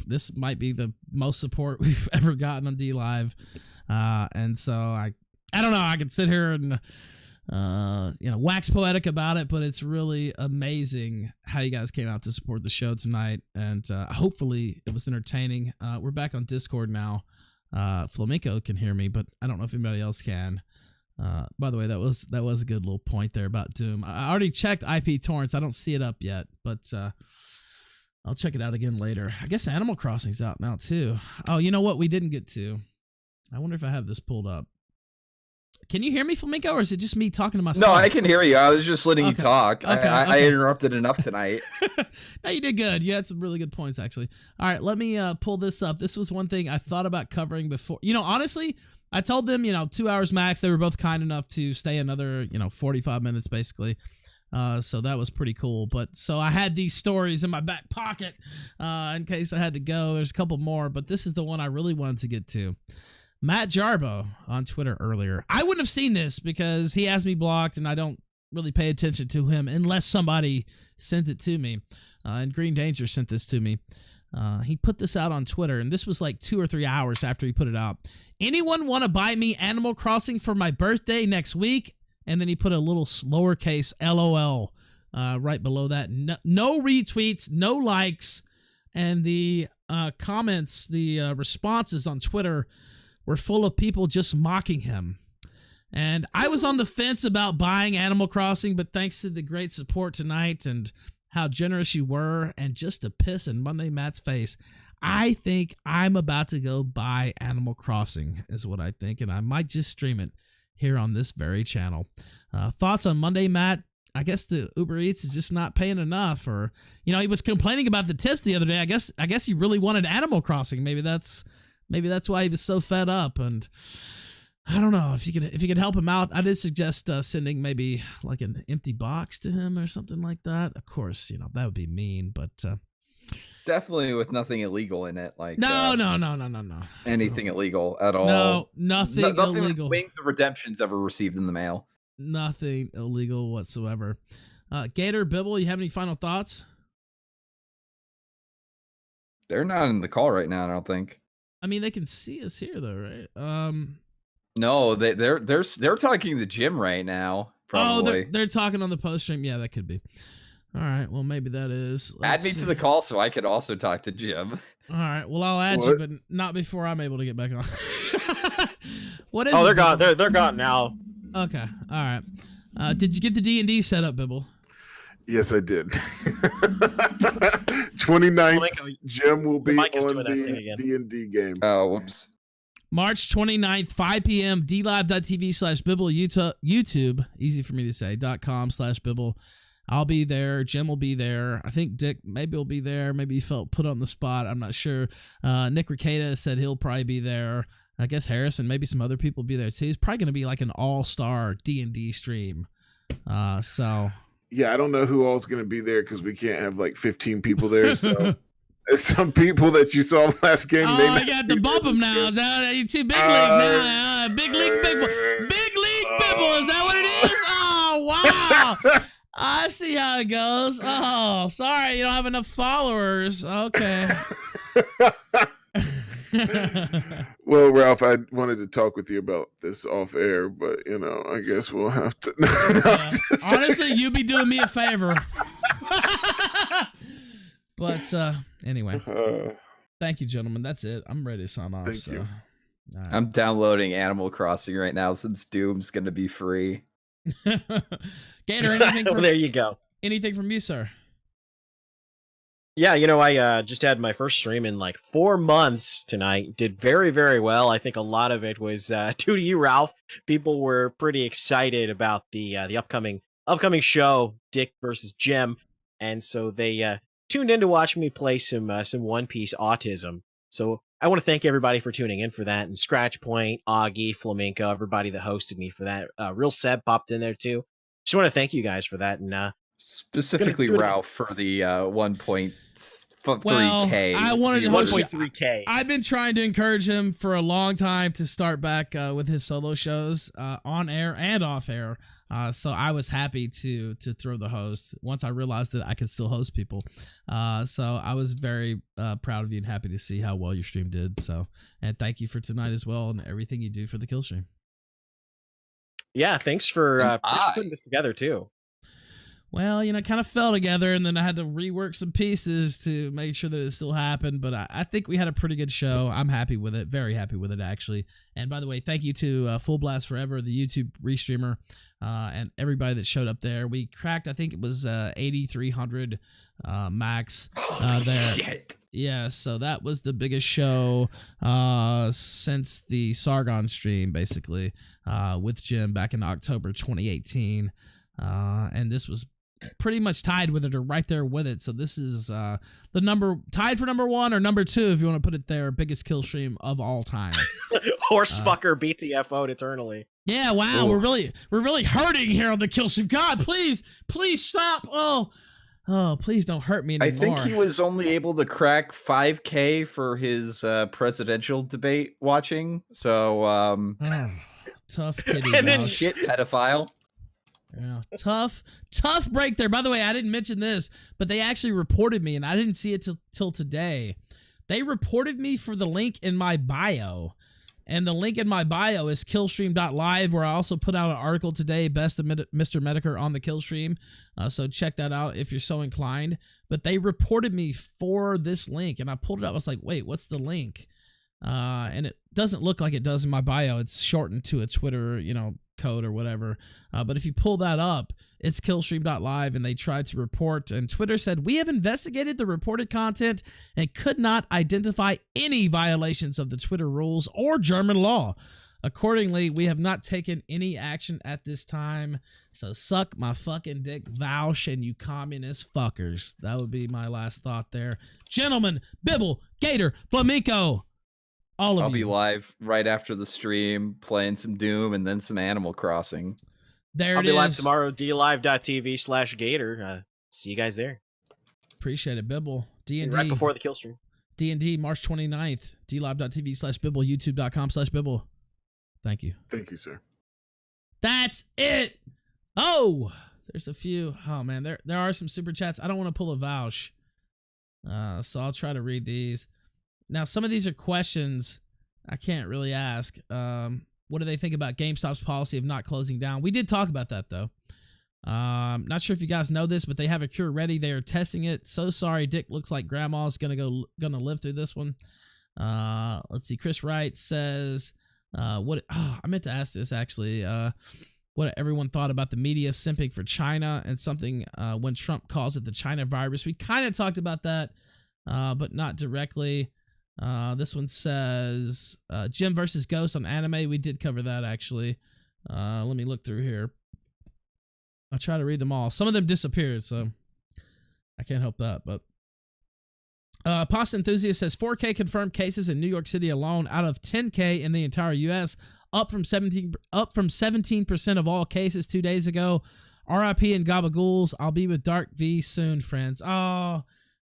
Speaker 2: This might be the most support we've ever gotten on D Live, and so I don't know. I could sit here and wax poetic about it, but it's really amazing how you guys came out to support the show tonight, and hopefully it was entertaining. We're back on Discord now. Flamenco can hear me, but I don't know if anybody else can. By the way, that was a good little point there about Doom. I already checked IP torrents. I don't see it up yet, but I'll check it out again later. I guess Animal Crossing's out now too. Oh, you know what we didn't get to? I wonder if I have this pulled up. Can you hear me, Flamenco, or is it just me talking to myself?
Speaker 8: No, I can hear you. I was just letting you
Speaker 2: Okay.
Speaker 8: talk.
Speaker 2: Okay,
Speaker 8: I
Speaker 2: okay.
Speaker 8: interrupted enough tonight.
Speaker 2: No, you did good. You had some really good points, actually. All right, let me pull this up. This was one thing I thought about covering before. Honestly, I told them, 2 hours max. They were both kind enough to stay another, 45 minutes, basically. So that was pretty cool. But so I had these stories in my back pocket in case I had to go. There's a couple more, but this is the one I really wanted to get to. Matt Jarbo on Twitter earlier. I wouldn't have seen this because he has me blocked and I don't really pay attention to him unless somebody sent it to me. And Green Danger sent this to me. He put this out on Twitter, and this was like 2 or 3 hours after he put it out. Anyone want to buy me Animal Crossing for my birthday next week? and then he put a little lowercase LOL right below that. No retweets, no likes, and the comments, the responses on Twitter were full of people just mocking him. And I was on the fence about buying Animal Crossing, but thanks to the great support tonight and how generous you were, and just to piss in Monday Matt's face, I think I'm about to go buy Animal Crossing, is what I think, and I might just stream it here on this very channel. Thoughts on Monday Matt? I guess the Uber Eats is just not paying enough, or he was complaining about the tips the other day. I guess he really wanted Animal Crossing. Maybe that's why he was so fed up. And I don't know if you could help him out. I did suggest sending maybe like an empty box to him or something like that. Of course, that would be mean, but
Speaker 8: definitely with nothing illegal in it. Like
Speaker 2: no.
Speaker 8: Anything illegal at all?
Speaker 2: No, nothing illegal.
Speaker 8: Wings of Redemption's ever received in the mail.
Speaker 2: Nothing illegal whatsoever. Gator, Bibble, you have any final thoughts?
Speaker 8: They're not in the call right now, I don't think.
Speaker 2: I mean, they can see us here though, right?
Speaker 8: No, they're talking to Jim right now. Probably.
Speaker 2: Oh, they're talking on the post stream. Yeah, that could be. All right. Well, maybe that is.
Speaker 8: Add me to the call so I could also talk to Jim.
Speaker 2: All right. Well, I'll add you, but not before I'm able to get back on. What is?
Speaker 4: Oh, they're gone. They're gone now.
Speaker 2: Okay. All right. Did you get the D&D set up, Bibble?
Speaker 7: Yes, I did. 29th, Jim will be on the D&D game.
Speaker 8: Oh, whoops.
Speaker 2: March 29th, 5 p.m., dlive.tv/Bibble, YouTube, easy for me to say, .com/Bibble. I'll be there. Jim will be there. I think Dick maybe will be there. Maybe he felt put on the spot. I'm not sure. Nick Ricada said he'll probably be there. I guess Harrison, maybe some other people will be there too. It's probably going to be like an all-star D&D stream. So
Speaker 7: yeah, I don't know who all's going to be there because we can't have like 15 people there. So some people that you saw last game.
Speaker 2: Oh, I got to bump them now. Is that you too big league now? Big league Bibble. Is that what it is? Oh, wow. I see how it goes. Oh, sorry, you don't have enough followers. Okay.
Speaker 7: Well, Ralph, I wanted to talk with you about this off air, but I guess we'll have to.
Speaker 2: Honestly, you'd be doing me a favor. But anyway, thank you, gentlemen. That's it. I'm ready to sign off.
Speaker 7: Thank you.
Speaker 2: Right.
Speaker 8: I'm downloading Animal Crossing right now since Doom's going to be free.
Speaker 2: Gator, anything from,
Speaker 4: there you go.
Speaker 2: Anything from you, sir?
Speaker 4: Yeah, I just had my first stream in like 4 months tonight. Did very, very well. I think a lot of it was due to you, Ralph. People were pretty excited about the upcoming show, Dick versus Jim, and so they tuned in to watch me play some One Piece Autism. So I want to thank everybody for tuning in for that, and Scratch Point, Augie, Flamenco, everybody that hosted me for that. Real Seb popped in there too. Just want to thank you guys for that, and
Speaker 8: specifically Ralph for the 1.3K.
Speaker 2: I wanted to host
Speaker 4: 1.3K.
Speaker 2: I've been trying to encourage him for a long time to start back with his solo shows on air and off air. So I was happy to throw the host once I realized that I could still host people. So I was very proud of you and happy to see how well your stream did. So, and thank you for tonight as well and everything you do for the kill stream.
Speaker 4: Yeah, thanks for putting this together too.
Speaker 2: Well, kind of fell together, and then I had to rework some pieces to make sure that it still happened. But I think we had a pretty good show. I'm happy with it. Very happy with it, actually. And by the way, thank you to Full Blast Forever, the YouTube restreamer, and everybody that showed up there. We cracked, I think it was 8,300 max there.
Speaker 8: Shit.
Speaker 2: Yeah, so that was the biggest show since the Sargon stream, basically, with Jim back in October 2018. And this was pretty much tied with it or right there with it. So this is the number tied for number 1 or number 2, if you want to put it there, biggest kill stream of all time.
Speaker 4: Horsefucker beat the FO'd eternally.
Speaker 2: Yeah, wow, we're really hurting here on the kill stream. God, please stop. Oh, please don't hurt me anymore.
Speaker 8: I think he was only able to crack 5K for his presidential debate watching. So
Speaker 2: tough titty.
Speaker 8: And then shit, pedophile.
Speaker 2: Yeah, tough break there. By the way, I didn't mention this, but they actually reported me, and I didn't see it till today. They reported me for the link in my bio, And the link in my bio is killstream.live, where I also put out an article today, Best of Mr. Metokur on the Killstream. So check that out if you're so inclined. But they reported me for this link, and I pulled it up. I was like, wait, what's the link? And it doesn't look like it does in my bio. It's shortened to a Twitter, code or whatever. But if you pull that up, it's killstream.live, and they tried to report, and Twitter said, we have investigated the reported content and could not identify any violations of the Twitter rules or German law. Accordingly, we have not taken any action at this time. So suck my fucking dick, Vaush, and you communist fuckers. That would be my last thought there. Gentlemen, Bibble, Gator, Flamenco, all of
Speaker 8: I'll
Speaker 2: you.
Speaker 8: be live right after the stream, playing some Doom and then some Animal Crossing.
Speaker 2: There
Speaker 4: I'll
Speaker 2: it
Speaker 4: be live
Speaker 2: is.
Speaker 4: tomorrow, dlive.tv/Gator. See you guys there.
Speaker 2: Appreciate it, Bibble. D&D.
Speaker 4: Right before the kill stream.
Speaker 2: D&D, March 29th. dlive.tv/Bibble, youtube.com/Bibble. Thank you.
Speaker 7: Thank you, sir.
Speaker 2: That's it. Oh, there's a few. Oh, man, there are some super chats. I don't want to pull a Vouch. So I'll try to read these. Now, some of these are questions I can't really ask. What do they think about GameStop's policy of not closing down? We did talk about that, though. Not sure if you guys know this, but they have a cure ready. They are testing it. So sorry, Dick. Looks like Grandma's gonna live through this one. Let's see. Chris Wright says, I meant to ask this actually. What everyone thought about the media simping for China and something when Trump calls it the China virus. We kind of talked about that, but not directly. This one says Jim versus Ghost on anime. We did cover that actually. Let me look through here. I'll try to read them all. Some of them disappeared, so I can't help that. But Pasta Enthusiast says 4K confirmed cases in New York City alone out of 10K in the entire U.S. up from 17% of all cases 2 days ago. RIP and Gabagools. I'll be with Dark V soon, friends. Oh,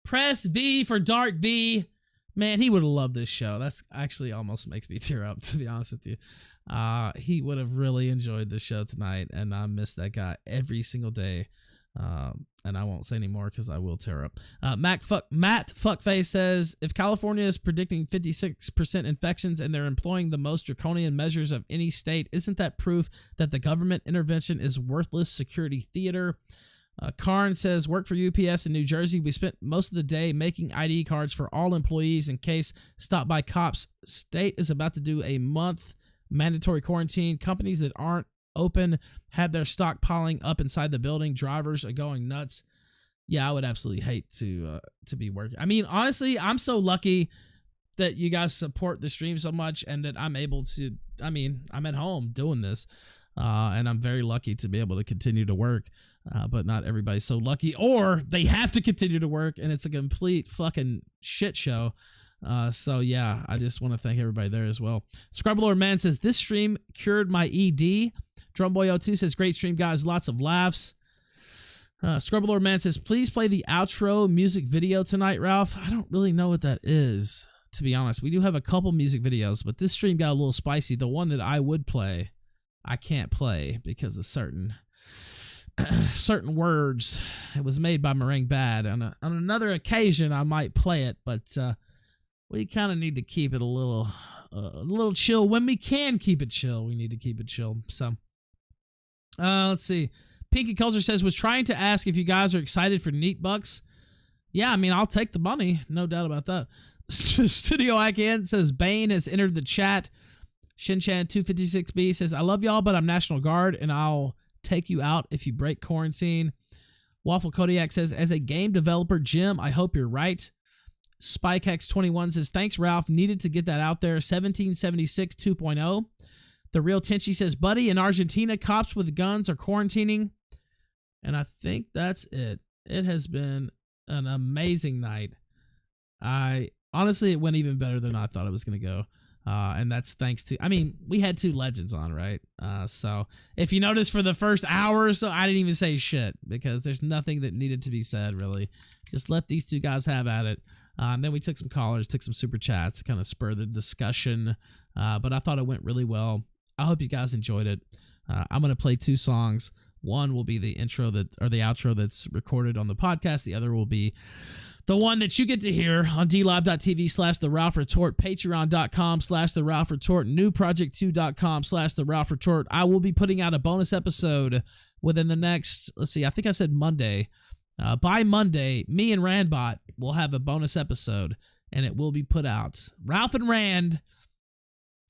Speaker 2: press V for Dark V. Man, he would have loved this show. That's actually almost makes me tear up, to be honest with you. He would have really enjoyed the show tonight, and I miss that guy every single day. And I won't say anymore because I will tear up. Matt Fuckface says, if California is predicting 56% infections and they're employing the most draconian measures of any state, isn't that proof that the government intervention is worthless security theater? Karn says, work for UPS in New Jersey. We spent most of the day making ID cards for all employees in case stopped by cops. State is about to do a month mandatory quarantine. Companies that aren't open have their stockpiling up inside the building. Drivers are going nuts. Yeah, I would absolutely hate to be working. I mean, honestly, I'm so lucky that you guys support the stream so much and that I'm able to, I'm at home doing this. And I'm very lucky to be able to continue to work. But not everybody's so lucky, or they have to continue to work and it's a complete fucking shit show. So yeah, I just want to thank everybody there as well. Scrubblord Man says, this stream cured my ED. Drumboy02 says, great stream, guys. Lots of laughs. Scrubblord Man says, please play the outro music video tonight, Ralph. I don't really know what that is, to be honest. We do have a couple music videos, but this stream got a little spicy. The one that I would play, I can't play because of certain words. It was made by Meringue Bad. On another occasion, I might play it, but we kind of need to keep it a little chill. When we can keep it chill, we need to keep it chill. So, let's see. Pinky Culture says, was trying to ask if you guys are excited for Neat Bucks. Yeah, I'll take the money. No doubt about that. Studio Icon says, Bane has entered the chat. Shinchan256B says, I love y'all, but I'm National Guard, and I'll take you out if you break quarantine. Waffle Kodiak says, as a game developer, Jim, I hope you're right. SpikeX21 says, thanks, Ralph. Needed to get that out there. 1776 2.0. The Real Tenchi says, buddy, in Argentina, cops with guns are quarantining. And I think that's it. It has been an amazing night. Honestly, it went even better than I thought it was going to go. And that's thanks to, we had two legends on, right? So if you notice, for the first hour or so, I didn't even say shit because there's nothing that needed to be said, really. Just let these two guys have at it. And then we took some callers, took some super chats to kind of spur the discussion. But I thought it went really well. I hope you guys enjoyed it. I'm going to play two songs. One will be the intro the outro that's recorded on the podcast. The other will be The one that you get to hear on dlive.tv/The Ralph Retort, patreon.com/The Ralph Retort, newproject2.com/The Ralph Retort. I will be putting out a bonus episode within the next, let's see, I think I said Monday. By Monday, me and Randbot will have a bonus episode, and it will be put out. Ralph and Rand,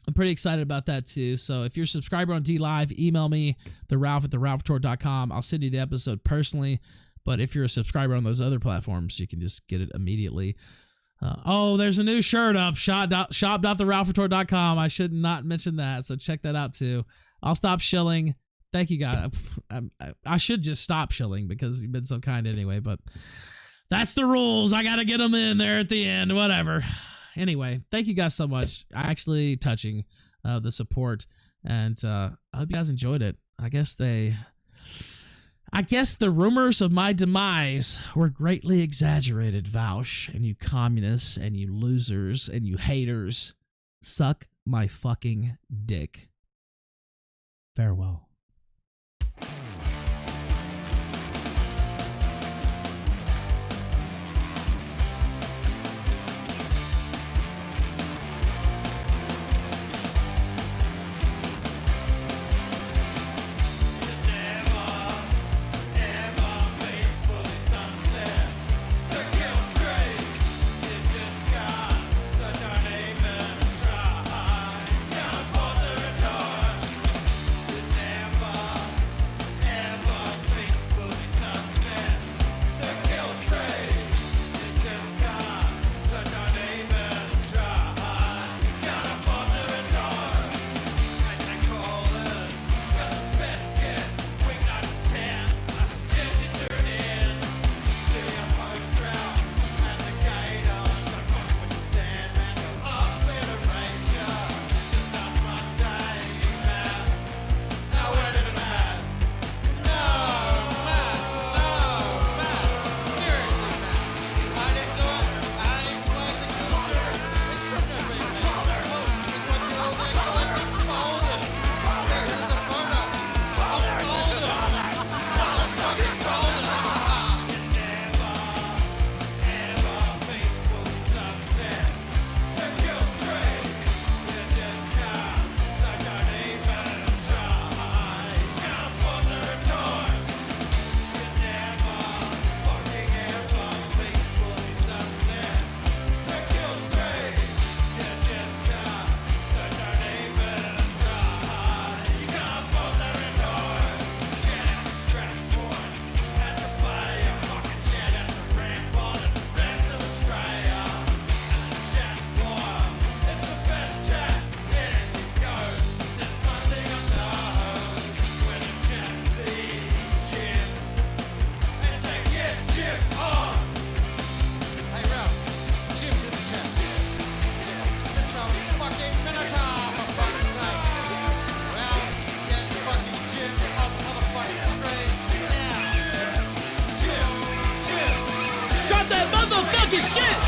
Speaker 2: I'm pretty excited about that too. So if you're a subscriber on DLive, email me, theralph@theralphretort.com. I'll send you the episode personally. But if you're a subscriber on those other platforms, you can just get it immediately. There's a new shirt up, shop.theralphretort.com. I should not mention that, so check that out too. I'll stop shilling. Thank you, guys. I should just stop shilling because you've been so kind anyway, but that's the rules. I got to get them in there at the end, whatever. Anyway, thank you guys so much. Actually touching the support, and I hope you guys enjoyed it. I guess the rumors of my demise were greatly exaggerated, Vaush, and you communists, and you losers, and you haters. Suck my fucking dick. Farewell.
Speaker 14: Drop that motherfucking shit!